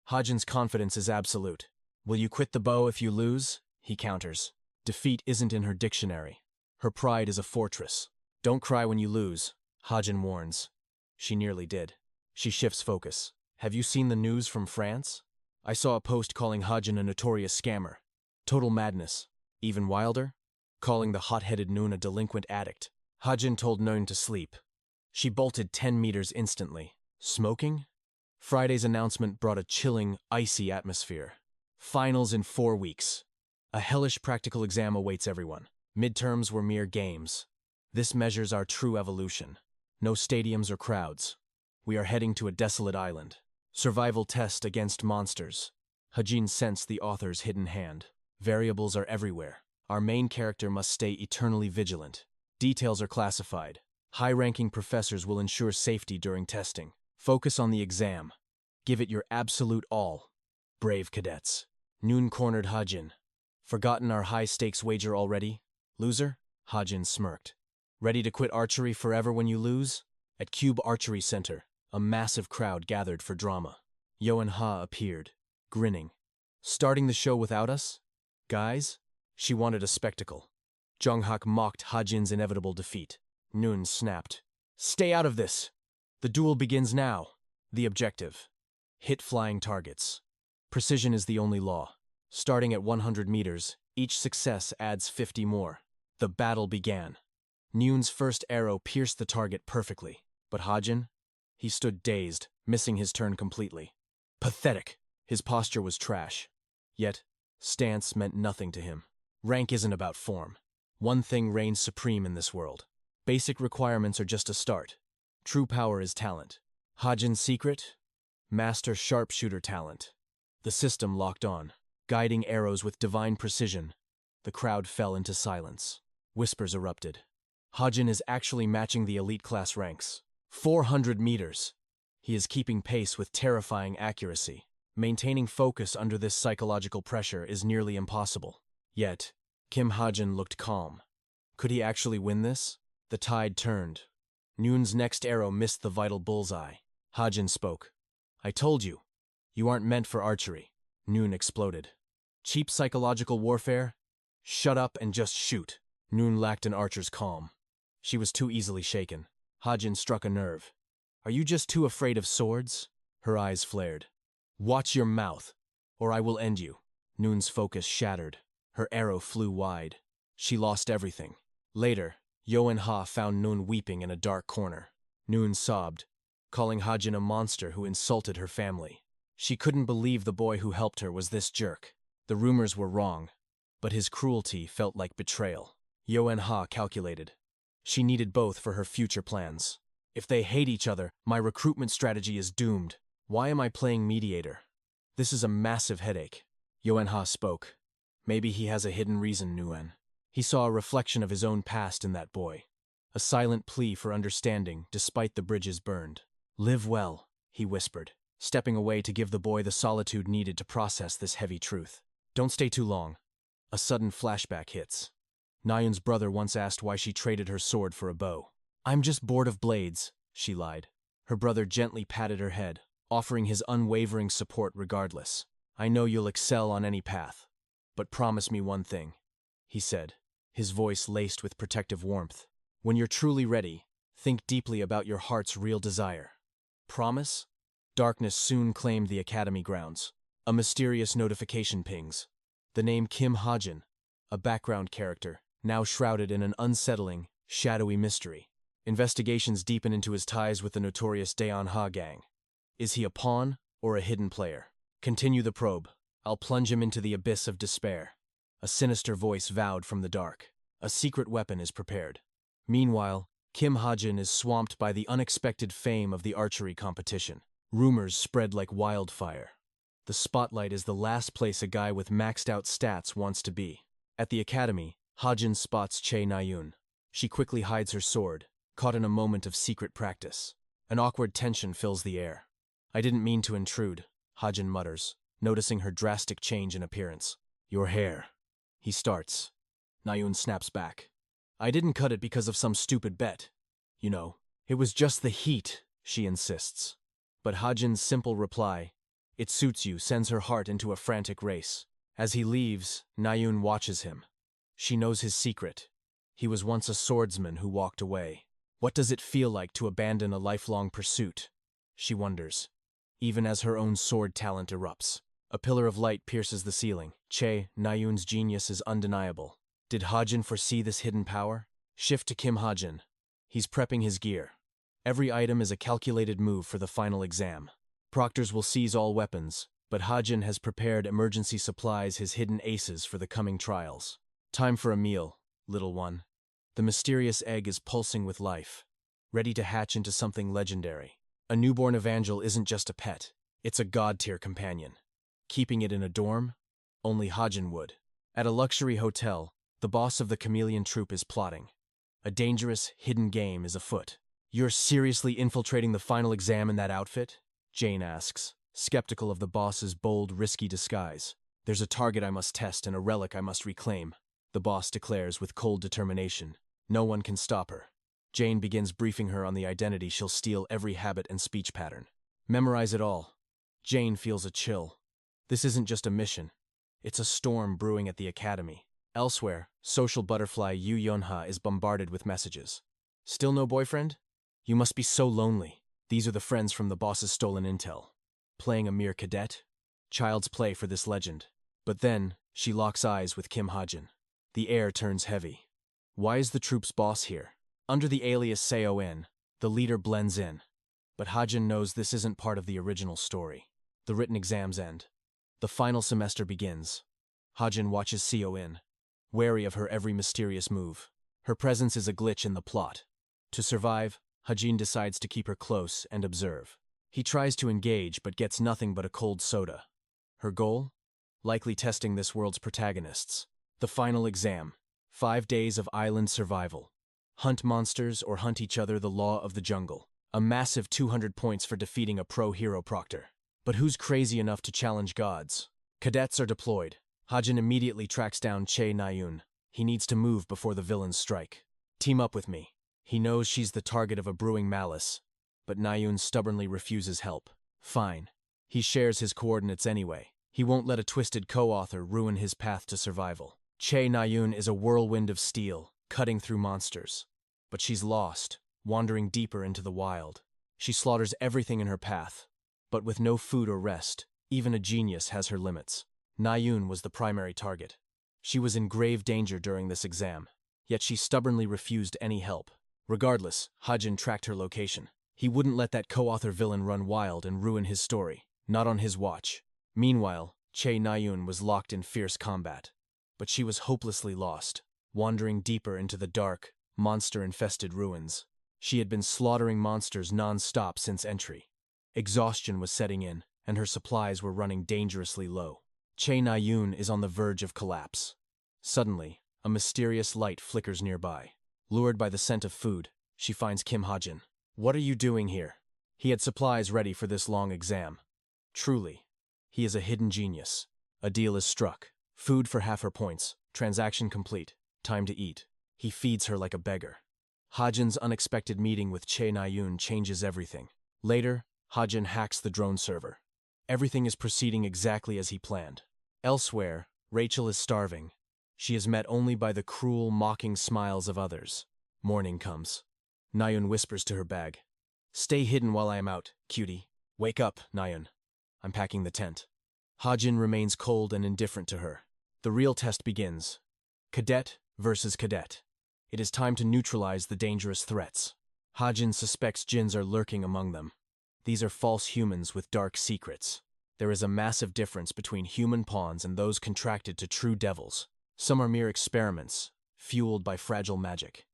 Hajin's confidence is absolute. Will you quit the bow if you lose? He counters. Defeat isn't in her dictionary. Her pride is a fortress. Don't cry when you lose, Hajin warns. She nearly did. She shifts focus. Have you seen the news from France? I saw a post calling Hajin a notorious scammer. Total madness. Even wilder? Calling the hot-headed Noon a delinquent addict. Hajin told Noon to sleep. She bolted 10 meters instantly. Smoking? Friday's announcement brought a chilling, icy atmosphere. Finals in 4 weeks. A hellish practical exam awaits everyone. Midterms were mere games. This measures our true evolution. No stadiums or crowds. We are heading to a desolate island. Survival test against monsters. Hajin sensed the author's hidden hand. Variables are everywhere. Our main character must stay eternally vigilant. Details are classified. High-ranking professors will ensure safety during testing. Focus on the exam. Give it your absolute all. Brave cadets. Noon cornered Hajin. Forgotten our high-stakes wager already? Loser? Hajin smirked. Ready to quit archery forever when you lose? At Cube Archery Center, a massive crowd gathered for drama. Yoan Ha appeared, grinning. Starting the show without us? Guys? She wanted a spectacle. Jonghak mocked Hajin's inevitable defeat. Noon snapped. Stay out of this! The duel begins now. The objective. Hit flying targets. Precision is the only law. Starting at 100 meters, each success adds 50 more. The battle began. Noon's first arrow pierced the target perfectly. But Hajin? He stood dazed, missing his turn completely. Pathetic. His posture was trash. Yet, stance meant nothing to him. Rank isn't about form. One thing reigns supreme in this world. Basic requirements are just a start. True power is talent. Hajin's secret? Master sharpshooter talent. The system locked on, guiding arrows with divine precision. The crowd fell into silence. Whispers erupted. Hajin is actually matching the elite class ranks. 400 meters. He is keeping pace with terrifying accuracy. Maintaining focus under this psychological pressure is nearly impossible. Yet, Kim Hajin looked calm. Could he actually win this? The tide turned. Noon's next arrow missed the vital bullseye. Hajin spoke. I told you. You aren't meant for archery. Noon exploded. Cheap psychological warfare? Shut up and just shoot. Noon lacked an archer's calm. She was too easily shaken. Hajin struck a nerve. Are you just too afraid of swords? Her eyes flared. Watch your mouth, or I will end you. Noon's focus shattered. Her arrow flew wide. She lost everything. Later, Yoan Ha found Noon weeping in a dark corner. Noon sobbed, calling Hajin a monster who insulted her family. She couldn't believe the boy who helped her was this jerk. The rumors were wrong, but his cruelty felt like betrayal. Yoan Ha calculated. She needed both for her future plans. If they hate each other, my recruitment strategy is doomed. Why am I playing mediator? This is a massive headache. Yoan Ha spoke. Maybe he has a hidden reason, Nguyen. He saw a reflection of his own past in that boy. A silent plea for understanding despite the bridges burned. "Live well," he whispered, stepping away to give the boy the solitude needed to process this heavy truth. "Don't stay too long." A sudden flashback hits. Nayun's brother once asked why she traded her sword for a bow. "I'm just bored of blades," she lied. Her brother gently patted her head, offering his unwavering support regardless. "I know you'll excel on any path. But promise me one thing," he said, his voice laced with protective warmth. "When you're truly ready, think deeply about your heart's real desire. Promise?" Darkness soon claimed the academy grounds. A mysterious notification pings. The name Kim Ha-jin, a background character, now shrouded in an unsettling, shadowy mystery. Investigations deepen into his ties with the notorious Daeon-ha gang. Is he a pawn or a hidden player? Continue the probe. I'll plunge him into the abyss of despair. A sinister voice vowed from the dark. A secret weapon is prepared. Meanwhile, Kim Ha-jin is swamped by the unexpected fame of the archery competition. Rumors spread like wildfire. The spotlight is the last place a guy with maxed out stats wants to be. At the academy, Ha-jin spots Chae Na-yoon. She quickly hides her sword, caught in a moment of secret practice. An awkward tension fills the air. "I didn't mean to intrude," Ha-jin mutters, noticing her drastic change in appearance. "Your hair." He starts. Na-yoon snaps back. "I didn't cut it because of some stupid bet. You know, it was just the heat," she insists. But Ha-jin's simple reply, "It suits you," sends her heart into a frantic race. As he leaves, Na-yoon watches him. She knows his secret. He was once a swordsman who walked away. What does it feel like to abandon a lifelong pursuit? She wonders, even as her own sword talent erupts. A pillar of light pierces the ceiling. Chae Na-yoon's genius is undeniable. Did Ha-jin foresee this hidden power? Shift to Kim Ha-jin. He's prepping his gear. Every item is a calculated move for the final exam. Proctors will seize all weapons, but Ha-jin has prepared emergency supplies, his hidden aces for the coming trials. Time for a meal, little one. The mysterious egg is pulsing with life, ready to hatch into something legendary. A newborn evangel isn't just a pet, it's a god-tier companion. Keeping it in a dorm? Only Ha-jin would. At a luxury hotel, the boss of the chameleon troupe is plotting. A dangerous, hidden game is afoot. "You're seriously infiltrating the final exam in that outfit?" Jane asks, skeptical of the boss's bold, risky disguise. "There's a target I must test and a relic I must reclaim," the boss declares with cold determination. No one can stop her. Jane begins briefing her on the identity she'll steal, every habit and speech pattern. Memorize it all. Jane feels a chill. This isn't just a mission. It's a storm brewing at the academy. Elsewhere, social butterfly Yu Yeonha is bombarded with messages. "Still no boyfriend? You must be so lonely." These are the friends from the boss's stolen intel. Playing a mere cadet? Child's play for this legend. But then, she locks eyes with Kim Ha-jin. The air turns heavy. Why is the troupe's boss here? Under the alias Seon, the leader blends in. But Ha-jin knows this isn't part of the original story. The written exams end. The final semester begins. Ha-jin watches Seon, wary of her every mysterious move. Her presence is a glitch in the plot. To survive, Ha-jin decides to keep her close and observe. He tries to engage but gets nothing but a cold soda. Her goal? Likely testing this world's protagonists. The final exam. 5 days of island survival. Hunt monsters or hunt each other, the law of the jungle. A massive 200 points for defeating a pro-hero proctor. But who's crazy enough to challenge gods? Cadets are deployed. Ha-jin immediately tracks down Chae Na-yoon. He needs to move before the villains strike. "Team up with me." He knows she's the target of a brewing malice, but Na-yoon stubbornly refuses help. Fine. He shares his coordinates anyway. He won't let a twisted co-author ruin his path to survival. Chae Na-yoon is a whirlwind of steel, cutting through monsters. But she's lost, wandering deeper into the wild. She slaughters everything in her path. But with no food or rest, even a genius has her limits. Na-yoon was the primary target. She was in grave danger during this exam, yet she stubbornly refused any help. Regardless, Ha-jin tracked her location. He wouldn't let that co-author villain run wild and ruin his story, not on his watch. Meanwhile, Chae Na-yoon was locked in fierce combat. But she was hopelessly lost, wandering deeper into the dark, monster-infested ruins. She had been slaughtering monsters non-stop since entry. Exhaustion was setting in, and her supplies were running dangerously low. Chae Na-yoon is on the verge of collapse. Suddenly, A mysterious light flickers nearby. Lured by the scent of food, she finds Kim Ha-jin. What are you doing here? He had supplies ready for this long exam. Truly, he is a hidden genius. A deal is struck. Food for half her points. Transaction complete. Time to eat. He feeds her like a beggar. Ha-jin's unexpected meeting with Che Na-yoon changes everything. Later, Ha-jin hacks the drone server. Everything is proceeding exactly as he planned. Elsewhere, Rachel is starving. She is met only by the cruel, mocking smiles of others. Morning comes. Na-yoon whispers to her bag. Stay hidden while I am out, cutie. Wake up, Na-yoon. I'm packing the tent. Ha-jin remains cold and indifferent to her. The real test begins. Cadet versus cadet. It is time to neutralize the dangerous threats. Ha-jin suspects Jins are lurking among them. These are false humans with dark secrets. There is a massive difference between human pawns and those contracted to true devils. Some are mere experiments, fueled by fragile magic.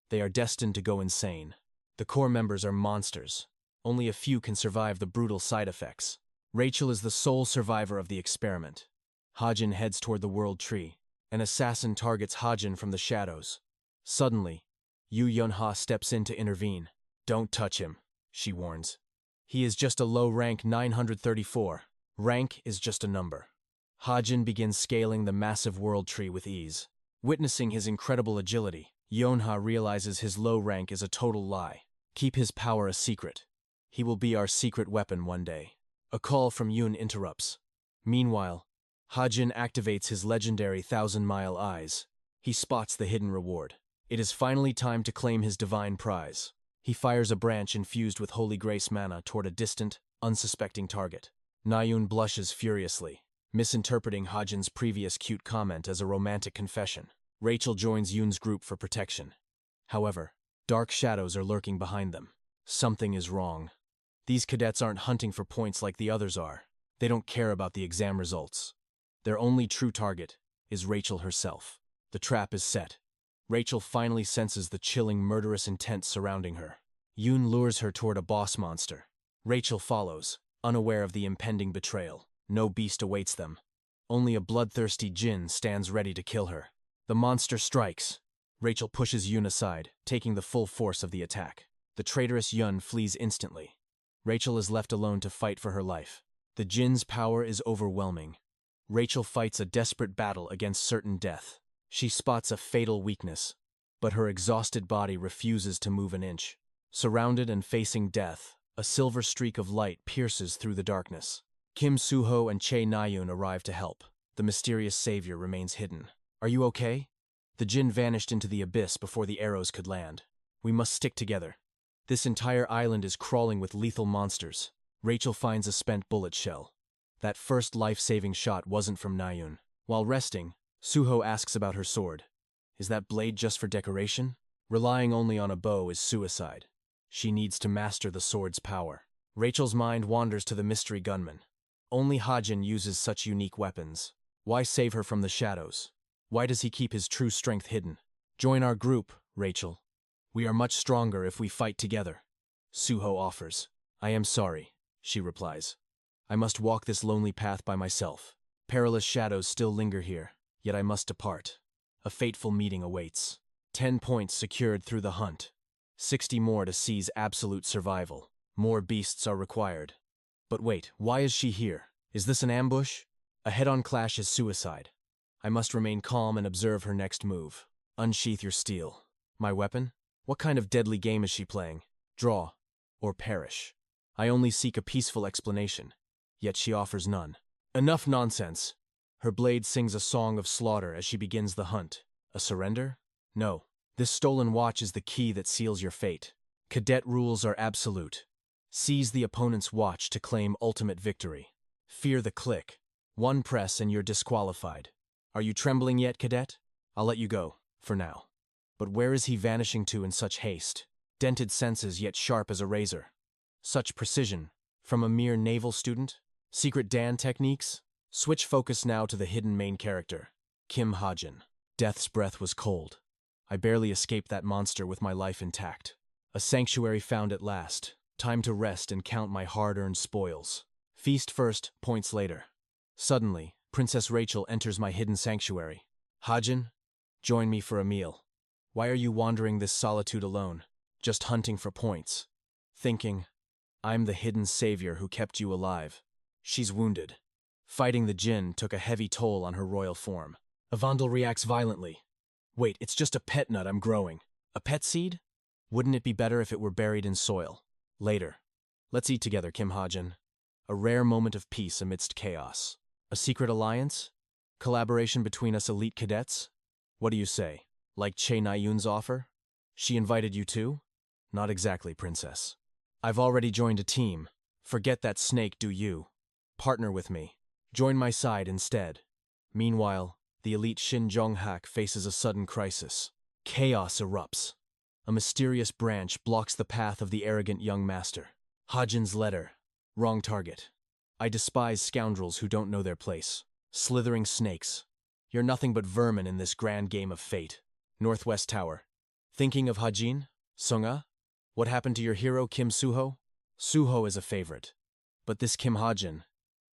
They are destined to go insane. The core members are monsters. Only a few can survive the brutal side effects. Rachel is the sole survivor of the experiment. Ha-jin heads toward the world tree. An assassin targets Ha-jin from the shadows. Suddenly, Yu Yun-ha steps in to intervene. Don't touch him, she warns. He is just a low rank 934. Rank is just a number. Ha-jin begins scaling the massive world tree with ease. Witnessing his incredible agility, Yun-ha realizes his low rank is a total lie. Keep his power a secret. He will be our secret weapon one day. A call from Yun interrupts. Meanwhile, Ha-jin activates his legendary 1,000-mile eyes. He spots the hidden reward. It is finally time to claim his divine prize. He fires a branch infused with holy grace mana toward a distant, unsuspecting target. Na-yoon blushes furiously, misinterpreting Ha-jin's previous cute comment as a romantic confession. Rachel joins Yoon's group for protection. However, dark shadows are lurking behind them. Something is wrong. These cadets aren't hunting for points like the others are. They don't care about the exam results. Their only true target is Rachel herself. The trap is set. Rachel finally senses the chilling, murderous intent surrounding her. Yoon lures her toward a boss monster. Rachel follows, unaware of the impending betrayal. No beast awaits them. Only a bloodthirsty Jin stands ready to kill her. The monster strikes. Rachel pushes Yoon aside, taking the full force of the attack. The traitorous Yun flees instantly. Rachel is left alone to fight for her life. The Jin's power is overwhelming. Rachel fights a desperate battle against certain death. She spots a fatal weakness, but her exhausted body refuses to move an inch. Surrounded and facing death, a silver streak of light pierces through the darkness. Kim Soo-ho and Che Na-yoon arrive to help. The mysterious savior remains hidden. Are you okay? The Jin vanished into the abyss before the arrows could land. We must stick together. This entire island is crawling with lethal monsters. Rachel finds a spent bullet shell. That first life-saving shot wasn't from Na-yoon. While resting, Soo-ho asks about her sword. Is that blade just for decoration? Relying only on a bow is suicide. She needs to master the sword's power. Rachel's mind wanders to the mystery gunman. Only Ha-jin uses such unique weapons. Why save her from the shadows? Why does he keep his true strength hidden? Join our group, Rachel. We are much stronger if we fight together. Soo-ho offers. I am sorry, she replies. I must walk this lonely path by myself. Perilous shadows still linger here, yet I must depart. A fateful meeting awaits. 10 points secured through the hunt. 60 more to seize absolute survival. More beasts are required. But wait, why is she here? Is this an ambush? A head-on clash is suicide. I must remain calm and observe her next move. Unsheath your steel. My weapon? What kind of deadly game is she playing? Draw, or perish. I only seek a peaceful explanation, yet she offers none. Enough nonsense. Her blade sings a song of slaughter as she begins the hunt. A surrender? No. This stolen watch is the key that seals your fate. Cadet rules are absolute. Seize the opponent's watch to claim ultimate victory. Fear the click. One press and you're disqualified. Are you trembling yet, cadet? I'll let you go, for now. But where is he vanishing to in such haste? Dented senses yet sharp as a razor. Such precision. From a mere naval student? Secret Dan techniques? Switch focus now to the hidden main character, Kim Ha-jin. Death's breath was cold. I barely escaped that monster with my life intact. A sanctuary found at last. Time to rest and count my hard-earned spoils. Feast first, points later. Suddenly, Princess Rachel enters my hidden sanctuary. Ha-jin? Join me for a meal. Why are you wandering this solitude alone? Just hunting for points. Thinking, I'm the hidden savior who kept you alive. She's wounded. Fighting the djinn took a heavy toll on her royal form. Avandal reacts violently. Wait, it's just a pet nut I'm growing. A pet seed? Wouldn't it be better if it were buried in soil? Later. Let's eat together, Kim Ha-jin. A rare moment of peace amidst chaos. A secret alliance? Collaboration between us elite cadets? What do you say? Like Che Na-yoon's offer? She invited you too? Not exactly, princess. I've already joined a team. Forget that snake, do you? Partner with me. Join my side instead. Meanwhile, the elite Shin Jong-hak faces a sudden crisis. Chaos erupts. A mysterious branch blocks the path of the arrogant young master. Ha-jin's letter. Wrong target. I despise scoundrels who don't know their place. Slithering snakes. You're nothing but vermin in this grand game of fate. Northwest Tower. Thinking of Ha-jin? Sung-ah? What happened to your hero, Kim Suho? Suho is a favorite. But this Kim Ha-jin,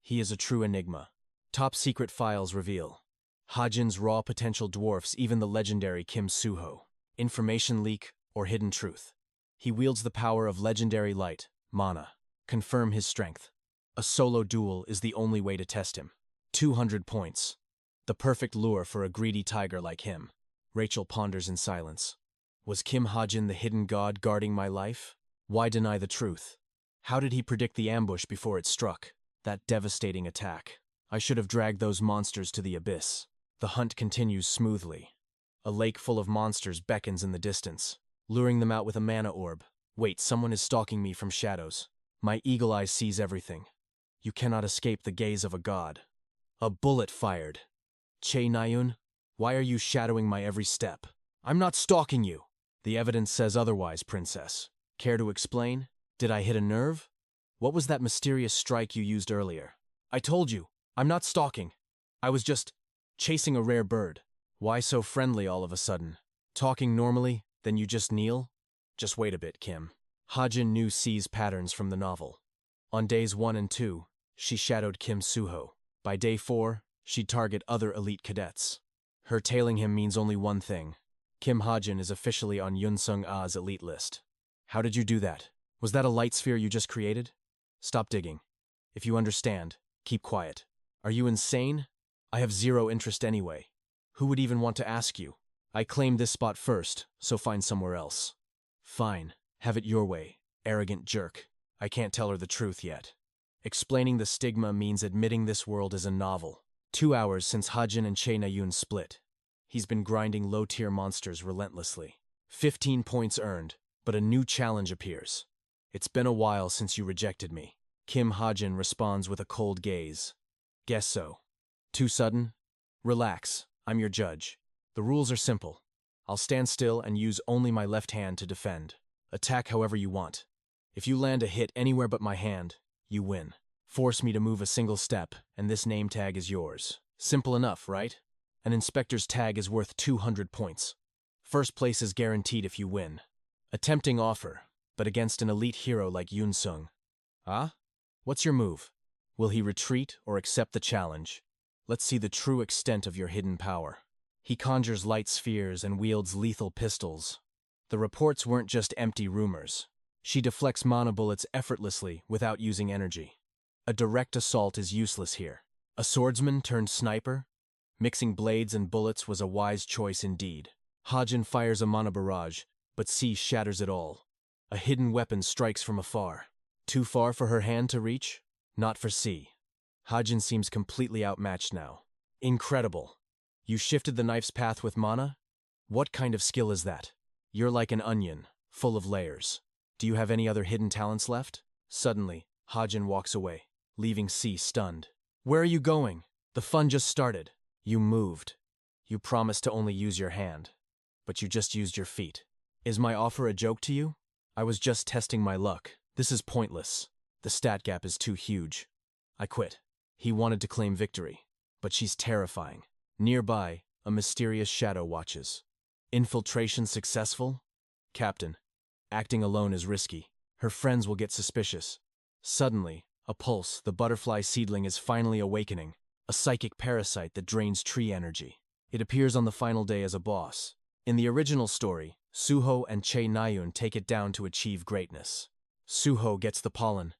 he is a true enigma. Top secret files reveal. Ha-jin's raw potential dwarfs even the legendary Kim Suho. Information leak or hidden truth. He wields the power of legendary light, mana. Confirm his strength. A solo duel is the only way to test him. 200 points. The perfect lure for a greedy tiger like him. Rachel ponders in silence. Was Kim Ha-jin the hidden god guarding my life? Why deny the truth? How did he predict the ambush before it struck? That devastating attack. I should have dragged those monsters to the abyss. The hunt continues smoothly. A lake full of monsters beckons in the distance, luring them out with a mana orb. Wait, someone is stalking me from shadows. My eagle eye sees everything. You cannot escape the gaze of a god. A bullet fired. Che Na-yoon, why are you shadowing my every step? I'm not stalking you. The evidence says otherwise, princess. Care to explain? Did I hit a nerve? What was that mysterious strike you used earlier? I told you, I'm not stalking. I was just chasing a rare bird. Why so friendly all of a sudden? Talking normally, then you just kneel? Just wait a bit, Kim. Ha-jin knew C's patterns from the novel. On days 1 and 2, she shadowed Kim Suho. By day 4, she'd target other elite cadets. Her tailing him means only one thing. Kim Ha-jin is officially on Yun Sung-ah's elite list. How did you do that? Was that a light sphere you just created? Stop digging. If you understand, keep quiet. Are you insane? I have zero interest anyway. Who would even want to ask you? I claimed this spot first, so find somewhere else. Fine, have it your way, arrogant jerk. I can't tell her the truth yet. Explaining the stigma means admitting this world is a novel. 2 hours since Ha-jin and Che Na-yoon split. He's been grinding low-tier monsters relentlessly. 15 points earned, but a new challenge appears. It's been a while since you rejected me. Kim Ha-jin responds with a cold gaze. Guess so. Too sudden? Relax, I'm your judge. The rules are simple. I'll stand still and use only my left hand to defend. Attack however you want. If you land a hit anywhere but my hand, you win. Force me to move a single step, and this name tag is yours. Simple enough, right? An inspector's tag is worth 200 points. First place is guaranteed if you win. A tempting offer, but against an elite hero like Yoon Sung. Ah? What's your move? Will he retreat or accept the challenge? Let's see the true extent of your hidden power. He conjures light spheres and wields lethal pistols. The reports weren't just empty rumors. She deflects mana bullets effortlessly without using energy. A direct assault is useless here. A swordsman turned sniper? Mixing blades and bullets was a wise choice indeed. Ha-jin fires a mana barrage, but C shatters it all. A hidden weapon strikes from afar. Too far for her hand to reach? Not for C. Ha-jin seems completely outmatched now. Incredible. You shifted the knife's path with mana? What kind of skill is that? You're like an onion, full of layers. Do you have any other hidden talents left? Suddenly, Ha-jin walks away, leaving C stunned. Where are you going? The fun just started. You moved. You promised to only use your hand. But you just used your feet. Is my offer a joke to you? I was just testing my luck. This is pointless. The stat gap is too huge. I quit. He wanted to claim victory. But she's terrifying. Nearby, a mysterious shadow watches. Infiltration successful? Captain. Acting alone is risky. Her friends will get suspicious. Suddenly, a pulse, the butterfly seedling is finally awakening. A psychic parasite that drains tree energy. It appears on the final day as a boss. In the original story, Suho and Chae Nayun take it down to achieve greatness. Suho gets the pollen,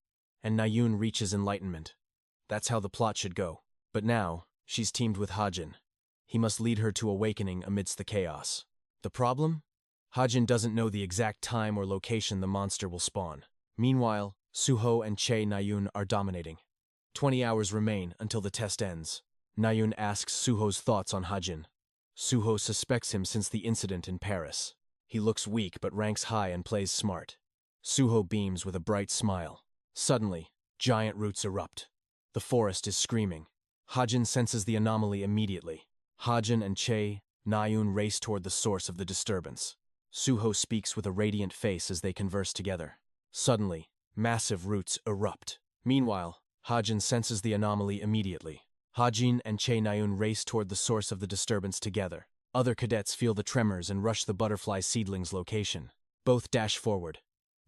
and Nayun reaches enlightenment. That's how the plot should go. But now, she's teamed with Hajin. He must lead her to awakening amidst the chaos. The problem? Hajin doesn't know the exact time or location the monster will spawn. Meanwhile, Suho and Chae Nayun are dominating. 20 hours remain until the test ends. Nayun asks Suho's thoughts on Hajin. Suho suspects him since the incident in Paris. He looks weak but ranks high and plays smart. Suho beams with a bright smile. Suddenly, giant roots erupt. The forest is screaming. Hajin senses the anomaly immediately. Hajin and Chae Nayun race toward the source of the disturbance. Suho speaks with a radiant face as they converse together. Suddenly, massive roots erupt. Meanwhile, Hajin senses the anomaly immediately. Hajin and Chae Nayun race toward the source of the disturbance together. Other cadets feel the tremors and rush the butterfly seedling's location. Both dash forward.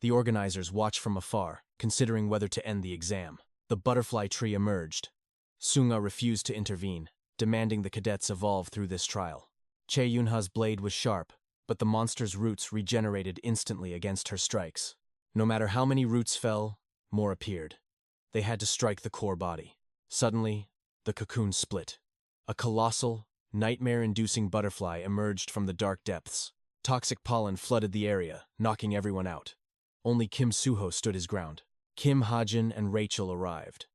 The organizers watch from afar, considering whether to end the exam. The butterfly tree emerged. Sunga refused to intervene, demanding the cadets evolve through this trial. Chae Yunha's blade was sharp, but the monster's roots regenerated instantly against her strikes. No matter how many roots fell, more appeared. They had to strike the core body. Suddenly, the cocoon split. A colossal, nightmare-inducing butterfly emerged from the dark depths. Toxic pollen flooded the area, knocking everyone out. Only Kim Suho stood his ground. Kim, Hajin, and Rachel arrived.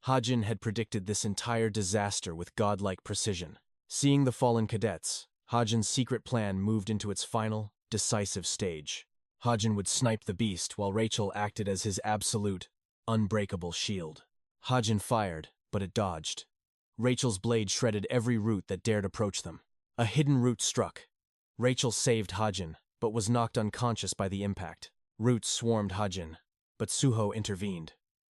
Hajin had predicted this entire disaster with godlike precision. Seeing the fallen cadets, Hajin's secret plan moved into its final, decisive stage. Hajin would snipe the beast while Rachel acted as his absolute, unbreakable shield. Hajin fired, but it dodged. Rachel's blade shredded every root that dared approach them. A hidden root struck. Rachel saved Hajin, but was knocked unconscious by the impact. Roots swarmed Hajin, but Suho intervened.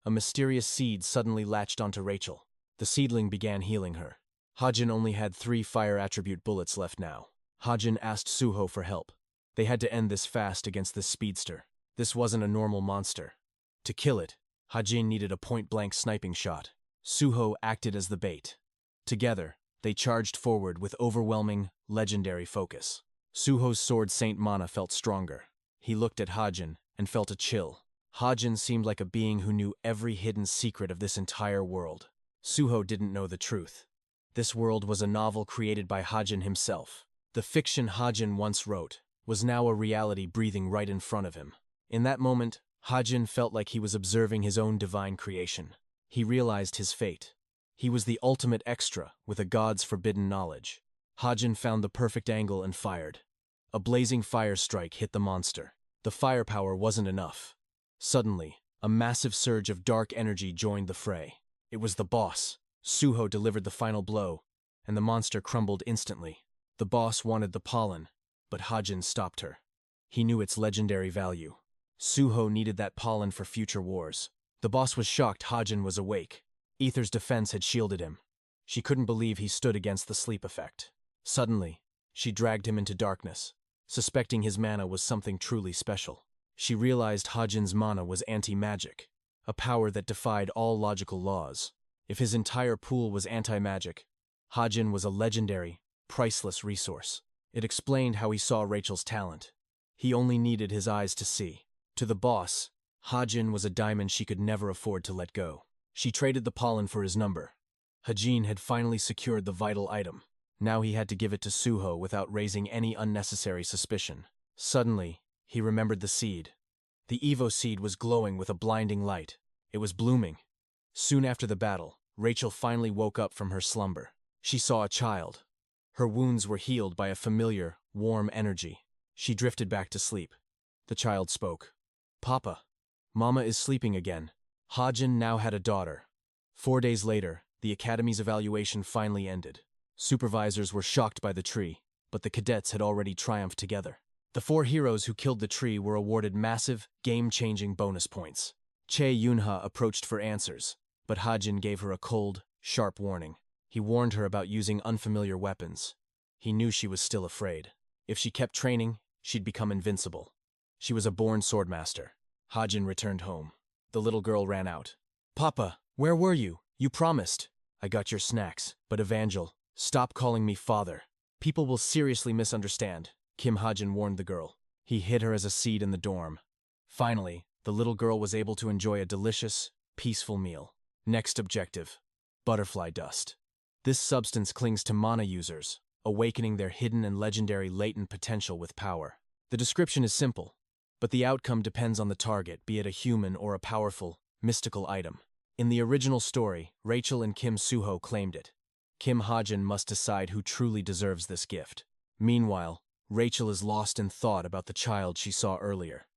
A mysterious seed suddenly latched onto Rachel. The seedling began healing her. Hajin only had 3 fire attribute bullets left now. Hajin asked Suho for help. They had to end this fast against this speedster. This wasn't a normal monster. To kill it, Hajin needed a point-blank sniping shot. Suho acted as the bait. Together, they charged forward with overwhelming, legendary focus. Suho's sword Saint Mana felt stronger. He looked at Hajin and felt a chill. Hajin seemed like a being who knew every hidden secret of this entire world. Suho didn't know the truth. This world was a novel created by Hajin himself. The fiction Hajin once wrote was now a reality breathing right in front of him. In that moment, Hajin felt like he was observing his own divine creation. He realized his fate. He was the ultimate extra with a god's forbidden knowledge. Hajin found the perfect angle and fired. A blazing fire strike hit the monster. The firepower wasn't enough. Suddenly, a massive surge of dark energy joined the fray. It was the boss. Suho delivered the final blow, and the monster crumbled instantly. The boss wanted the pollen, but Hajin stopped her. He knew its legendary value. Suho needed that pollen for future wars. The boss was shocked Hajin was awake. Ether's defense had shielded him. She couldn't believe he stood against the sleep effect. Suddenly, she dragged him into darkness, suspecting his mana was something truly special. She realized Hajin's mana was anti-magic, a power that defied all logical laws. If his entire pool was anti-magic, Hajin was a legendary, priceless resource. It explained how he saw Rachel's talent. He only needed his eyes to see. To the boss, Hajin was a diamond she could never afford to let go. She traded the pollen for his number. Hajin had finally secured the vital item. Now he had to give it to Suho without raising any unnecessary suspicion. Suddenly, he remembered the seed. The Evo seed was glowing with a blinding light. It was blooming. Soon after the battle, Rachel finally woke up from her slumber. She saw a child. Her wounds were healed by a familiar, warm energy. She drifted back to sleep. The child spoke. "Papa, Mama is sleeping again." Hajin now had a daughter. 4 days later, the academy's evaluation finally ended. Supervisors were shocked by the tree, but the cadets had already triumphed together. The 4 heroes who killed the tree were awarded massive, game-changing bonus points. Chae Yunha approached for answers, but Hajin gave her a cold, sharp warning. He warned her about using unfamiliar weapons. He knew she was still afraid. If she kept training, she'd become invincible. She was a born swordmaster. Hajin returned home. The little girl ran out. "Papa, where were you? You promised." "I got your snacks, but Evangel, stop calling me father." People will seriously misunderstand, Kim Ha-jin warned the girl. He hid her as a seed in the dorm. Finally, the little girl was able to enjoy a delicious, peaceful meal. Next objective: butterfly dust. This substance clings to mana users, awakening their hidden and legendary latent potential with power. The description is simple, but the outcome depends on the target, be it a human or a powerful, mystical item. In the original story, Rachel and Kim Suho claimed it. Kim Ha-jin must decide who truly deserves this gift. Meanwhile, Rachel is lost in thought about the child she saw earlier.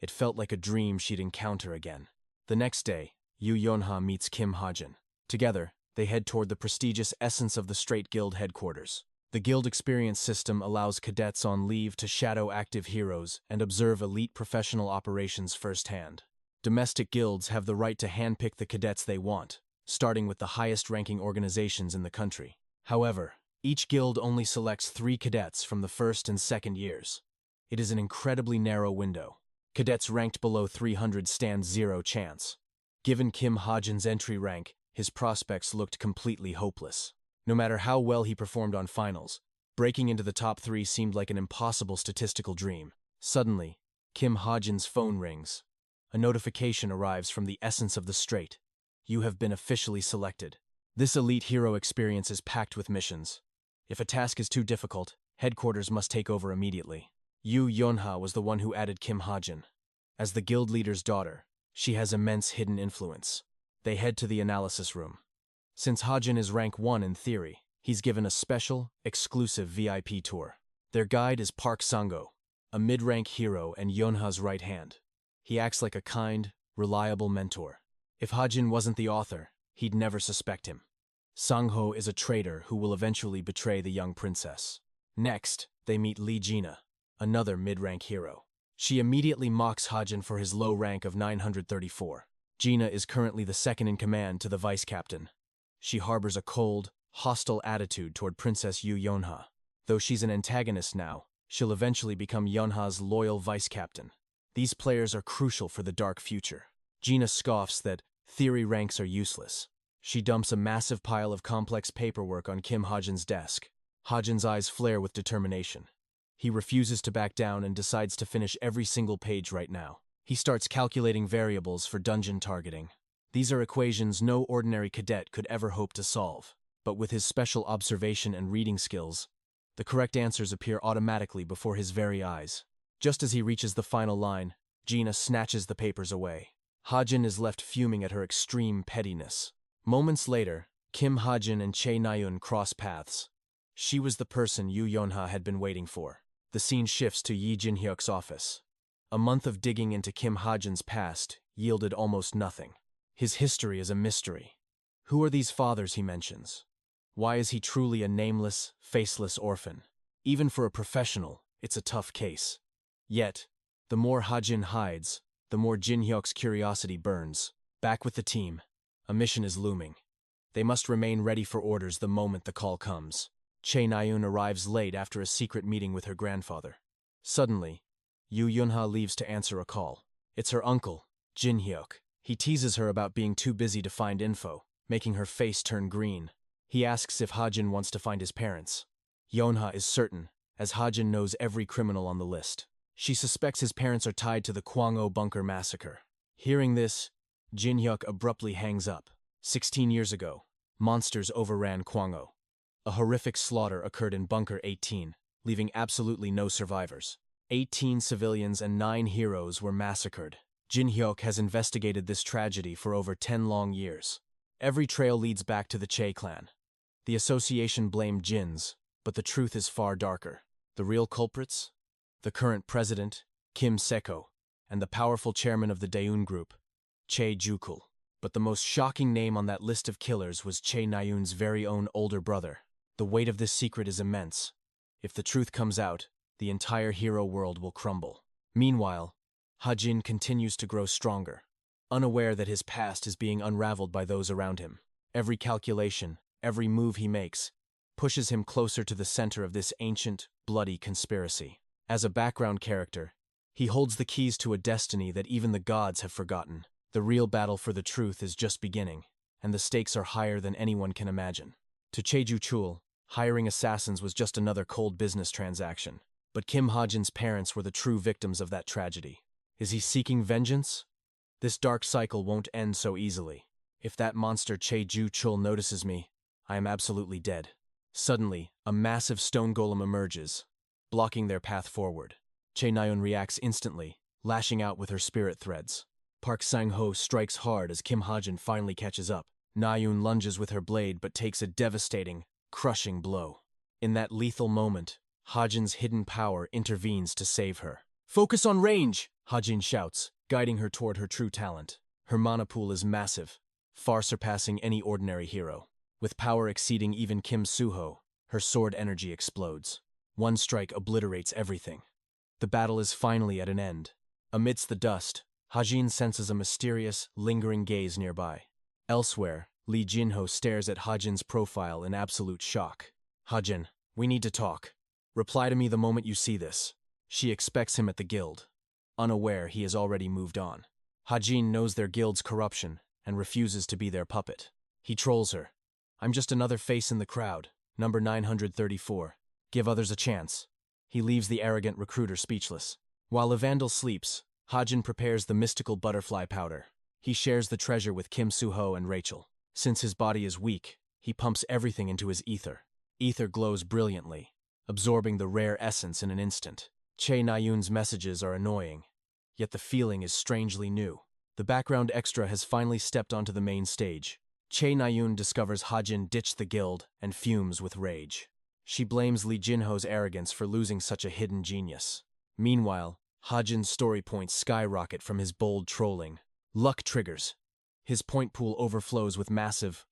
It felt like a dream she'd encounter again. The next day, Yu Yonha meets Kim Ha-jin. Together, they head toward the prestigious Essence of the Straight Guild headquarters. The guild experience system allows cadets on leave to shadow active heroes and observe elite professional operations firsthand. Domestic guilds have the right to handpick the cadets they want, starting with the highest-ranking organizations in the country. However, each guild only selects 3 cadets from the first and second years. It is an incredibly narrow window. Cadets ranked below 300 stand 0 chance. Given Kim Ha-jin's entry rank, his prospects looked completely hopeless. No matter how well he performed on finals, breaking into the top 3 seemed like an impossible statistical dream. Suddenly, Kim Ha-jin's phone rings. A notification arrives from the Essence of the Straight. You have been officially selected. This elite hero experience is packed with missions. If a task is too difficult, headquarters must take over immediately. Yu Yonha was the one who added Kim Ha-jin. As the guild leader's daughter, she has immense hidden influence. They head to the analysis room. Since Ha-jin is rank 1 in theory, he's given a special, exclusive VIP tour. Their guide is Park Sang-go, a mid-rank hero and Yonha's right hand. He acts like a kind, reliable mentor. If Ha-jin wasn't the author, he'd never suspect him. Sang-ho is a traitor who will eventually betray the young princess. Next, they meet Lee Jina, another mid-rank hero. She immediately mocks Ha-jin for his low rank of 934. Jina is currently the second in command to the vice captain. She harbors a cold, hostile attitude toward Princess Yu Yonha. Though she's an antagonist now, she'll eventually become Yonha's loyal vice captain. These players are crucial for the dark future. Jina scoffs that theory ranks are useless. She dumps a massive pile of complex paperwork on Kim Ha-jin's desk. Ha-jin's eyes flare with determination. He refuses to back down and decides to finish every single page right now. He starts calculating variables for dungeon targeting. These are equations no ordinary cadet could ever hope to solve. But with his special observation and reading skills, the correct answers appear automatically before his very eyes. Just as he reaches the final line, Jina snatches the papers away. Ha-jin is left fuming at her extreme pettiness. Moments later, Kim Ha-jin and Chae Na-eun cross paths. She was the person Yu Yonha had been waiting for. The scene shifts to Yi Jin-hyuk's office. A month of digging into Kim Ha-jin's past yielded almost nothing. His history is a mystery. Who are these fathers he mentions? Why is he truly a nameless, faceless orphan? Even for a professional, it's a tough case. Yet, the more Ha-jin hides, the more Jin-hyuk's curiosity burns. Back with the team, a mission is looming. They must remain ready for orders the moment the call comes. Chae Na-eun arrives late after a secret meeting with her grandfather. Suddenly, Yu Yonha leaves to answer a call. It's her uncle, Jin-hyuk. He teases her about being too busy to find info, making her face turn green. He asks if Ha-jin wants to find his parents. Yonha is certain, as Ha-jin knows every criminal on the list. She suspects his parents are tied to the Kwang-o bunker massacre. Hearing this, Jin-hyuk abruptly hangs up. 16 years ago, monsters overran Kwang-o. A horrific slaughter occurred in Bunker 18, leaving absolutely no survivors. 18 civilians and 9 heroes were massacred. Jin-hyuk has investigated this tragedy for over 10 long years. Every trail leads back to the Chae clan. The association blamed Jins, but the truth is far darker. The real culprits? The current president, Kim Seko, and the powerful chairman of the Daeun group, Chae Jukul. But the most shocking name on that list of killers was Chae Na-eun's very own older brother. The weight of this secret is immense. If the truth comes out, the entire hero world will crumble. Meanwhile, Ha-jin continues to grow stronger, unaware that his past is being unraveled by those around him. Every calculation, every move he makes, pushes him closer to the center of this ancient, bloody conspiracy. As a background character, he holds the keys to a destiny that even the gods have forgotten. The real battle for the truth is just beginning, and the stakes are higher than anyone can imagine. To Chae Jukul, Hiring assassins was just another cold business transaction. But Kim Ha-jin's parents were the true victims of that tragedy. Is he seeking vengeance? This dark cycle won't end so easily. If that monster Che-Ju-chul notices me, I am absolutely dead. Suddenly, a massive stone golem emerges, blocking their path forward. Che Na-yoon reacts instantly, lashing out with her spirit threads. Park Sang-ho strikes hard as Kim Ha-jin finally catches up. Na-yoon lunges with her blade but takes a devastating, crushing blow. In that lethal moment, Ha-jin's hidden power intervenes to save her. "Focus on range!" Ha-jin shouts, guiding her toward her true talent. Her mana pool is massive, far surpassing any ordinary hero. With power exceeding even Kim Soo-ho, her sword energy explodes. One strike obliterates everything. The battle is finally at an end. Amidst the dust, Ha-jin senses a mysterious, lingering gaze nearby. Elsewhere, Lee Jin-ho stares at Ha-jin's profile in absolute shock. "Ha-jin, we need to talk. Reply to me the moment you see this." She expects him at the guild. Unaware, he has already moved on. Ha-jin knows their guild's corruption and refuses to be their puppet. He trolls her. "I'm just another face in the crowd, number 934. Give others a chance." He leaves the arrogant recruiter speechless. While Evandel sleeps, Ha-jin prepares the mystical butterfly powder. He shares the treasure with Kim Soo-ho and Rachel. Since his body is weak, he pumps everything into his ether. Ether glows brilliantly, absorbing the rare essence in an instant. Che Na-yoon's messages are annoying, yet the feeling is strangely new. The background extra has finally stepped onto the main stage. Che Na-yoon discovers Ha-jin ditched the guild and fumes with rage. She blames Lee Jin-ho's arrogance for losing such a hidden genius. Meanwhile, Ha-jin's story points skyrocket from his bold trolling. Luck triggers. His point pool overflows with massive,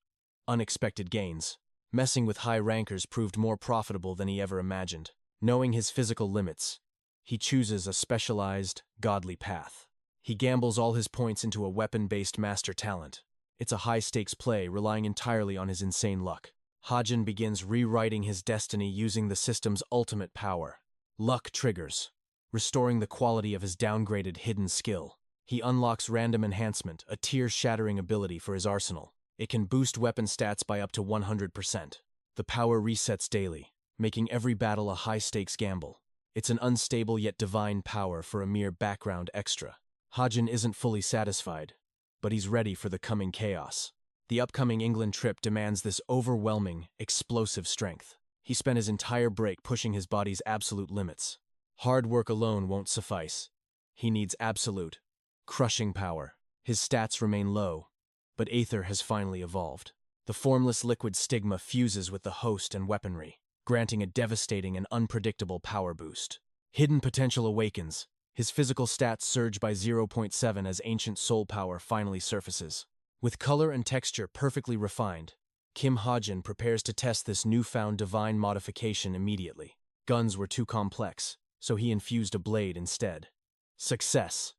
unexpected gains. Messing with high rankers proved more profitable than he ever imagined. Knowing his physical limits, he chooses a specialized, godly path. He gambles all his points into a weapon-based master talent. It's a high-stakes play relying entirely on his insane luck. Ha-jin begins rewriting his destiny using the system's ultimate power. Luck triggers, restoring the quality of his downgraded hidden skill. He unlocks Random Enhancement, a tier-shattering ability for his arsenal. It can boost weapon stats by up to 100%. The power resets daily, making every battle a high-stakes gamble. It's an unstable yet divine power for a mere background extra. Ha-jin isn't fully satisfied, but he's ready for the coming chaos. The upcoming England trip demands this overwhelming, explosive strength. He spent his entire break pushing his body's absolute limits. Hard work alone won't suffice. He needs absolute, crushing power. His stats remain low, but Aether has finally evolved. The formless liquid stigma fuses with the host and weaponry, granting a devastating and unpredictable power boost. Hidden potential awakens. His physical stats surge by 0.7 as ancient soul power finally surfaces. With color and texture perfectly refined, Kim Ha-jin prepares to test this newfound divine modification immediately. Guns were too complex, so he infused a blade instead. Success!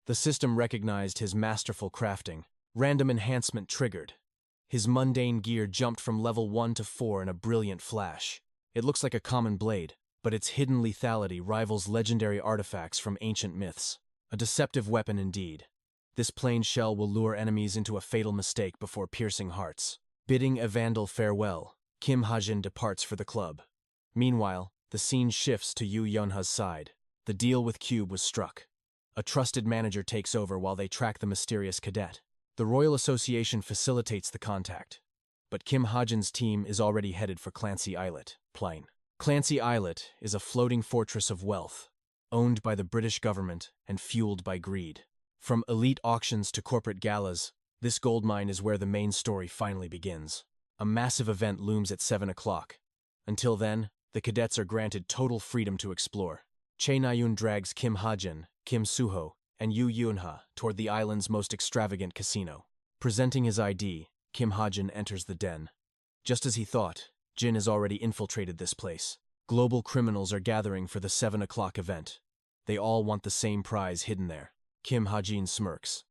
The system recognized his masterful crafting. Random enhancement triggered. His mundane gear jumped from level 1 to 4 in a brilliant flash. It looks like a common blade, but its hidden lethality rivals legendary artifacts from ancient myths. A deceptive weapon indeed. This plain shell will lure enemies into a fatal mistake before piercing hearts. Bidding Evandel farewell, Kim Ha-jin departs for the club. Meanwhile, the scene shifts to Yu Yeonha's side. The deal with Cube was struck. A trusted manager takes over while they track the mysterious cadet. The Royal Association facilitates the contact, but Kim Ha-jin's team is already headed for Clancy Islet, Plain. Clancy Islet is a floating fortress of wealth, owned by the British government and fueled by greed. From elite auctions to corporate galas, this gold mine is where the main story finally begins. A massive event looms at 7 o'clock. Until then, the cadets are granted total freedom to explore. Che Na-yoon drags Kim Ha-jin, Kim Soo-ho, and Yu Yeonha toward the island's most extravagant casino. Presenting his ID, Kim Ha-jin enters the den. Just as he thought, Jin has already infiltrated this place. Global criminals are gathering for the 7 o'clock event. They all want the same prize hidden there. Kim Ha-jin smirks.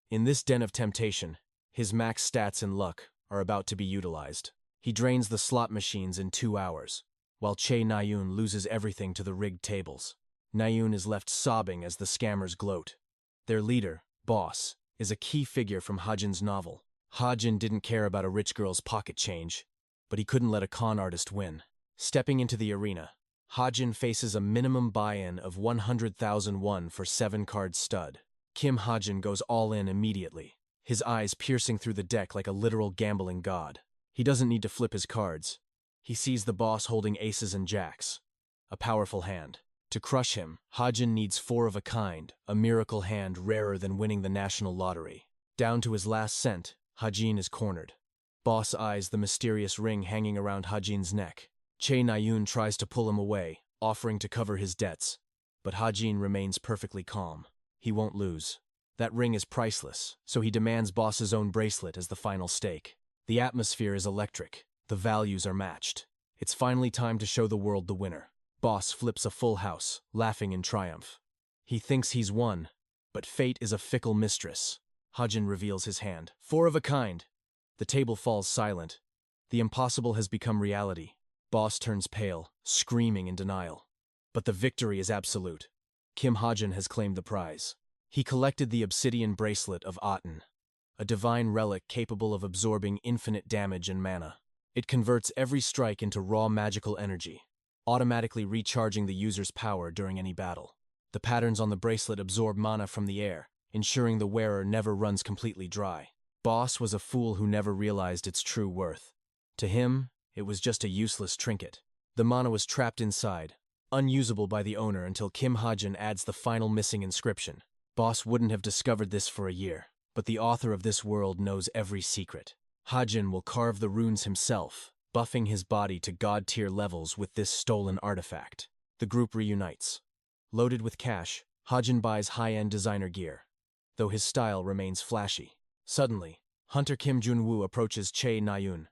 In this den of temptation, his max stats and luck are about to be utilized. He drains the slot machines in 2 hours, while Che Na-yoon loses everything to the rigged tables. Na-yoon is left sobbing as the scammers gloat. Their leader, Boss, is a key figure from Ha-jin's novel. Ha-jin didn't care about a rich girl's pocket change, but he couldn't let a con artist win. Stepping into the arena, Ha-jin faces a minimum buy-in of 100,000 won for 7-card stud. Kim Ha-jin goes all in immediately, his eyes piercing through the deck like a literal gambling god. He doesn't need to flip his cards. He sees the boss holding aces and jacks. A powerful hand. To crush him, Ha-jin needs 4 of a kind, a miracle hand rarer than winning the national lottery. Down to his last cent, Ha-jin is cornered. Boss eyes the mysterious ring hanging around Ha-jin's neck. Che Na-yoon tries to pull him away, offering to cover his debts. But Ha-jin remains perfectly calm. He won't lose. That ring is priceless, so he demands boss's own bracelet as the final stake. The atmosphere is electric. The values are matched. It's finally time to show the world the winner. Boss flips a full house, laughing in triumph. He thinks he's won, but fate is a fickle mistress. Ha-jin reveals his hand. 4 of a kind. The table falls silent. The impossible has become reality. Boss turns pale, screaming in denial. But the victory is absolute. Kim Ha-jin has claimed the prize. He collected the obsidian bracelet of 𝒕𝒂𝒕𝒔, a divine relic capable of absorbing infinite damage and mana. It converts every strike into raw magical energy, automatically recharging the user's power during any battle. The patterns on the bracelet absorb mana from the air, ensuring the wearer never runs completely dry. Boss was a fool who never realized its true worth. To him, it was just a useless trinket. The mana was trapped inside, unusable by the owner until Kim Ha-jin adds the final missing inscription. Boss wouldn't have discovered this for a year, but the author of this world knows every secret. Ha-jin will carve the runes himself, buffing his body to god-tier levels with this stolen artifact. The group reunites. Loaded with cash, Ha-jin buys high-end designer gear, though his style remains flashy. Suddenly, Hunter Kim Jun-woo approaches Che Na-yoon.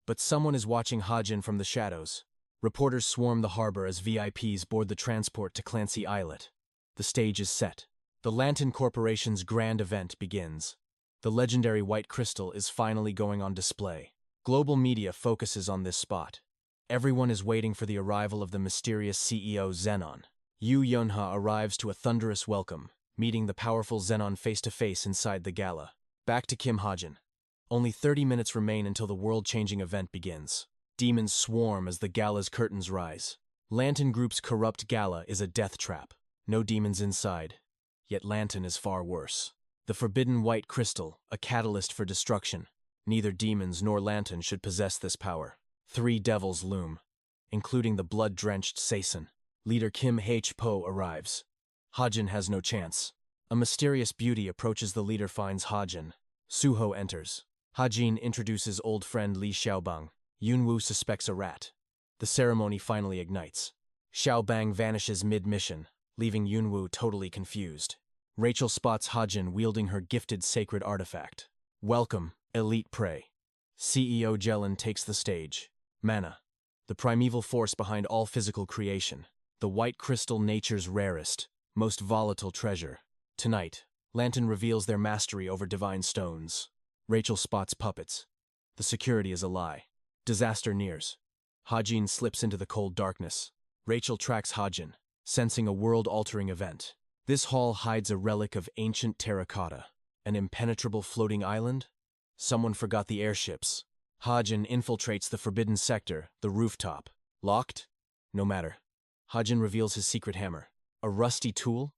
But someone is watching Ha-jin from the shadows. Reporters swarm the harbor as VIPs board the transport to Clancy Islet. The stage is set. The Lantern Corporation's grand event begins. The legendary white crystal is finally going on display. Global media focuses on this spot. Everyone is waiting for the arrival of the mysterious CEO Zenon. Yu Yeonha arrives to a thunderous welcome, meeting the powerful Zenon face-to-face inside the gala. Back to Kim Ha-jin. Only 30 minutes remain until the world-changing event begins. Demons swarm as the gala's curtains rise. Lantern Group's corrupt gala is a death trap. No demons inside. Yet Lantern is far worse. The forbidden white crystal, a catalyst for destruction. Neither demons nor Lantern should possess this power. 3 devils loom, including the blood-drenched Saeson. Leader Kim Ha-po arrives. Ha-jin has no chance. A mysterious beauty approaches the leader, finds Ha-jin. Suho enters. Ha-jin introduces old friend Li Xiaobang. Yun-woo suspects a rat. The ceremony finally ignites. Xiaobang vanishes mid-mission, leaving Yun-woo totally confused. Rachel spots Ha-jin wielding her gifted sacred artifact. Welcome, elite prey. CEO Jelen takes the stage. Mana, the primeval force behind all physical creation. The white crystal, nature's rarest, most volatile treasure. Tonight, Lantern reveals their mastery over divine stones. Rachel spots puppets. The security is a lie. Disaster nears. Ha-jin slips into the cold darkness. Rachel tracks Ha-jin, sensing a world-altering event. This hall hides a relic of ancient terracotta. An impenetrable floating island? Someone forgot the airships. Ha-jin infiltrates the forbidden sector, the rooftop. Locked? No matter. Ha-jin reveals his secret hammer. A rusty tool?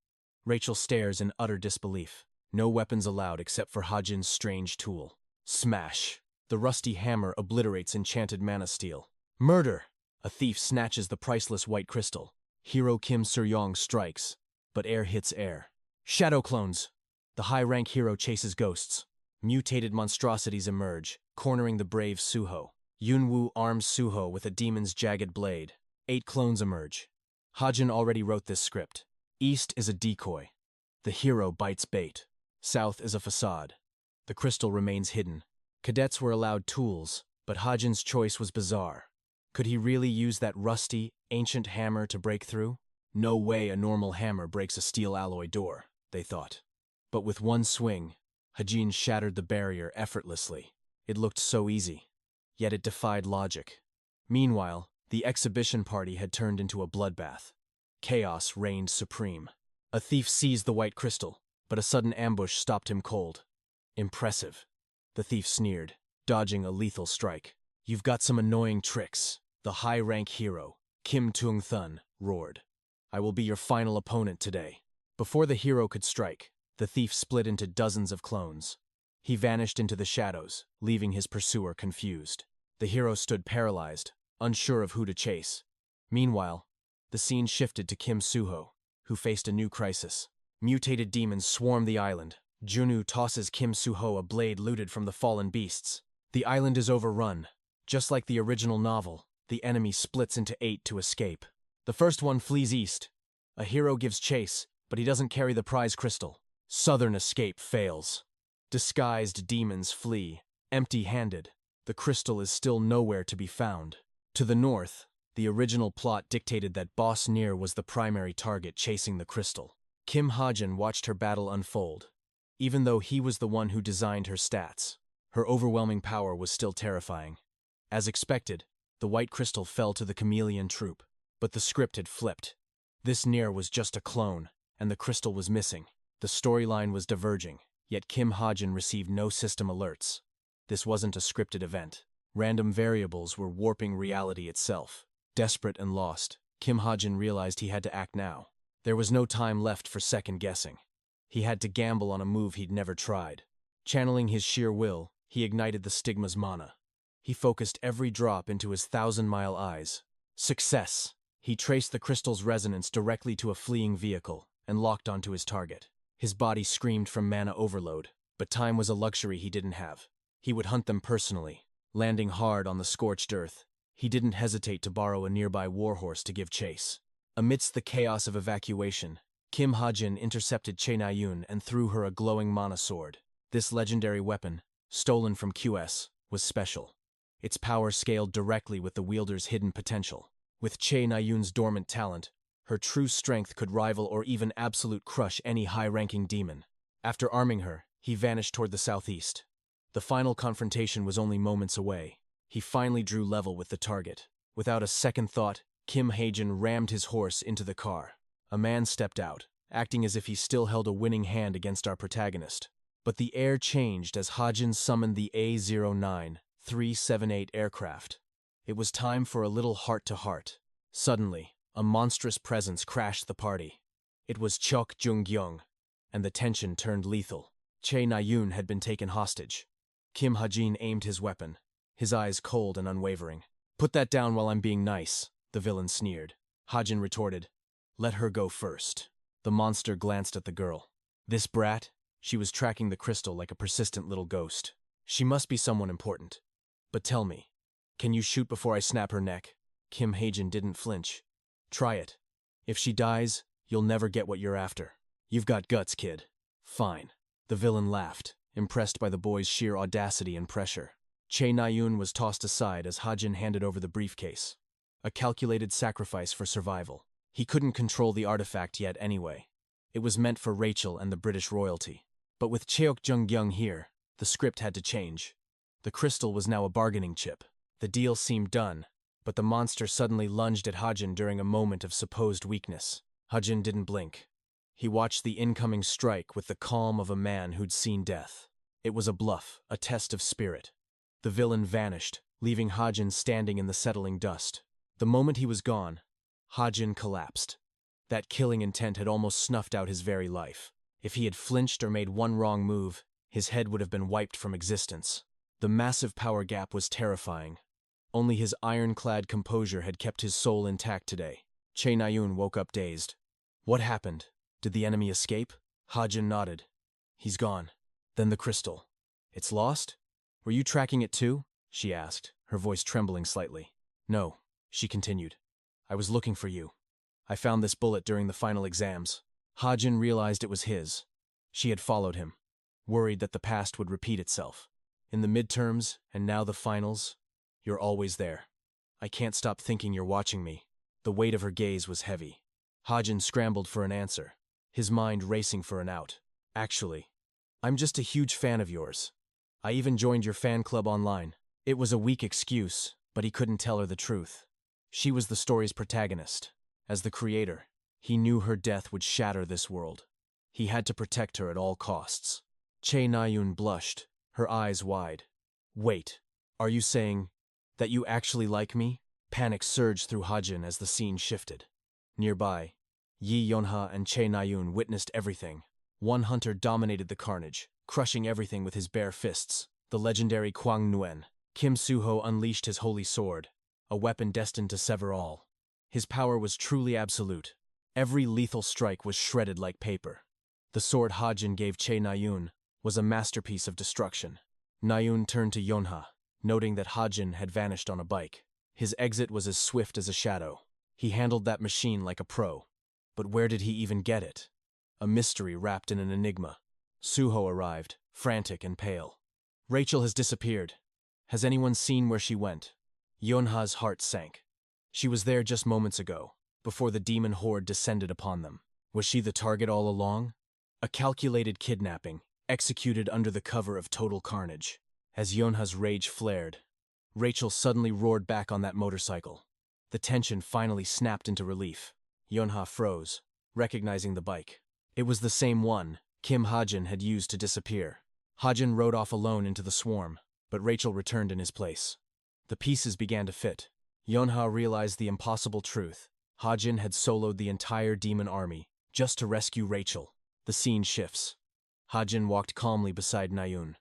Rachel stares in utter disbelief. No weapons allowed except for Ha-jin's strange tool. Smash! The rusty hammer obliterates enchanted mana steel. Murder! A thief snatches the priceless white crystal. Hero Kim Seryong strikes, but air hits air. Shadow clones! The high-rank hero chases ghosts. Mutated monstrosities emerge, cornering the brave Suho. Yun-woo arms Suho with a demon's jagged blade. 8 clones emerge. Ha-jin already wrote this script. East is a decoy. The hero bites bait. South is a facade. The crystal remains hidden. Cadets were allowed tools, but Ha-jin's choice was bizarre. Could he really use that rusty, ancient hammer to break through? No way a normal hammer breaks a steel alloy door, they thought. But with one swing, Ha-jin shattered the barrier effortlessly. It looked so easy, yet it defied logic. Meanwhile, the exhibition party had turned into a bloodbath. Chaos reigned supreme. A thief seized the white crystal, but a sudden ambush stopped him cold. Impressive. The thief sneered, dodging a lethal strike. You've got some annoying tricks. The high-rank hero, Kim Tung-thun, roared. I will be your final opponent today. Before the hero could strike, the thief split into dozens of clones. He vanished into the shadows, leaving his pursuer confused. The hero stood paralyzed, unsure of who to chase. Meanwhile, the scene shifted to Kim Suho, who faced a new crisis. Mutated demons swarm the island. Junwoo tosses Kim Suho a blade looted from the fallen beasts. The island is overrun. Just like the original novel, the enemy splits into 8 to escape. The first one flees east. A hero gives chase, but he doesn't carry the prize crystal. Southern escape fails. Disguised demons flee, empty-handed. The crystal is still nowhere to be found. To the north, the original plot dictated that Boss Near was the primary target chasing the crystal. Kim Ha-jin watched her battle unfold. Even though he was the one who designed her stats, her overwhelming power was still terrifying. As expected, the white crystal fell to the chameleon troop, but the script had flipped. This Near was just a clone, and the crystal was missing. The storyline was diverging, yet Kim Ha-jin received no system alerts. This wasn't a scripted event. Random variables were warping reality itself. Desperate and lost, Kim Ha-jin realized he had to act now. There was no time left for second-guessing. He had to gamble on a move he'd never tried. Channeling his sheer will, he ignited the stigma's mana. He focused every drop into his 1,000-mile eyes. Success! He traced the crystal's resonance directly to a fleeing vehicle and locked onto his target. His body screamed from mana overload, but time was a luxury he didn't have. He would hunt them personally, landing hard on the scorched earth. He didn't hesitate to borrow a nearby warhorse to give chase. Amidst the chaos of evacuation, Kim Ha-jin intercepted Chae Na-yoon and threw her a glowing mana sword. This legendary weapon, stolen from QS, was special. Its power scaled directly with the wielder's hidden potential. With Chae Na-yoon's dormant talent, her true strength could rival or even absolute crush any high-ranking demon. After arming her, he vanished toward the southeast. The final confrontation was only moments away. He finally drew level with the target. Without a second thought, Kim Ha-jin rammed his horse into the car. A man stepped out, acting as if he still held a winning hand against our protagonist. But the air changed as Ha-jin summoned the A-09-378 aircraft. It was time for a little heart-to-heart. Suddenly, a monstrous presence crashed the party. It was Cheok Jung-gyung, and the tension turned lethal. Chae Na-yoon had been taken hostage. Kim Ha-jin aimed his weapon, his eyes cold and unwavering. "Put that down while I'm being nice," the villain sneered. Ha-jin retorted, "Let her go first." The monster glanced at the girl. This brat? She was tracking the crystal like a persistent little ghost. She must be someone important. But tell me, can you shoot before I snap her neck? Kim Ha-jin didn't flinch. Try it. If she dies, you'll never get what you're after. You've got guts, kid. Fine. The villain laughed, impressed by the boy's sheer audacity and pressure. Chae Na-yoon was tossed aside as Ha-jin handed over the briefcase. A calculated sacrifice for survival. He couldn't control the artifact yet anyway. It was meant for Rachel and the British royalty. But with Cheok Jung-gyung here, the script had to change. The crystal was now a bargaining chip. The deal seemed done, but the monster suddenly lunged at Ha-jin during a moment of supposed weakness. Ha-jin didn't blink. He watched the incoming strike with the calm of a man who'd seen death. It was a bluff, a test of spirit. The villain vanished, leaving Ha-jin standing in the settling dust. The moment he was gone, Ha-jin collapsed. That killing intent had almost snuffed out his very life. If he had flinched or made one wrong move, his head would have been wiped from existence. The massive power gap was terrifying. Only his ironclad composure had kept his soul intact today. Chae Na-yoon woke up dazed. What happened? Did the enemy escape? Ha-jin nodded. He's gone. Then the crystal. It's lost? Were you tracking it too? She asked, her voice trembling slightly. No, she continued. I was looking for you. I found this bullet during the final exams. Ha-jin realized it was his. She had followed him, worried that the past would repeat itself. In the midterms, and now the finals, you're always there. I can't stop thinking you're watching me. The weight of her gaze was heavy. Ha-jin scrambled for an answer, his mind racing for an out. Actually, I'm just a huge fan of yours. I even joined your fan club online. It was a weak excuse, but he couldn't tell her the truth. She was the story's protagonist. As the creator, he knew her death would shatter this world. He had to protect her at all costs. Chae Na-yoon blushed, her eyes wide. Wait, are you saying that you actually like me? Panic surged through Hajin as the scene shifted. Nearby, Yi Yonha and Che Nayun witnessed everything. One hunter dominated the carnage, crushing everything with his bare fists. The legendary Kwang Nguyen. Kim Suho unleashed his holy sword, a weapon destined to sever all. His power was truly absolute. Every lethal strike was shredded like paper. The sword Hajin gave Che Nayun was a masterpiece of destruction. Nayun turned to Yonha, noting that Hajin had vanished on a bike. His exit was as swift as a shadow. He handled that machine like a pro. But where did he even get it? A mystery wrapped in an enigma. Suho arrived, frantic and pale. Rachel has disappeared. Has anyone seen where she went? Yonha's heart sank. She was there just moments ago, before the demon horde descended upon them. Was she the target all along? A calculated kidnapping, executed under the cover of total carnage. As Yonha's rage flared, Rachel suddenly roared back on that motorcycle. The tension finally snapped into relief. Yonha froze, recognizing the bike. It was the same one Kim Hajin had used to disappear. Hajin rode off alone into the swarm, but Rachel returned in his place. The pieces began to fit. Yonha realized the impossible truth. Hajin had soloed the entire demon army, just to rescue Rachel. The scene shifts. Hajin walked calmly beside Nayun.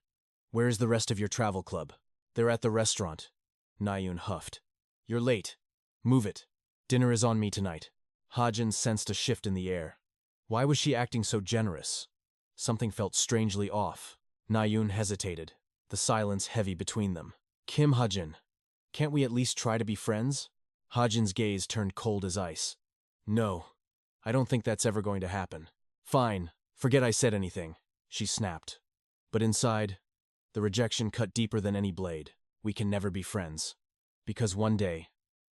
"Where is the rest of your travel club?" "They're at the restaurant." Nayun huffed. "You're late. Move it. Dinner is on me tonight." Hajin sensed a shift in the air. Why was she acting so generous? Something felt strangely off. Nayun hesitated, the silence heavy between them. "Kim Hajin, can't we at least try to be friends?" Hajin's gaze turned cold as ice. "No, I don't think that's ever going to happen." "Fine, forget I said anything," she snapped. But inside, the rejection cut deeper than any blade. "We can never be friends. Because one day,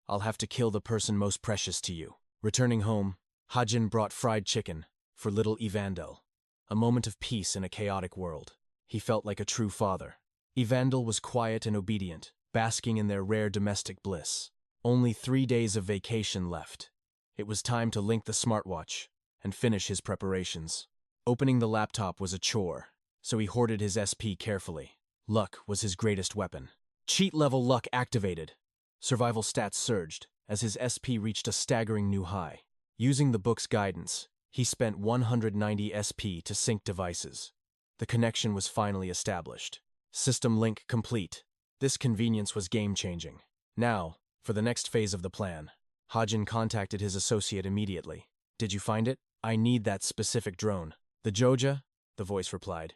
I'll have to kill the person most precious to you." Returning home, Hajin brought fried chicken for little Evandel. A moment of peace in a chaotic world. He felt like a true father. Evandel was quiet and obedient, basking in their rare domestic bliss. Only 3 days of vacation left. It was time to link the smartwatch and finish his preparations. Opening the laptop was a chore, so he hoarded his SP carefully. Luck was his greatest weapon. Cheat level luck activated. Survival stats surged as his SP reached a staggering new high. Using the book's guidance, he spent 190 SP to sync devices. The connection was finally established. System link complete. This convenience was game-changing. Now, for the next phase of the plan. Hajin contacted his associate immediately. "Did you find it? I need that specific drone." "The Joja," the voice replied.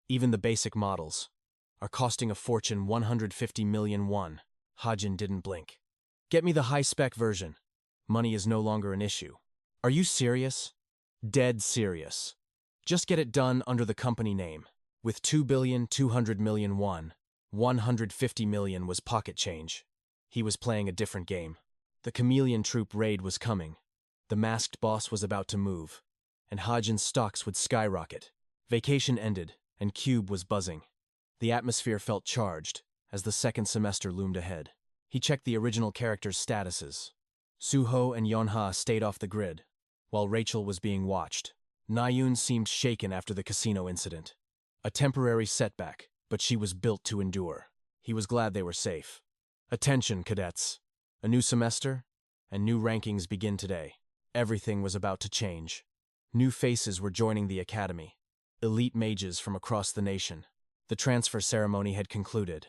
"Even the basic models are costing a fortune, 150 million won." Hajin didn't blink. "Get me the high-spec version. Money is no longer an issue." "Are you serious?" "Dead serious. Just get it done under the company name." With 2,200 million won, 150 million was pocket change. He was playing a different game. The Chameleon Troop raid was coming. The masked boss was about to move, and Hajin's stocks would skyrocket. Vacation ended, and Cube was buzzing. The atmosphere felt charged as the second semester loomed ahead. He checked the original characters' statuses. Suho and Yonha stayed off the grid, while Rachel was being watched. Nayun seemed shaken after the casino incident. A temporary setback, but she was built to endure. He was glad they were safe. "Attention, cadets. A new semester, and new rankings begin today." Everything was about to change. New faces were joining the academy. Elite mages from across the nation. The transfer ceremony had concluded.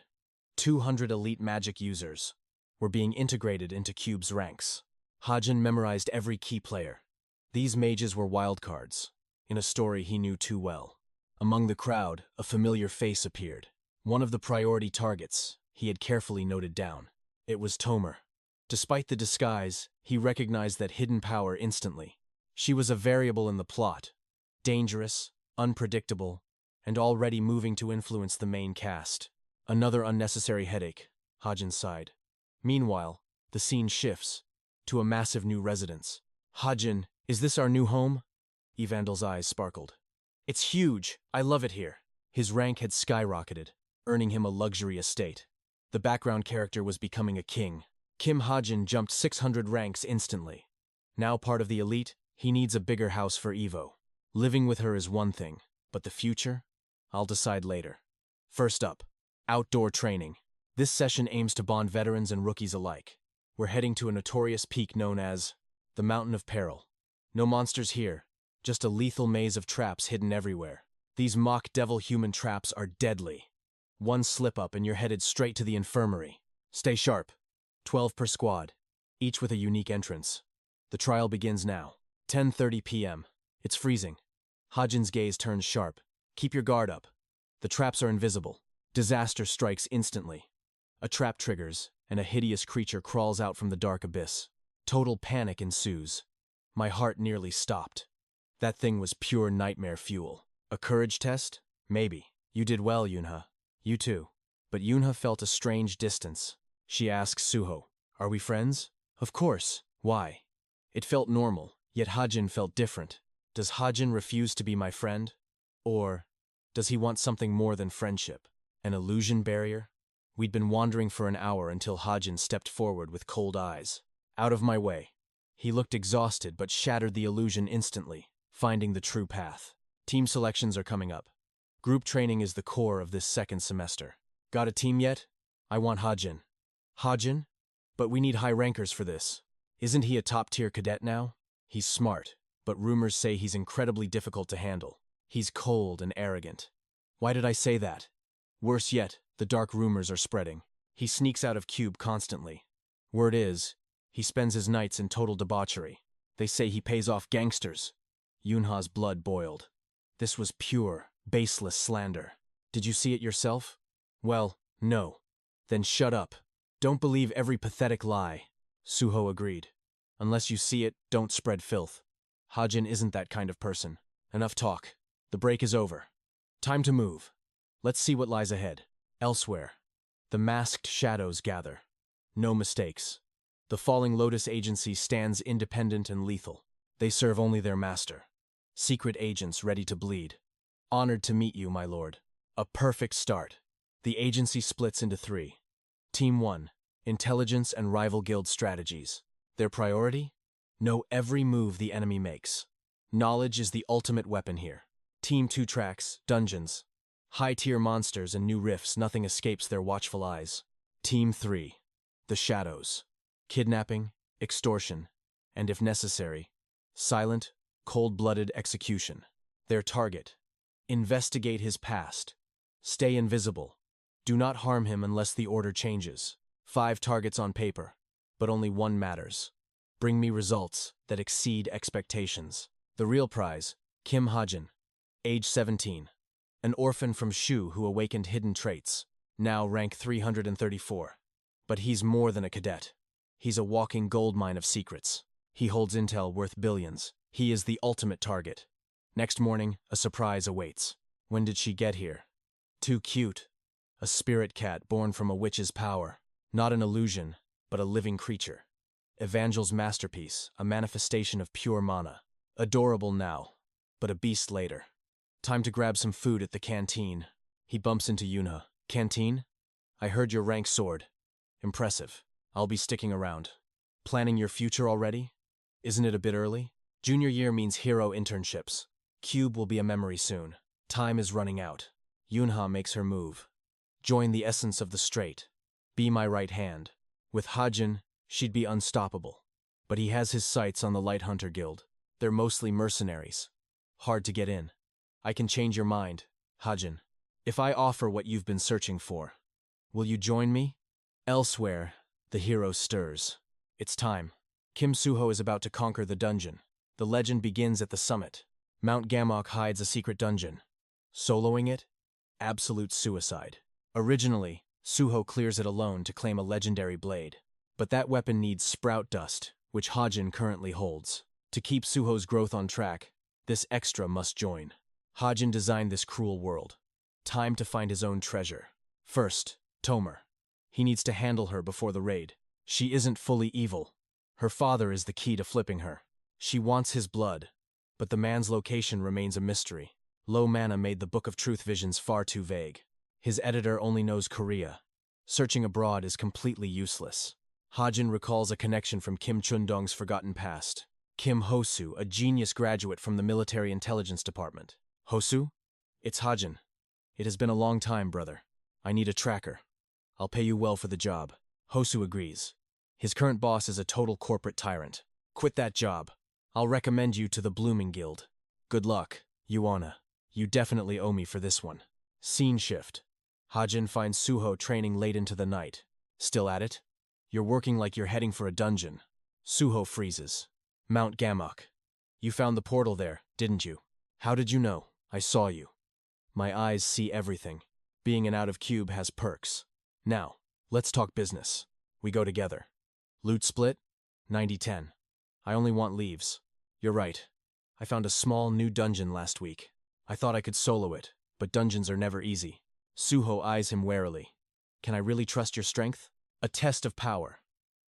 200 elite magic users were being integrated into Cube's ranks. Hajin memorized every key player. These mages were wildcards, in a story he knew too well. Among the crowd, a familiar face appeared. One of the priority targets he had carefully noted down. It was Tomer. Despite the disguise, he recognized that hidden power instantly. She was a variable in the plot, dangerous, unpredictable, and already moving to influence the main cast. Another unnecessary headache, Hajin sighed. Meanwhile, the scene shifts to a massive new residence. "Hajin, is this our new home?" Evandel's eyes sparkled. "It's huge. I love it here." His rank had skyrocketed, earning him a luxury estate. The background character was becoming a king. Kim Hajin jumped 600 ranks instantly. Now part of the elite, he needs a bigger house for Evo. Living with her is one thing, but the future? I'll decide later. First up, outdoor training. This session aims to bond veterans and rookies alike. We're heading to a notorious peak known as the Mountain of Peril. No monsters here, just a lethal maze of traps hidden everywhere. These mock devil human traps are deadly. One slip up and you're headed straight to the infirmary. Stay sharp. 12 per squad, each with a unique entrance. The trial begins now. 10:30 p.m. It's freezing. Hajin's gaze turns sharp. Keep your guard up. The traps are invisible. Disaster strikes instantly. A trap triggers, and a hideous creature crawls out from the dark abyss. Total panic ensues. My heart nearly stopped. That thing was pure nightmare fuel. A courage test? Maybe. You did well, Yunha. You too. But Yunha felt a strange distance. She asked Suho, "Are we friends?" "Of course. Why?" It felt normal, yet Hajin felt different. Does Hajin refuse to be my friend? Or does he want something more than friendship? An illusion barrier? We'd been wandering for an hour until Hajin stepped forward with cold eyes. Out of my way. He looked exhausted but shattered the illusion instantly, finding the true path. Team selections are coming up. Group training is the core of this second semester. Got a team yet? I want Hajin. Hajin? But we need high rankers for this. Isn't he a top-tier cadet now? He's smart, but rumors say he's incredibly difficult to handle. He's cold and arrogant. Why did I say that? Worse yet, the dark rumors are spreading. He sneaks out of Cube constantly. Word is, he spends his nights in total debauchery. They say he pays off gangsters. Yunha's blood boiled. This was pure, baseless slander. Did you see it yourself? Well, no. Then shut up. Don't believe every pathetic lie. Suho agreed. Unless you see it, don't spread filth. Hajin isn't that kind of person. Enough talk. The break is over. Time to move. Let's see what lies ahead. Elsewhere, the masked shadows gather. No mistakes. The Falling Lotus Agency stands independent and lethal. They serve only their master. Secret agents ready to bleed. Honored to meet you, my lord. A perfect start. The agency splits into 3. Team 1, Intelligence and Rival Guild Strategies. Their priority? Know every move the enemy makes. Knowledge is the ultimate weapon here. Team 2 tracks, Dungeons. High-tier monsters and new rifts, nothing escapes their watchful eyes. Team 3, The Shadows. Kidnapping, extortion, and if necessary, silent, cold-blooded execution. Their target: investigate his past. Stay invisible. Do not harm him unless the order changes. 5 targets on paper, but only one matters. Bring me results that exceed expectations. The real prize, Kim Hajin, age 17. An orphan from Shu who awakened hidden traits, now rank 334. But he's more than a cadet. He's a walking goldmine of secrets. He holds intel worth billions. He is the ultimate target. Next morning, a surprise awaits. When did she get here? Too cute. A spirit cat born from a witch's power. Not an illusion, but a living creature. Evangel's masterpiece, a manifestation of pure mana. Adorable now, but a beast later. Time to grab some food at the canteen. He bumps into Yunha. Canteen? I heard your rank soared. Impressive. I'll be sticking around. Planning your future already? Isn't it a bit early? Junior year means hero internships. Cube will be a memory soon. Time is running out. Yunha makes her move. Join the essence of the straight. Be my right hand. With Hajin, she'd be unstoppable. But he has his sights on the Light Hunter Guild. They're mostly mercenaries. Hard to get in. I can change your mind, Hajin. If I offer what you've been searching for, will you join me? Elsewhere, the hero stirs. It's time. Kim Suho is about to conquer the dungeon. The legend begins at the summit. Mount Gamok hides a secret dungeon. Soloing it? Absolute suicide. Originally, Suho clears it alone to claim a legendary blade. But that weapon needs sprout dust, which Hajin currently holds. To keep Suho's growth on track, this extra must join. Hajin designed this cruel world. Time to find his own treasure. First, Tomer. He needs to handle her before the raid. She isn't fully evil. Her father is the key to flipping her. She wants his blood, but the man's location remains a mystery. Low mana made the Book of Truth visions far too vague. His editor only knows Korea. Searching abroad is completely useless. Hajin recalls a connection from Kim Chundong's forgotten past. Kim Hosu, a genius graduate from the Military Intelligence Department. Hosu? It's Hajin. It has been a long time, brother. I need a tracker. I'll pay you well for the job. Hosu agrees. His current boss is a total corporate tyrant. Quit that job. I'll recommend you to the Blooming Guild. Good luck, Yuana. You definitely owe me for this one. Scene shift. Hajin finds Suho training late into the night. Still at it? You're working like you're heading for a dungeon. Suho freezes. Mount Gamok. You found the portal there, didn't you? How did you know? I saw you. My eyes see everything. Being an out-of-cube has perks. Now, let's talk business. We go together. Loot split? 90-10. I only want leaves. You're right. I found a small new dungeon last week. I thought I could solo it, but dungeons are never easy. Suho eyes him warily. Can I really trust your strength? A test of power.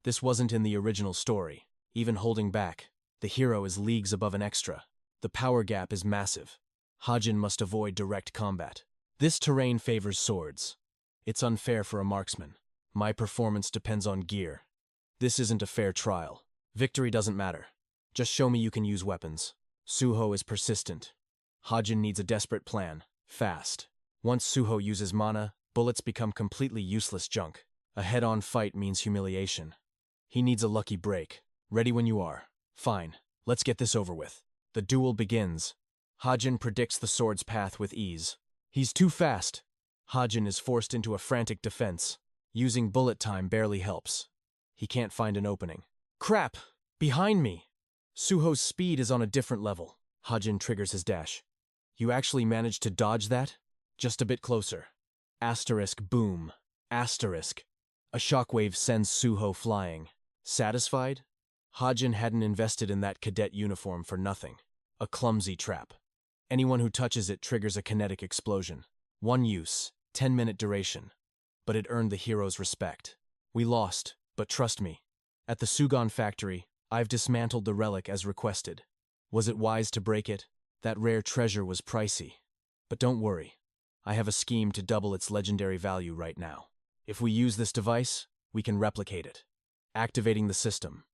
This wasn't in the original story. Even holding back, the hero is leagues above an extra. The power gap is massive. Hajin must avoid direct combat. This terrain favors swords. It's unfair for a marksman. My performance depends on gear. This isn't a fair trial. Victory doesn't matter. Just show me you can use weapons. Suho is persistent. Hajin needs a desperate plan. Fast. Once Suho uses mana, bullets become completely useless junk. A head-on fight means humiliation. He needs a lucky break. Ready when you are. Fine. Let's get this over with. The duel begins. Hajin predicts the sword's path with ease. He's too fast. Hajin is forced into a frantic defense. Using bullet time barely helps. He can't find an opening. Crap! Behind me! Suho's speed is on a different level. Hajin triggers his dash. You actually managed to dodge that? Just a bit closer. Asterisk boom. Asterisk. A shockwave sends Suho flying. Satisfied? Hajin hadn't invested in that cadet uniform for nothing. A clumsy trap. Anyone who touches it triggers a kinetic explosion. One use, 10-minute duration. But it earned the hero's respect. We lost, but trust me. At the Sugon factory, I've dismantled the relic as requested. Was it wise to break it? That rare treasure was pricey. But don't worry. I have a scheme to double its legendary value right now. If we use this device, we can replicate it. Activating the system.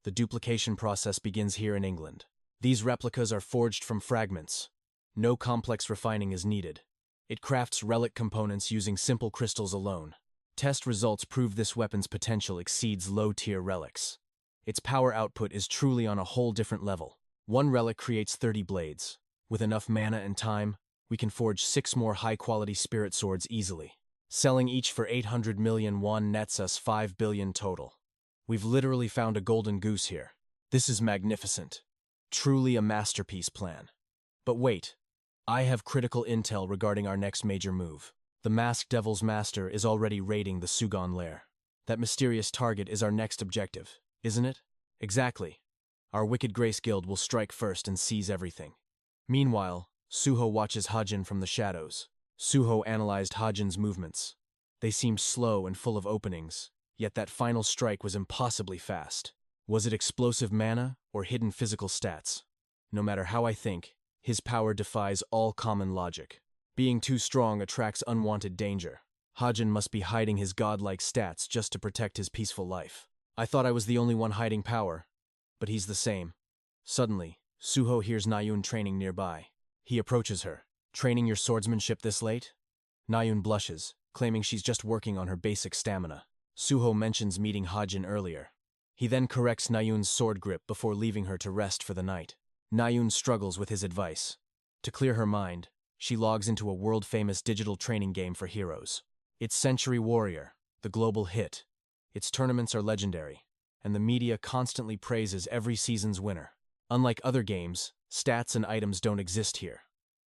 The duplication process begins here in England. These replicas are forged from fragments. No complex refining is needed. It crafts relic components using simple crystals alone. Test results prove this weapon's potential exceeds low-tier relics. Its power output is truly on a whole different level. One relic creates 30 blades. With enough mana and time, we can forge 6 more high-quality spirit swords easily. Selling each for 800 million won nets us 5 billion total. We've literally found a golden goose here. This is magnificent. Truly a masterpiece plan. But wait, I have critical intel regarding our next major move. The Masked Devil's Master is already raiding the Sugon lair. That mysterious target is our next objective, isn't it? Exactly. Our Wicked Grace Guild will strike first and seize everything. Meanwhile, Suho watches Hajin from the shadows. Suho analyzed Hajin's movements. They seemed slow and full of openings, yet that final strike was impossibly fast. Was it explosive mana or hidden physical stats? No matter how I think, his power defies all common logic. Being too strong attracts unwanted danger. Hajin must be hiding his godlike stats just to protect his peaceful life. I thought I was the only one hiding power, but he's the same. Suddenly, Suho hears Nayun training nearby. He approaches her. Training your swordsmanship this late? Nayun blushes, claiming she's just working on her basic stamina. Suho mentions meeting Hajin earlier. He then corrects Nayun's sword grip before leaving her to rest for the night. Nayun struggles with his advice. To clear her mind, she logs into a world-famous digital training game for heroes. It's Century Warrior, the global hit. Its tournaments are legendary, and the media constantly praises every season's winner. Unlike other games, stats and items don't exist here.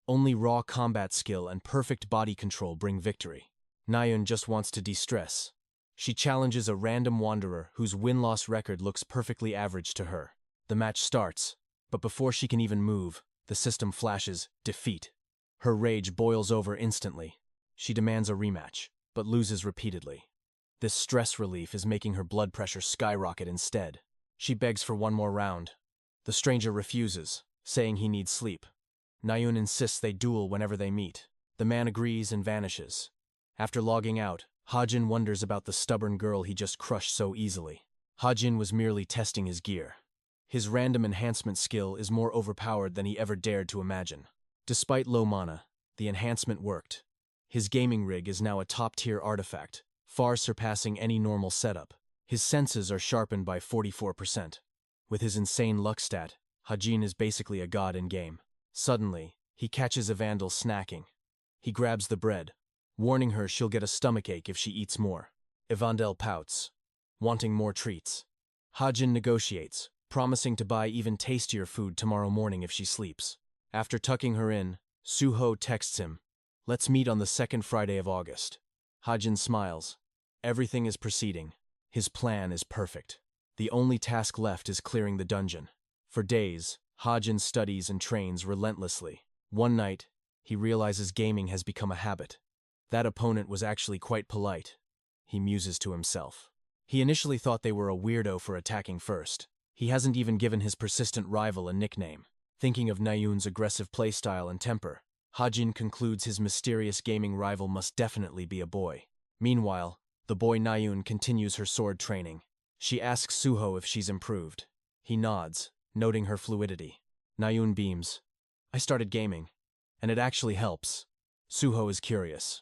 Only raw combat skill and perfect body control bring victory. Nayun just wants to de-stress. She challenges a random wanderer whose win-loss record looks perfectly average to her. The match starts, but before she can even move, the system flashes defeat. Her rage boils over instantly. She demands a rematch, but loses repeatedly. This stress relief is making her blood pressure skyrocket instead. She begs for one more round. The stranger refuses, saying he needs sleep. Nayun insists they duel whenever they meet. The man agrees and vanishes. After logging out, Hajin wonders about the stubborn girl he just crushed so easily. Hajin was merely testing his gear. His random enhancement skill is more overpowered than he ever dared to imagine. Despite low mana, the enhancement worked. His gaming rig is now a top-tier artifact, far surpassing any normal setup. His senses are sharpened by 44%. With his insane luck stat, 𝒕� is basically a god in-game. Suddenly, he catches a vandal snacking. He grabs the bread, warning her she'll get a stomachache if she eats more. 𝒕𒔂 pouts, wanting more treats. 𝒕𒔂 negotiates, promising to buy even tastier food tomorrow morning if she sleeps. After tucking her in, Suho texts him, "Let's meet on the second Friday of August." 𝒕𒔂 smiles. Everything is proceeding. His plan is perfect. The only task left is clearing the dungeon. For days, 𝒕𒔂 studies and trains relentlessly. One night, he realizes gaming has become a habit. That opponent was actually quite polite. He muses to himself. He initially thought they were a weirdo for attacking first. He hasn't even given his persistent rival a nickname. Thinking of Na-yoon's aggressive playstyle and temper, 𝒕𒔂 concludes his mysterious gaming rival must definitely be a boy. Meanwhile, the boy Na-yoon continues her sword training. She asks Suho if she's improved. He nods, noting her fluidity. Na-yoon beams. "I started gaming, and it actually helps." Suho is curious.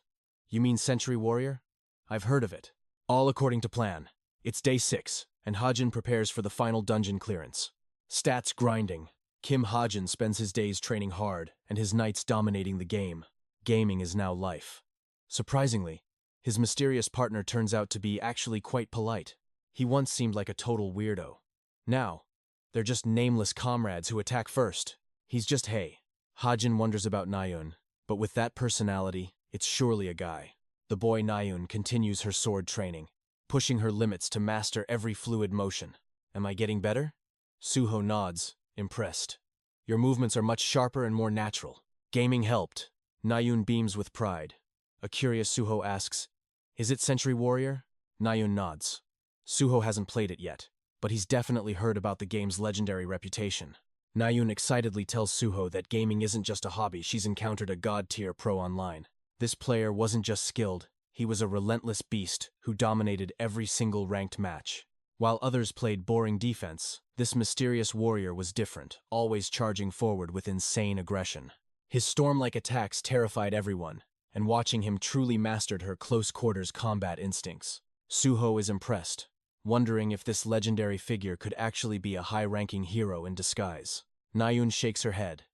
"You mean Century Warrior? I've heard of it." All according to plan. It's day 6, and 𝒕𒔂 prepares for the final dungeon clearance. Stats grinding. Kim 𝒕𒔂 spends his days training hard, and his nights dominating the game. Gaming is now life. Surprisingly, his mysterious partner turns out to be actually quite polite. He once seemed like a total weirdo. Now, they're just nameless comrades who attack first. He's just hey. 𝒕𒔂 wonders about Na-yoon, but with that personality, it's surely a guy. The boy Na-yoon continues her sword training, pushing her limits to master every fluid motion. "Am I getting better?" Suho nods, impressed. "Your movements are much sharper and more natural." Gaming helped. Na-yoon beams with pride. A curious Suho asks, "Is it Century Warrior?" Na-yoon nods. Suho hasn't played it yet, but he's definitely heard about the game's legendary reputation. Na-yoon excitedly tells Suho that gaming isn't just a hobby, she's encountered a god-tier pro online. This player wasn't just skilled, he was a relentless beast who dominated every single ranked match. While others played boring defense, this mysterious warrior was different, always charging forward with insane aggression. His storm-like attacks terrified everyone, and watching him truly mastered her close-quarters combat instincts. Suho is impressed, wondering if this legendary figure could actually be a high-ranking hero in disguise. Na-yoon shakes her head,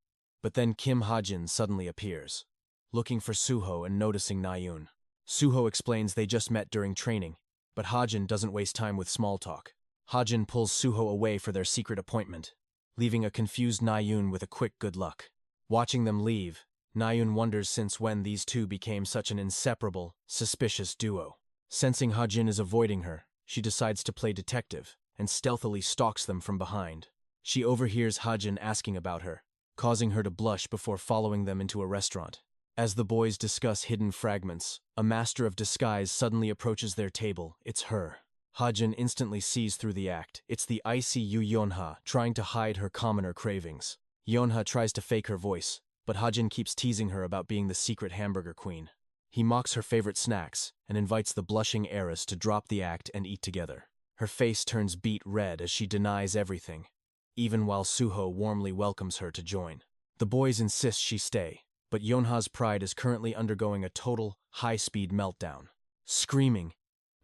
but then Kim 𝒕𒔂 suddenly appears, looking for Suho and noticing Na-yoon. Suho explains they just met during training, but 𝒕𒔂 doesn't waste time with small talk. 𝒕𒔂 pulls Suho away for their secret appointment, leaving a confused Na-yoon with a quick good luck. Watching them leave, Na-yoon wonders since when these two became such an inseparable, suspicious duo. Sensing 𝒕𒔂 is avoiding her, she decides to play detective and stealthily stalks them from behind. She overhears 𝒕𒔂 asking about her, causing her to blush before following them into a restaurant. As the boys discuss hidden fragments, a master of disguise suddenly approaches their table. It's her. 𝒕𒔂 instantly sees through the act. It's the icy Yonha trying to hide her commoner cravings. Yonha tries to fake her voice, but 𝒕𒔂 keeps teasing her about being the secret hamburger queen. He mocks her favorite snacks and invites the blushing heiress to drop the act and eat together. Her face turns beet red as she denies everything, even while Suho warmly welcomes her to join. The boys insist she stay, but Yonha's pride is currently undergoing a total, high-speed meltdown. Screaming,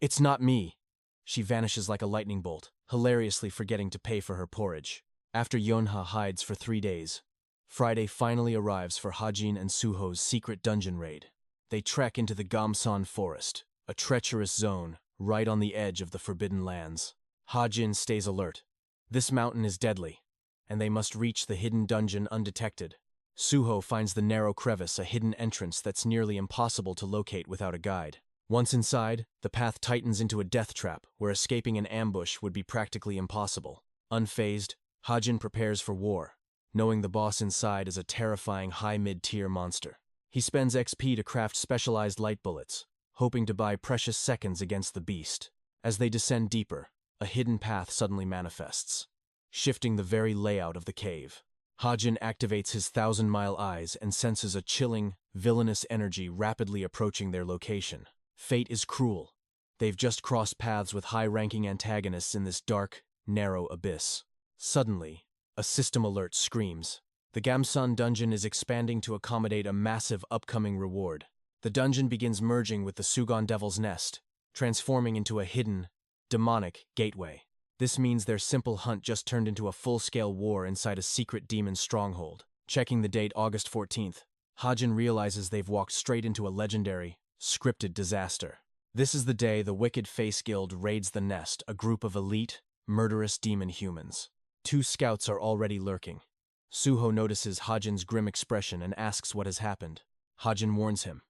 "It's not me!" she vanishes like a lightning bolt, hilariously forgetting to pay for her porridge. After Yonha hides for 3 days, Friday finally arrives for 𝒕𒔂 and Suho's secret dungeon raid. They trek into the Gamsan forest, a treacherous zone right on the edge of the Forbidden Lands. 𝒕𒔂 stays alert. This mountain is deadly, and they must reach the hidden dungeon undetected. Suho finds the narrow crevice a hidden entrance that's nearly impossible to locate without a guide. Once inside, the path tightens into a death trap where escaping an ambush would be practically impossible. Unfazed, 𝒕𒔂 prepares for war, knowing the boss inside is a terrifying high-mid-tier monster. He spends XP to craft specialized light bullets, hoping to buy precious seconds against the beast. As they descend deeper, a hidden path suddenly manifests, shifting the very layout of the cave. 𝒕𒔂 activates his 1,000-mile eyes and senses a chilling, villainous energy rapidly approaching their location. Fate is cruel. They've just crossed paths with high-ranking antagonists in this dark, narrow abyss. Suddenly, a system alert screams. The Gamsan dungeon is expanding to accommodate a massive upcoming reward. The dungeon begins merging with the Sugon Devil's Nest, transforming into a hidden, demonic gateway. This means their simple hunt just turned into a full-scale war inside a secret demon stronghold. Checking the date, August 14th, Hajin realizes they've walked straight into a legendary, scripted disaster. This is the day the Wicked Face Guild raids the nest, a group of elite, murderous demon humans. 2 scouts are already lurking. Suho notices Hajin's grim expression and asks what has happened. Hajin warns him.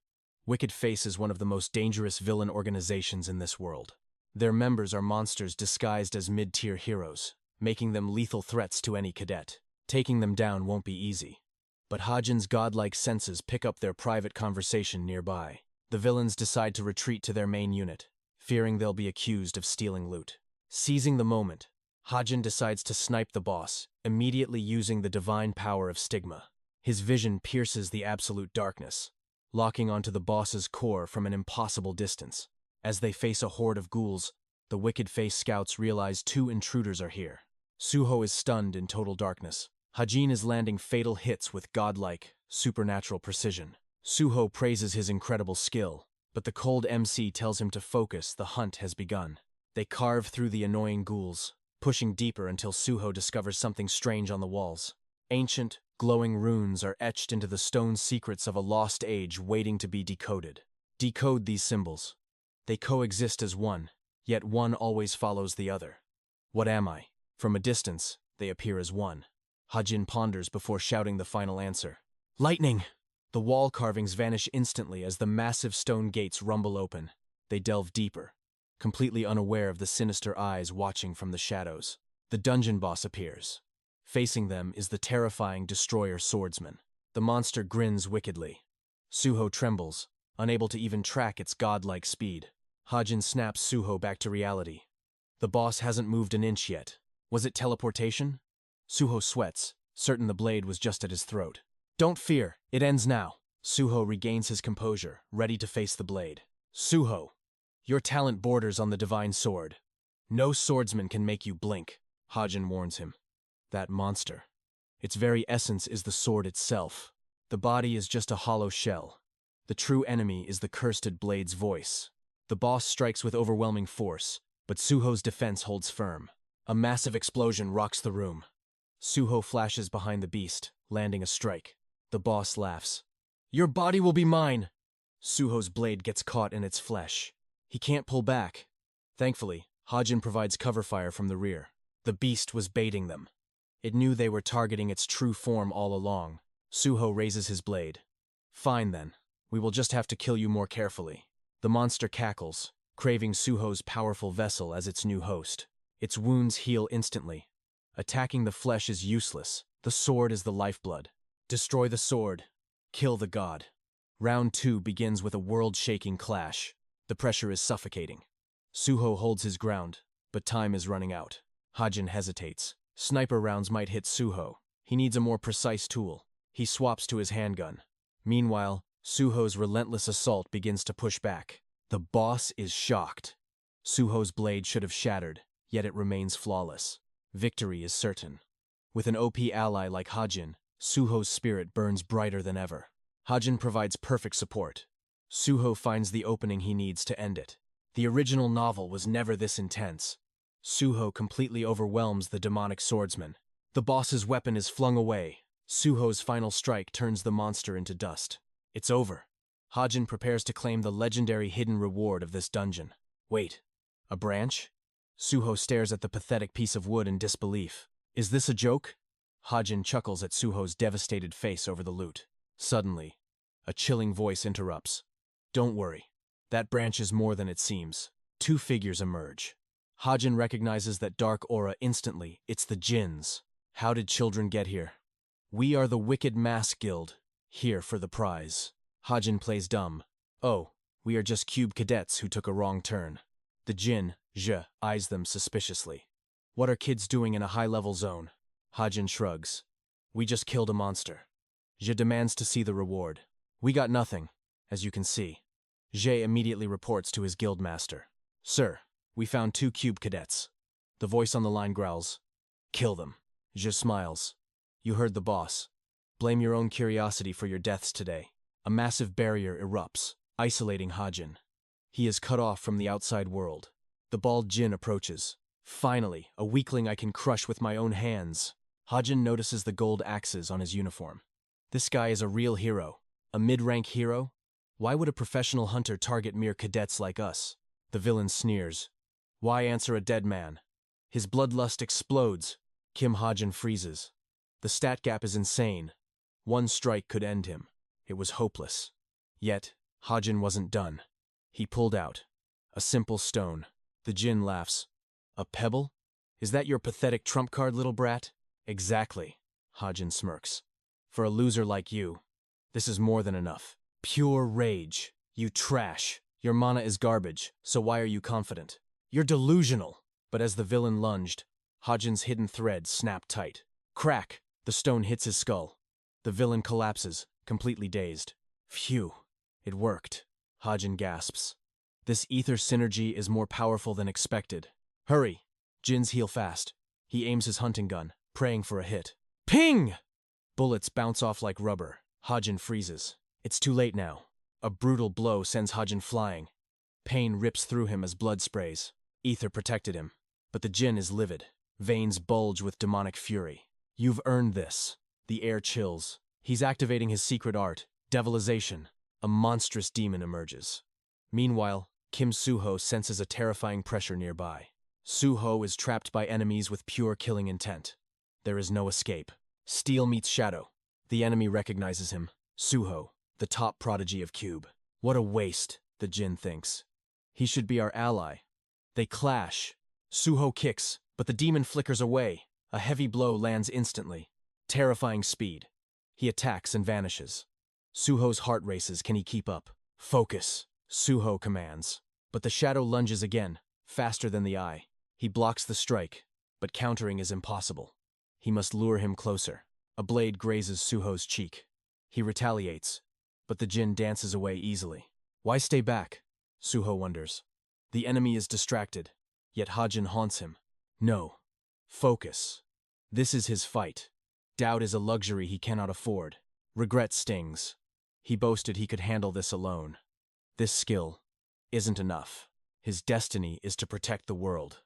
Wicked Face is one of the most dangerous villain organizations in this world. Their members are monsters disguised as mid-tier heroes, making them lethal threats to any cadet. Taking them down won't be easy. But Hajin's godlike senses pick up their private conversation nearby. The villains decide to retreat to their main unit, fearing they'll be accused of stealing loot. Seizing the moment, Hajin decides to snipe the boss, immediately using the divine power of stigma. His vision pierces the absolute darkness, locking onto the boss's core from an impossible distance. As they face a horde of ghouls, the Wicked Face scouts realize 2 intruders are here. Suho is stunned in total darkness. Hajin is landing fatal hits with godlike, supernatural precision. Suho praises his incredible skill, but the cold MC tells him to focus. The hunt has begun. They carve through the annoying ghouls, pushing deeper until Suho discovers something strange on the walls. Ancient, glowing runes are etched into the stone secrets of a lost age waiting to be decoded. Decode these symbols. They coexist as one, yet one always follows the other. What am I? From a distance, they appear as one. Hajin ponders before shouting the final answer. Lightning! The wall carvings vanish instantly as the massive stone gates rumble open. They delve deeper, completely unaware of the sinister eyes watching from the shadows. The dungeon boss appears. Facing them is the terrifying destroyer swordsman. The monster grins wickedly. Suho trembles, unable to even track its godlike speed. Hajin snaps Suho back to reality. The boss hasn't moved an inch yet. Was it teleportation? Suho sweats, certain the blade was just at his throat. Don't fear, it ends now. Suho regains his composure, ready to face the blade. Suho, your talent borders on the divine sword. No swordsman can make you blink, Hajin warns him. That monster. Its very essence is the sword itself. The body is just a hollow shell. The true enemy is the cursed blade's voice. The boss strikes with overwhelming force, but Suho's defense holds firm. A massive explosion rocks the room. Suho flashes behind the beast, landing a strike. The boss laughs. Your body will be mine! Suho's blade gets caught in its flesh. He can't pull back. Thankfully, Hajin provides cover fire from the rear. The beast was baiting them. It knew they were targeting its true form all along. Suho raises his blade. Fine then. We will just have to kill you more carefully. The monster cackles, craving Suho's powerful vessel as its new host. Its wounds heal instantly. Attacking the flesh is useless. The sword is the lifeblood. Destroy the sword. Kill the god. Round 2 begins with a world-shaking clash. The pressure is suffocating. Suho holds his ground, but time is running out. Hajin hesitates. Sniper rounds might hit Suho. He needs a more precise tool. He swaps to his handgun. Meanwhile, Suho's relentless assault begins to push back. The boss is shocked. Suho's blade should have shattered, yet it remains flawless. Victory is certain. With an OP ally like Hajin, Suho's spirit burns brighter than ever. Hajin provides perfect support. Suho finds the opening he needs to end it. The original novel was never this intense. Suho completely overwhelms the demonic swordsman. The boss's weapon is flung away. Suho's final strike turns the monster into dust. It's over. Hajin prepares to claim the legendary hidden reward of this dungeon. Wait, a branch? Suho stares at the pathetic piece of wood in disbelief. Is this a joke? Hajin chuckles at Suho's devastated face over the loot. Suddenly, a chilling voice interrupts. Don't worry. That branch is more than it seems. 2 figures emerge. Hajin recognizes that dark aura instantly. It's the Jinns. How did children get here? We are the Wicked Mask Guild, here for the prize. Hajin plays dumb. Oh, we are just cube cadets who took a wrong turn. The Jin, Zhe, eyes them suspiciously. What are kids doing in a high-level zone? Hajin shrugs. We just killed a monster. Zhe demands to see the reward. We got nothing, as you can see. Zhe immediately reports to his guildmaster. Sir, we found 2 cube cadets. The voice on the line growls. Kill them. Zhe smiles. You heard the boss. Blame your own curiosity for your deaths today. A massive barrier erupts, isolating Hajin. He is cut off from the outside world. The bald Jin approaches. Finally, a weakling I can crush with my own hands. Hajin notices the gold axes on his uniform. This guy is a real hero. A mid-rank hero? Why would a professional hunter target mere cadets like us? The villain sneers. Why answer a dead man? His bloodlust explodes. Kim Hajin freezes. The stat gap is insane. One strike could end him. It was hopeless. Yet, Hajin wasn't done. He pulled out a simple stone. The Jin laughs. A pebble? Is that your pathetic trump card, little brat? Exactly, Hajin smirks. For a loser like you, this is more than enough. Pure rage. You trash. Your mana is garbage, so why are you confident? You're delusional. But as the villain lunged, Hajin's hidden thread snapped tight. Crack! The stone hits his skull. The villain collapses, completely dazed. Phew. It worked. Hajin gasps. This ether synergy is more powerful than expected. Hurry! Jin's heal fast. He aims his hunting gun, praying for a hit. Ping! Bullets bounce off like rubber. Hajin freezes. It's too late now. A brutal blow sends Hajin flying. Pain rips through him as blood sprays. Ether protected him. But the Jin is livid. Veins bulge with demonic fury. You've earned this. The air chills. He's activating his secret art, devilization. A monstrous demon emerges. Meanwhile, Kim Suho senses a terrifying pressure nearby. Suho is trapped by enemies with pure killing intent. There is no escape. Steel meets shadow. The enemy recognizes him. Suho, the top prodigy of Cube. What a waste, the Jin thinks. He should be our ally. They clash. Suho kicks, but the demon flickers away. A heavy blow lands instantly. Terrifying speed. He attacks and vanishes. Suho's heart races. Can he keep up? Focus, Suho commands. But the shadow lunges again, faster than the eye. He blocks the strike, but countering is impossible. He must lure him closer. A blade grazes Suho's cheek. He retaliates, but the Jin dances away easily. Why stay back? Suho wonders. The enemy is distracted, yet Hajin haunts him. No. Focus. This is his fight. Doubt is a luxury he cannot afford. Regret stings. He boasted he could handle this alone. This skill isn't enough. His destiny is to protect the world.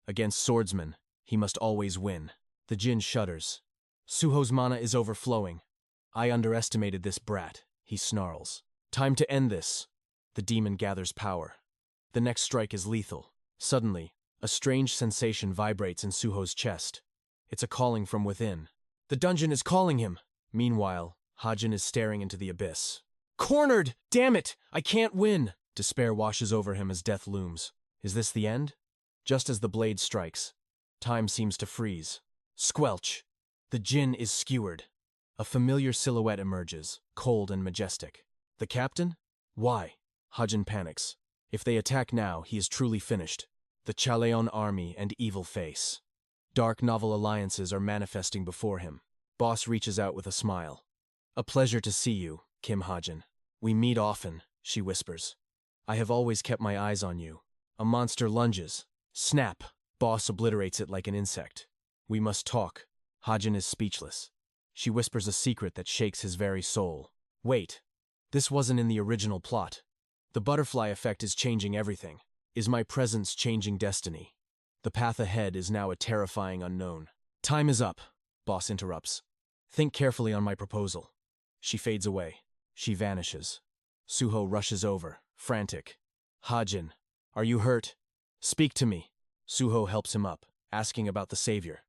Against swordsmen, he must always win. The Jin shudders. Suho's mana is overflowing. I underestimated this brat, he snarls. Time to end this. The demon gathers power. The next strike is lethal. Suddenly, a strange sensation vibrates in Suho's chest. It's a calling from within. The dungeon is calling him. Meanwhile, Hajin is staring into the abyss. Cornered! Damn it! I can't win! Despair washes over him as death looms. Is this the end? Just as the blade strikes, time seems to freeze. Squelch! The Jin is skewered. A familiar silhouette emerges, cold and majestic. The captain? Why? Hajin panics. If they attack now, he is truly finished. The Chaleon army and evil face. Dark novel alliances are manifesting before him. Boss reaches out with a smile. A pleasure to see you, Kim Hajin. We meet often, she whispers. I have always kept my eyes on you. A monster lunges. Snap! Boss obliterates it like an insect. We must talk. Hajin is speechless. She whispers a secret that shakes his very soul. Wait. This wasn't in the original plot. The butterfly effect is changing everything. Is my presence changing destiny? The path ahead is now a terrifying unknown. Time is up, Boss interrupts. Think carefully on my proposal. She fades away. She vanishes. Suho rushes over, frantic. Hajin, are you hurt? Speak to me. Suho helps him up, asking about the savior.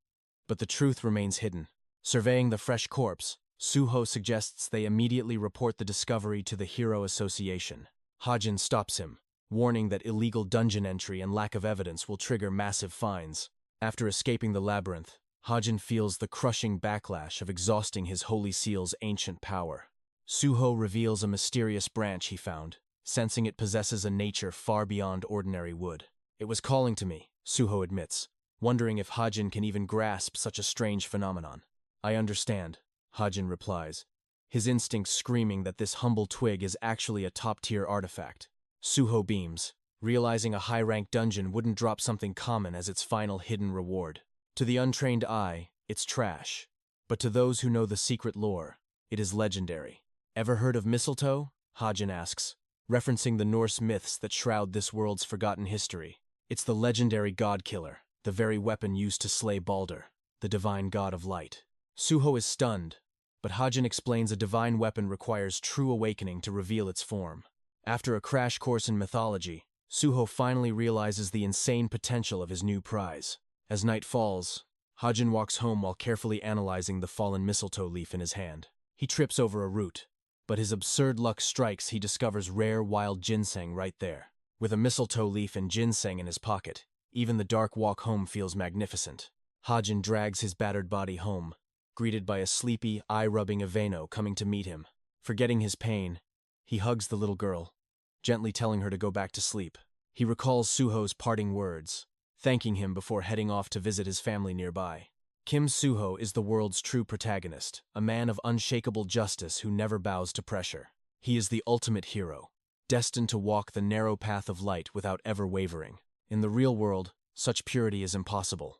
But the truth remains hidden. Surveying the fresh corpse, Suho suggests they immediately report the discovery to the Hero Association. Hajin stops him, warning that illegal dungeon entry and lack of evidence will trigger massive fines. After escaping the labyrinth, Hajin feels the crushing backlash of exhausting his Holy Seal's ancient power. Suho reveals a mysterious branch he found, sensing it possesses a nature far beyond ordinary wood. It was calling to me, Suho admits, wondering if Hajin can even grasp such a strange phenomenon. I understand, Hajin replies, his instincts screaming that this humble twig is actually a top-tier artifact. Suho beams, realizing a high-ranked dungeon wouldn't drop something common as its final hidden reward. To the untrained eye, it's trash. But to those who know the secret lore, it is legendary. Ever heard of mistletoe? Hajin asks, referencing the Norse myths that shroud this world's forgotten history. It's the legendary god killer, the very weapon used to slay Balder, the divine god of light. Suho is stunned, but Hajin explains a divine weapon requires true awakening to reveal its form. After a crash course in mythology, Suho finally realizes the insane potential of his new prize. As night falls, Hajin walks home while carefully analyzing the fallen mistletoe leaf in his hand. He trips over a root, but his absurd luck strikes. He discovers rare wild ginseng right there. With a mistletoe leaf and ginseng in his pocket, even the dark walk home feels magnificent. Hajin drags his battered body home, greeted by a sleepy, eye-rubbing Aveno coming to meet him. Forgetting his pain, he hugs the little girl, gently telling her to go back to sleep. He recalls Suho's parting words, thanking him before heading off to visit his family nearby. Kim Suho is the world's true protagonist, a man of unshakable justice who never bows to pressure. He is the ultimate hero, destined to walk the narrow path of light without ever wavering. In the real world, such purity is impossible,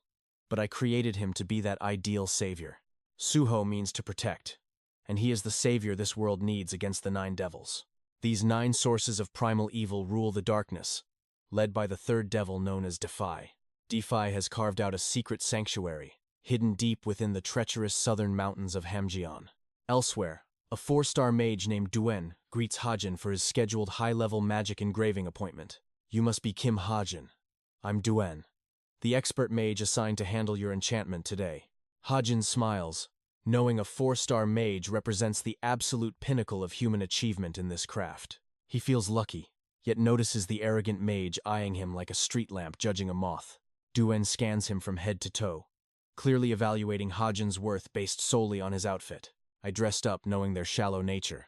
but I created him to be that ideal savior. Suho means to protect, and he is the savior this world needs against the 9 devils. These 9 sources of primal evil rule the darkness, led by the third devil known as 𝒕�𝒕🔥. 𝒕💂💥 has carved out a secret sanctuary, hidden deep within the treacherous southern mountains of Hamjeon. Elsewhere, a 4-star mage named Duen greets Hajin for his scheduled high-level magic engraving appointment. You must be Kim Hajin. I'm Duen, the expert mage assigned to handle your enchantment today. Hajin smiles, knowing a 4-star mage represents the absolute pinnacle of human achievement in this craft. He feels lucky, yet notices the arrogant mage eyeing him like a street lamp judging a moth. Duen scans him from head to toe, clearly evaluating Hajin's worth based solely on his outfit. I dressed up knowing their shallow nature,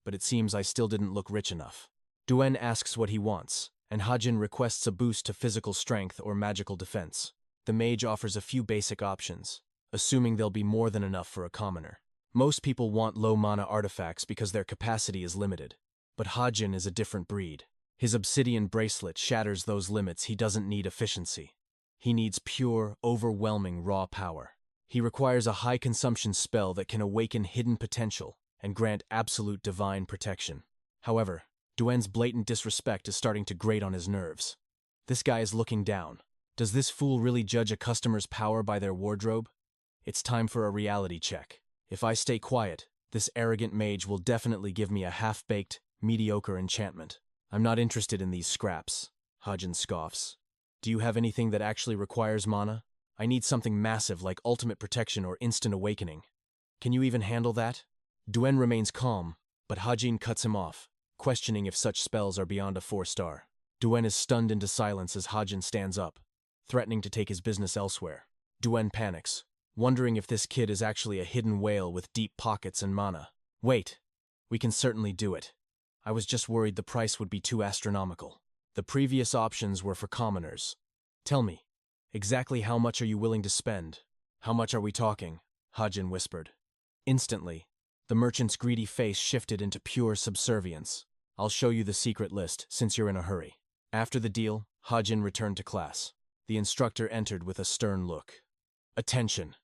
but it seems I still didn't look rich enough. Duen asks what he wants, and Hajin requests a boost to physical strength or magical defense. The mage offers a few basic options, assuming they'll be more than enough for a commoner. Most people want low mana artifacts because their capacity is limited, but Hajin is a different breed. His obsidian bracelet shatters those limits. He doesn't need efficiency. He needs pure, overwhelming raw power. He requires a high-consumption spell that can awaken hidden potential and grant absolute divine protection. However, Duen's blatant disrespect is starting to grate on his nerves. This guy is looking down. Does this fool really judge a customer's power by their wardrobe? It's time for a reality check. If I stay quiet, this arrogant mage will definitely give me a half-baked, mediocre enchantment. I'm not interested in these scraps. Hajin scoffs. Do you have anything that actually requires mana? I need something massive like ultimate protection or instant awakening. Can you even handle that? Duen remains calm, but Hajin cuts him off, questioning if such spells are beyond a 4-star. Duen is stunned into silence as Hajin stands up, threatening to take his business elsewhere. Duen panics, wondering if this kid is actually a hidden whale with deep pockets and mana. Wait, we can certainly do it. I was just worried the price would be too astronomical. The previous options were for commoners. Tell me, exactly how much are you willing to spend? How much are we talking? Hajin whispered. Instantly, the merchant's greedy face shifted into pure subservience. I'll show you the secret list, since you're in a hurry. After the deal, Hajin returned to class. The instructor entered with a stern look. Attention!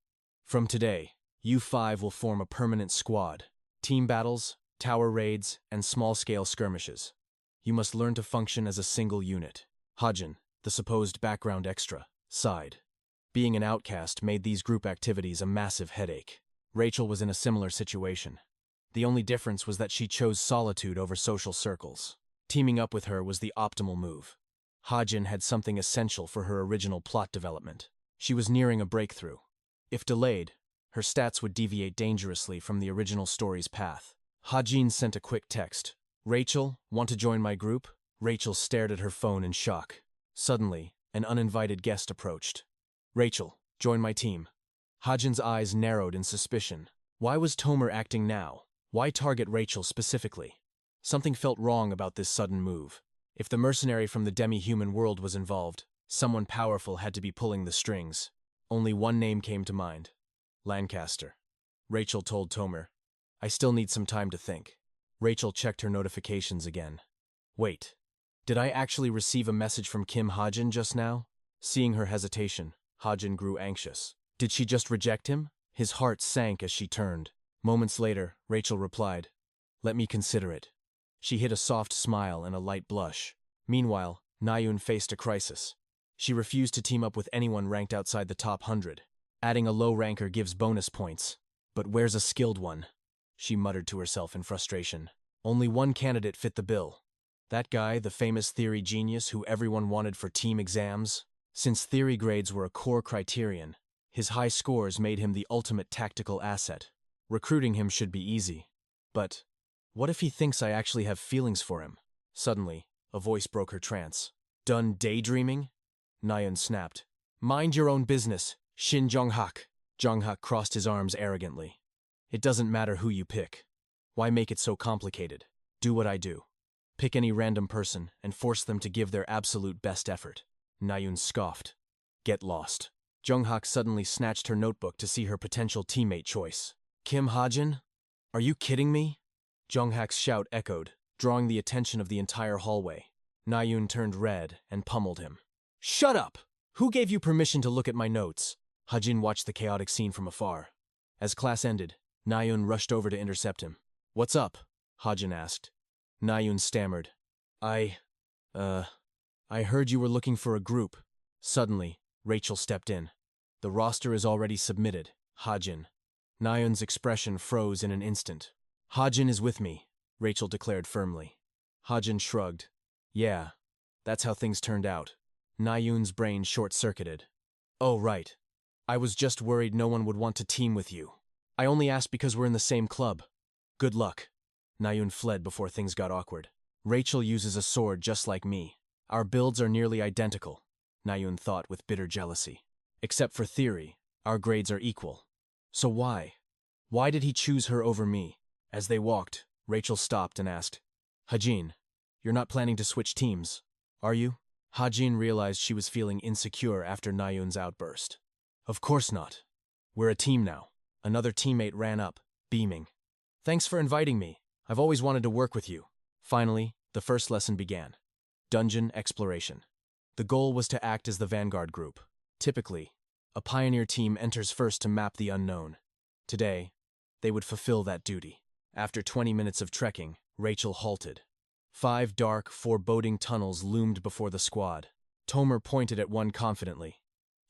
From today, you 5 will form a permanent squad. Team battles, tower raids, and small-scale skirmishes. You must learn to function as a single unit. Hajin, the supposed background extra, sighed. Being an outcast made these group activities a massive headache. Rachel was in a similar situation. The only difference was that she chose solitude over social circles. Teaming up with her was the optimal move. Hajin had something essential for her original plot development. She was nearing a breakthrough. If delayed, her stats would deviate dangerously from the original story's path. Hajin sent a quick text. Rachel, want to join my group? Rachel stared at her phone in shock. Suddenly, an uninvited guest approached. Rachel, join my team. Hajin's eyes narrowed in suspicion. Why was Tomer acting now? Why target Rachel specifically? Something felt wrong about this sudden move. If the mercenary from the demi-human world was involved, someone powerful had to be pulling the strings. Only one name came to mind. Lancaster. Rachel told Tomer. I still need some time to think. Rachel checked her notifications again. Wait, did I actually receive a message from Kim Hajin just now? Seeing her hesitation, Hajin grew anxious. Did she just reject him? His heart sank as she turned. Moments later, Rachel replied, Let me consider it. She hid a soft smile and a light blush. Meanwhile, Nayun faced a crisis. She refused to team up with anyone ranked outside the top 100. Adding a low ranker gives bonus points. But where's a skilled one? She muttered to herself in frustration. Only one candidate fit the bill. That guy, the famous theory genius who everyone wanted for team exams. Since theory grades were a core criterion, his high scores made him the ultimate tactical asset. Recruiting him should be easy. But what if he thinks I actually have feelings for him? Suddenly, a voice broke her trance. Done daydreaming? Nayeon snapped. Mind your own business, Shin Jong-hak. Jong-hak crossed his arms arrogantly. It doesn't matter who you pick. Why make it so complicated? Do what I do. Pick any random person and force them to give their absolute best effort. Nayeon scoffed. Get lost. Jong-hak suddenly snatched her notebook to see her potential teammate choice. Kim Ha-jin? Are you kidding me? Jong-hak's shout echoed, drawing the attention of the entire hallway. Nayeon turned red and pummeled him. Shut up! Who gave you permission to look at my notes? Ha-jin watched the chaotic scene from afar. As class ended, Nayeon rushed over to intercept him. What's up? Ha-jin asked. Nayeon stammered. I heard you were looking for a group. Suddenly, Rachel stepped in. The roster is already submitted, Ha-jin. Nayeon's expression froze in an instant. Ha-jin is with me, Rachel declared firmly. Ha-jin shrugged. Yeah, that's how things turned out. Nayeon's brain short-circuited. Oh, right. I was just worried no one would want to team with you. I only asked because we're in the same club. Good luck. Nayeon fled before things got awkward. Rachel uses a sword just like me. Our builds are nearly identical, Nayeon thought with bitter jealousy. Except for theory, our grades are equal. So why? Why did he choose her over me? As they walked, Rachel stopped and asked, Ha-jin, you're not planning to switch teams, are you? Ha-jin realized she was feeling insecure after Nayeon's outburst. Of course not. We're a team now. Another teammate ran up, beaming. Thanks for inviting me. I've always wanted to work with you. Finally, the first lesson began. Dungeon exploration. The goal was to act as the vanguard group. Typically, a pioneer team enters first to map the unknown. Today, they would fulfill that duty. After 20 minutes of trekking, Rachel halted. 5 dark, foreboding tunnels loomed before the squad. Tomer pointed at one confidently.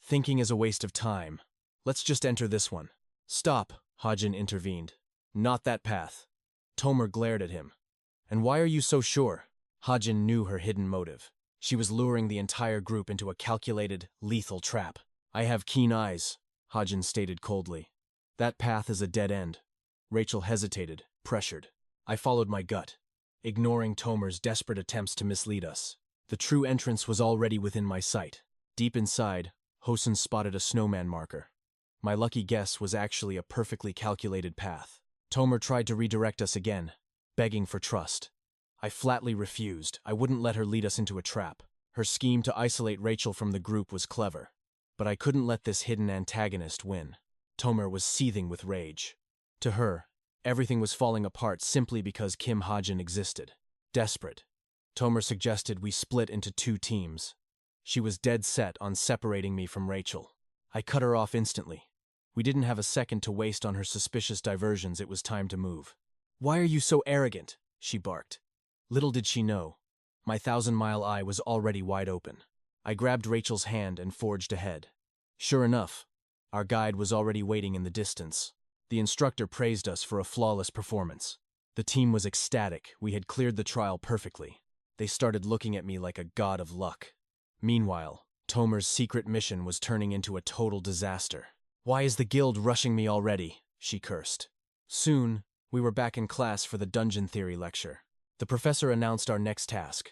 Thinking is a waste of time. Let's just enter this one. Stop, Ha-jin intervened. Not that path. Tomer glared at him. And why are you so sure? Ha-jin knew her hidden motive. She was luring the entire group into a calculated, lethal trap. I have keen eyes, Ha-jin stated coldly. That path is a dead end. Rachel hesitated, pressured. I followed my gut, ignoring Tomer's desperate attempts to mislead us. The true entrance was already within my sight. Deep inside, Hosen spotted a snowman marker. My lucky guess was actually a perfectly calculated path. Tomer tried to redirect us again, begging for trust. I flatly refused. I wouldn't let her lead us into a trap. Her scheme to isolate Rachel from the group was clever. But I couldn't let this hidden antagonist win. Tomer was seething with rage. To her, everything was falling apart simply because Kim Ha-jin existed. Desperate, Tomer suggested we split into 2 teams. She was dead set on separating me from Rachel. I cut her off instantly. We didn't have a second to waste on her suspicious diversions. It was time to move. Why are you so arrogant? She barked. Little did she know, my 1,000-mile eye was already wide open. I grabbed Rachel's hand and forged ahead. Sure enough, our guide was already waiting in the distance. The instructor praised us for a flawless performance. The team was ecstatic. We had cleared the trial perfectly. They started looking at me like a god of luck. Meanwhile, Tomer's secret mission was turning into a total disaster. Why is the guild rushing me already? She cursed. Soon, we were back in class for the dungeon theory lecture. The professor announced our next task.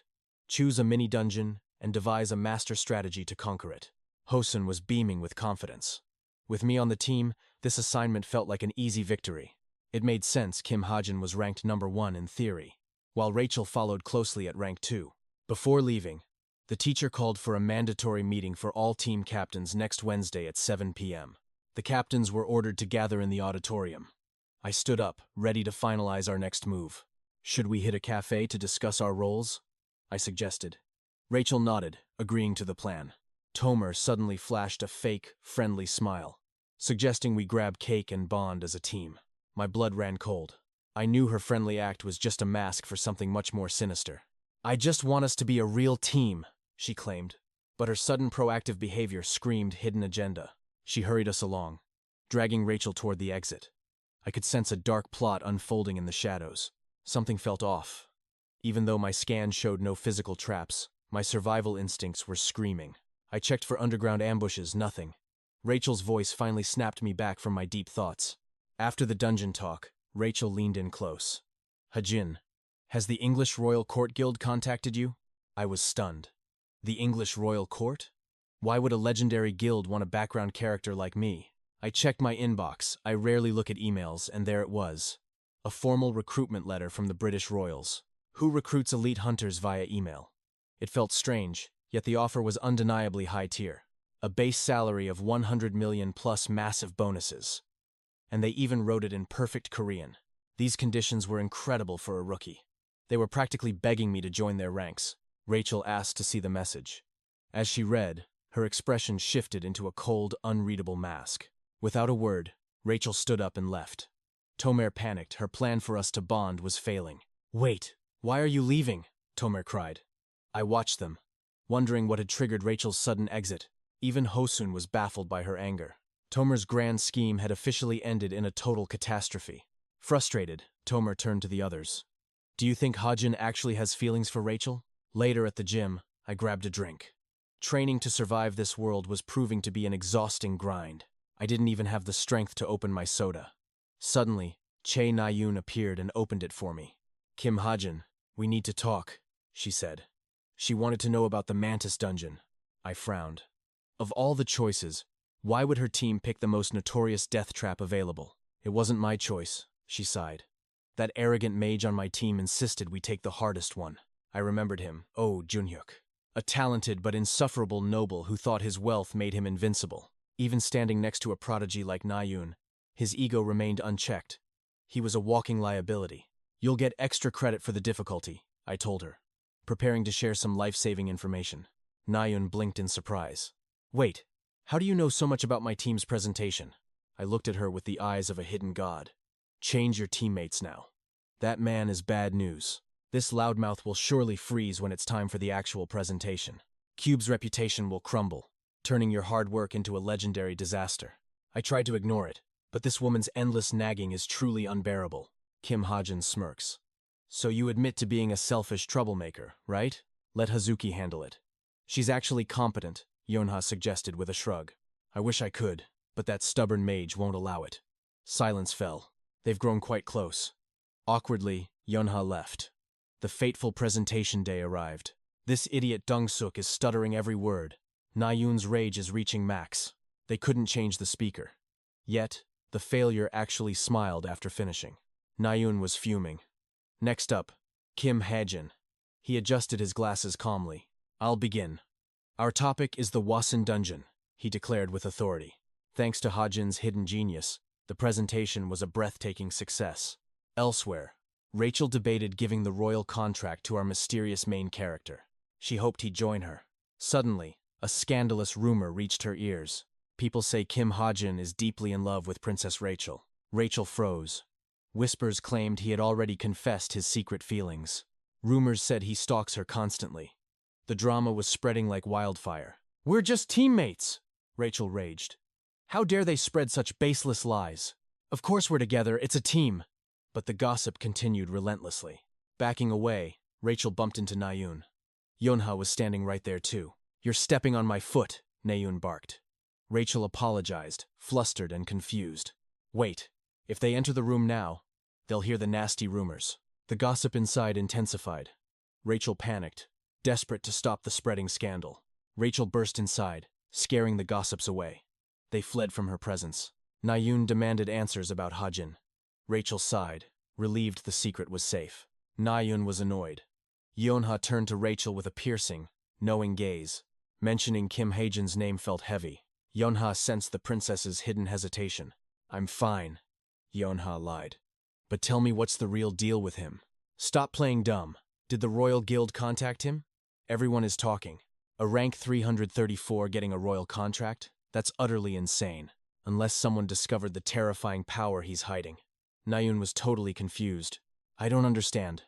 Choose a mini-dungeon and devise a master strategy to conquer it. Hosen was beaming with confidence. With me on the team, this assignment felt like an easy victory. It made sense Kim Ha-jin was ranked number 1 in theory, while Rachel followed closely at rank 2. Before leaving, the teacher called for a mandatory meeting for all team captains next Wednesday at 7 p.m. The captains were ordered to gather in the auditorium. I stood up, ready to finalize our next move. Should we hit a cafe to discuss our roles? I suggested. Rachel nodded, agreeing to the plan. Tomer suddenly flashed a fake, friendly smile, suggesting we grab cake and bond as a team. My blood ran cold. I knew her friendly act was just a mask for something much more sinister. I just want us to be a real team, she claimed. But her sudden proactive behavior screamed hidden agenda. She hurried us along, dragging Rachel toward the exit. I could sense a dark plot unfolding in the shadows. Something felt off. Even though my scan showed no physical traps, my survival instincts were screaming. I checked for underground ambushes, nothing. Rachel's voice finally snapped me back from my deep thoughts. After the dungeon talk, Rachel leaned in close. "Hajin, has the English Royal Court Guild contacted you?" I was stunned. The English Royal Court? Why would a legendary guild want a background character like me? I checked my inbox. I rarely look at emails, and there it was. A formal recruitment letter from the British Royals. Who recruits elite hunters via email? It felt strange, yet the offer was undeniably high tier. A base salary of 100 million plus massive bonuses. And they even wrote it in perfect Korean. These conditions were incredible for a rookie. They were practically begging me to join their ranks. Rachel asked to see the message. As she read, her expression shifted into a cold, unreadable mask. Without a word, Rachel stood up and left. Tomer panicked. Her plan for us to bond was failing. "Wait, why are you leaving?" Tomer cried. I watched them, wondering what had triggered Rachel's sudden exit. Even Hosun was baffled by her anger. Tomer's grand scheme had officially ended in a total catastrophe. Frustrated, Tomer turned to the others. "Do you think Hajin actually has feelings for Rachel?" Later at the gym, I grabbed a drink. Training to survive this world was proving to be an exhausting grind. I didn't even have the strength to open my soda. Suddenly, Che Na-yoon appeared and opened it for me. "Kim Hajin, we need to talk," she said. She wanted to know about the Mantis dungeon. I frowned. Of all the choices, why would her team pick the most notorious death trap available? "It wasn't my choice," she sighed. "That arrogant mage on my team insisted we take the hardest one." I remembered him, Junhyuk. A talented but insufferable noble who thought his wealth made him invincible. Even standing next to a prodigy like Na-yoon, his ego remained unchecked. He was a walking liability. "You'll get extra credit for the difficulty," I told her, preparing to share some life-saving information. Na-yoon blinked in surprise. "Wait, how do you know so much about my team's presentation?" I looked at her with the eyes of a hidden god. "Change your teammates now. That man is bad news. This loudmouth will surely freeze when it's time for the actual presentation. Cube's reputation will crumble, turning your hard work into a legendary disaster." I tried to ignore it, but this woman's endless nagging is truly unbearable. Kim Hajin smirks. "So you admit to being a selfish troublemaker, right? Let Hazuki handle it." "She's actually competent," Yonha suggested with a shrug. "I wish I could, but that stubborn mage won't allow it." Silence fell. They've grown quite close. Awkwardly, Yonha left. The fateful presentation day arrived. This idiot Dong-suk is stuttering every word. Na-yoon's rage is reaching max. They couldn't change the speaker. Yet, the failure actually smiled after finishing. Na-yoon was fuming. Next up, Kim Hajin. He adjusted his glasses calmly. "I'll begin. Our topic is the Wasan Dungeon," he declared with authority. Thanks to Hajin's hidden genius, the presentation was a breathtaking success. Elsewhere, Rachel debated giving the royal contract to our mysterious main character. She hoped he'd join her. Suddenly, a scandalous rumor reached her ears. People say Kim Hajin is deeply in love with Princess Rachel. Rachel froze. Whispers claimed he had already confessed his secret feelings. Rumors said he stalks her constantly. The drama was spreading like wildfire. "We're just teammates," Rachel raged. "How dare they spread such baseless lies? Of course we're together, it's a team." But the gossip continued relentlessly. Backing away, Rachel bumped into Na-yoon. Yonha was standing right there too. "You're stepping on my foot," Na-yoon barked. Rachel apologized, flustered and confused. "Wait, if they enter the room now, they'll hear the nasty rumors." The gossip inside intensified. Rachel panicked, desperate to stop the spreading scandal. Rachel burst inside, scaring the gossips away. They fled from her presence. Na-yoon demanded answers about Hajin. Rachel sighed, relieved the secret was safe. Na-yoon was annoyed. Yonha turned to Rachel with a piercing, knowing gaze. Mentioning Kim Hajin's name felt heavy. Yonha sensed the princess's hidden hesitation. "I'm fine," Yonha lied. "But tell me what's the real deal with him? Stop playing dumb. Did the Royal Guild contact him? Everyone is talking. A rank 334 getting a royal contract? That's utterly insane, unless someone discovered the terrifying power he's hiding." Na-yoon was totally confused. "I don't understand."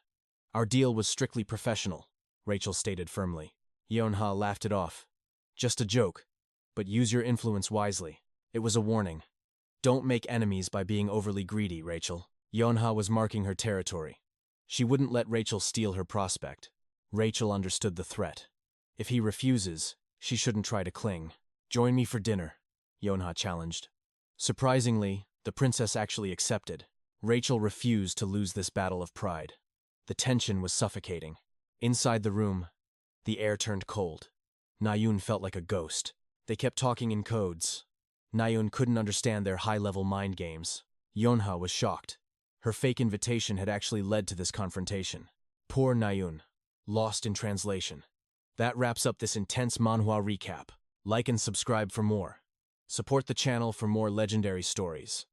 "Our deal was strictly professional," Rachel stated firmly. Yonha laughed it off. Just a joke, but use your influence wisely. It was a warning. Don't make enemies by being overly greedy, Rachel. Yonha was marking her territory. She wouldn't let Rachel steal her prospect. Rachel understood the threat. If he refuses, she shouldn't try to cling. Join me for dinner, Yonha challenged. Surprisingly, the princess actually accepted. Rachel refused to lose this battle of pride. The tension was suffocating. Inside the room, the air turned cold. Nayun felt like a ghost. They kept talking in codes. Nayun couldn't understand their high-level mind games. Yonha was shocked. Her fake invitation had actually led to this confrontation. Poor Nayun, lost in translation. That wraps up this intense manhwa recap. Like and subscribe for more. Support the channel for more legendary stories.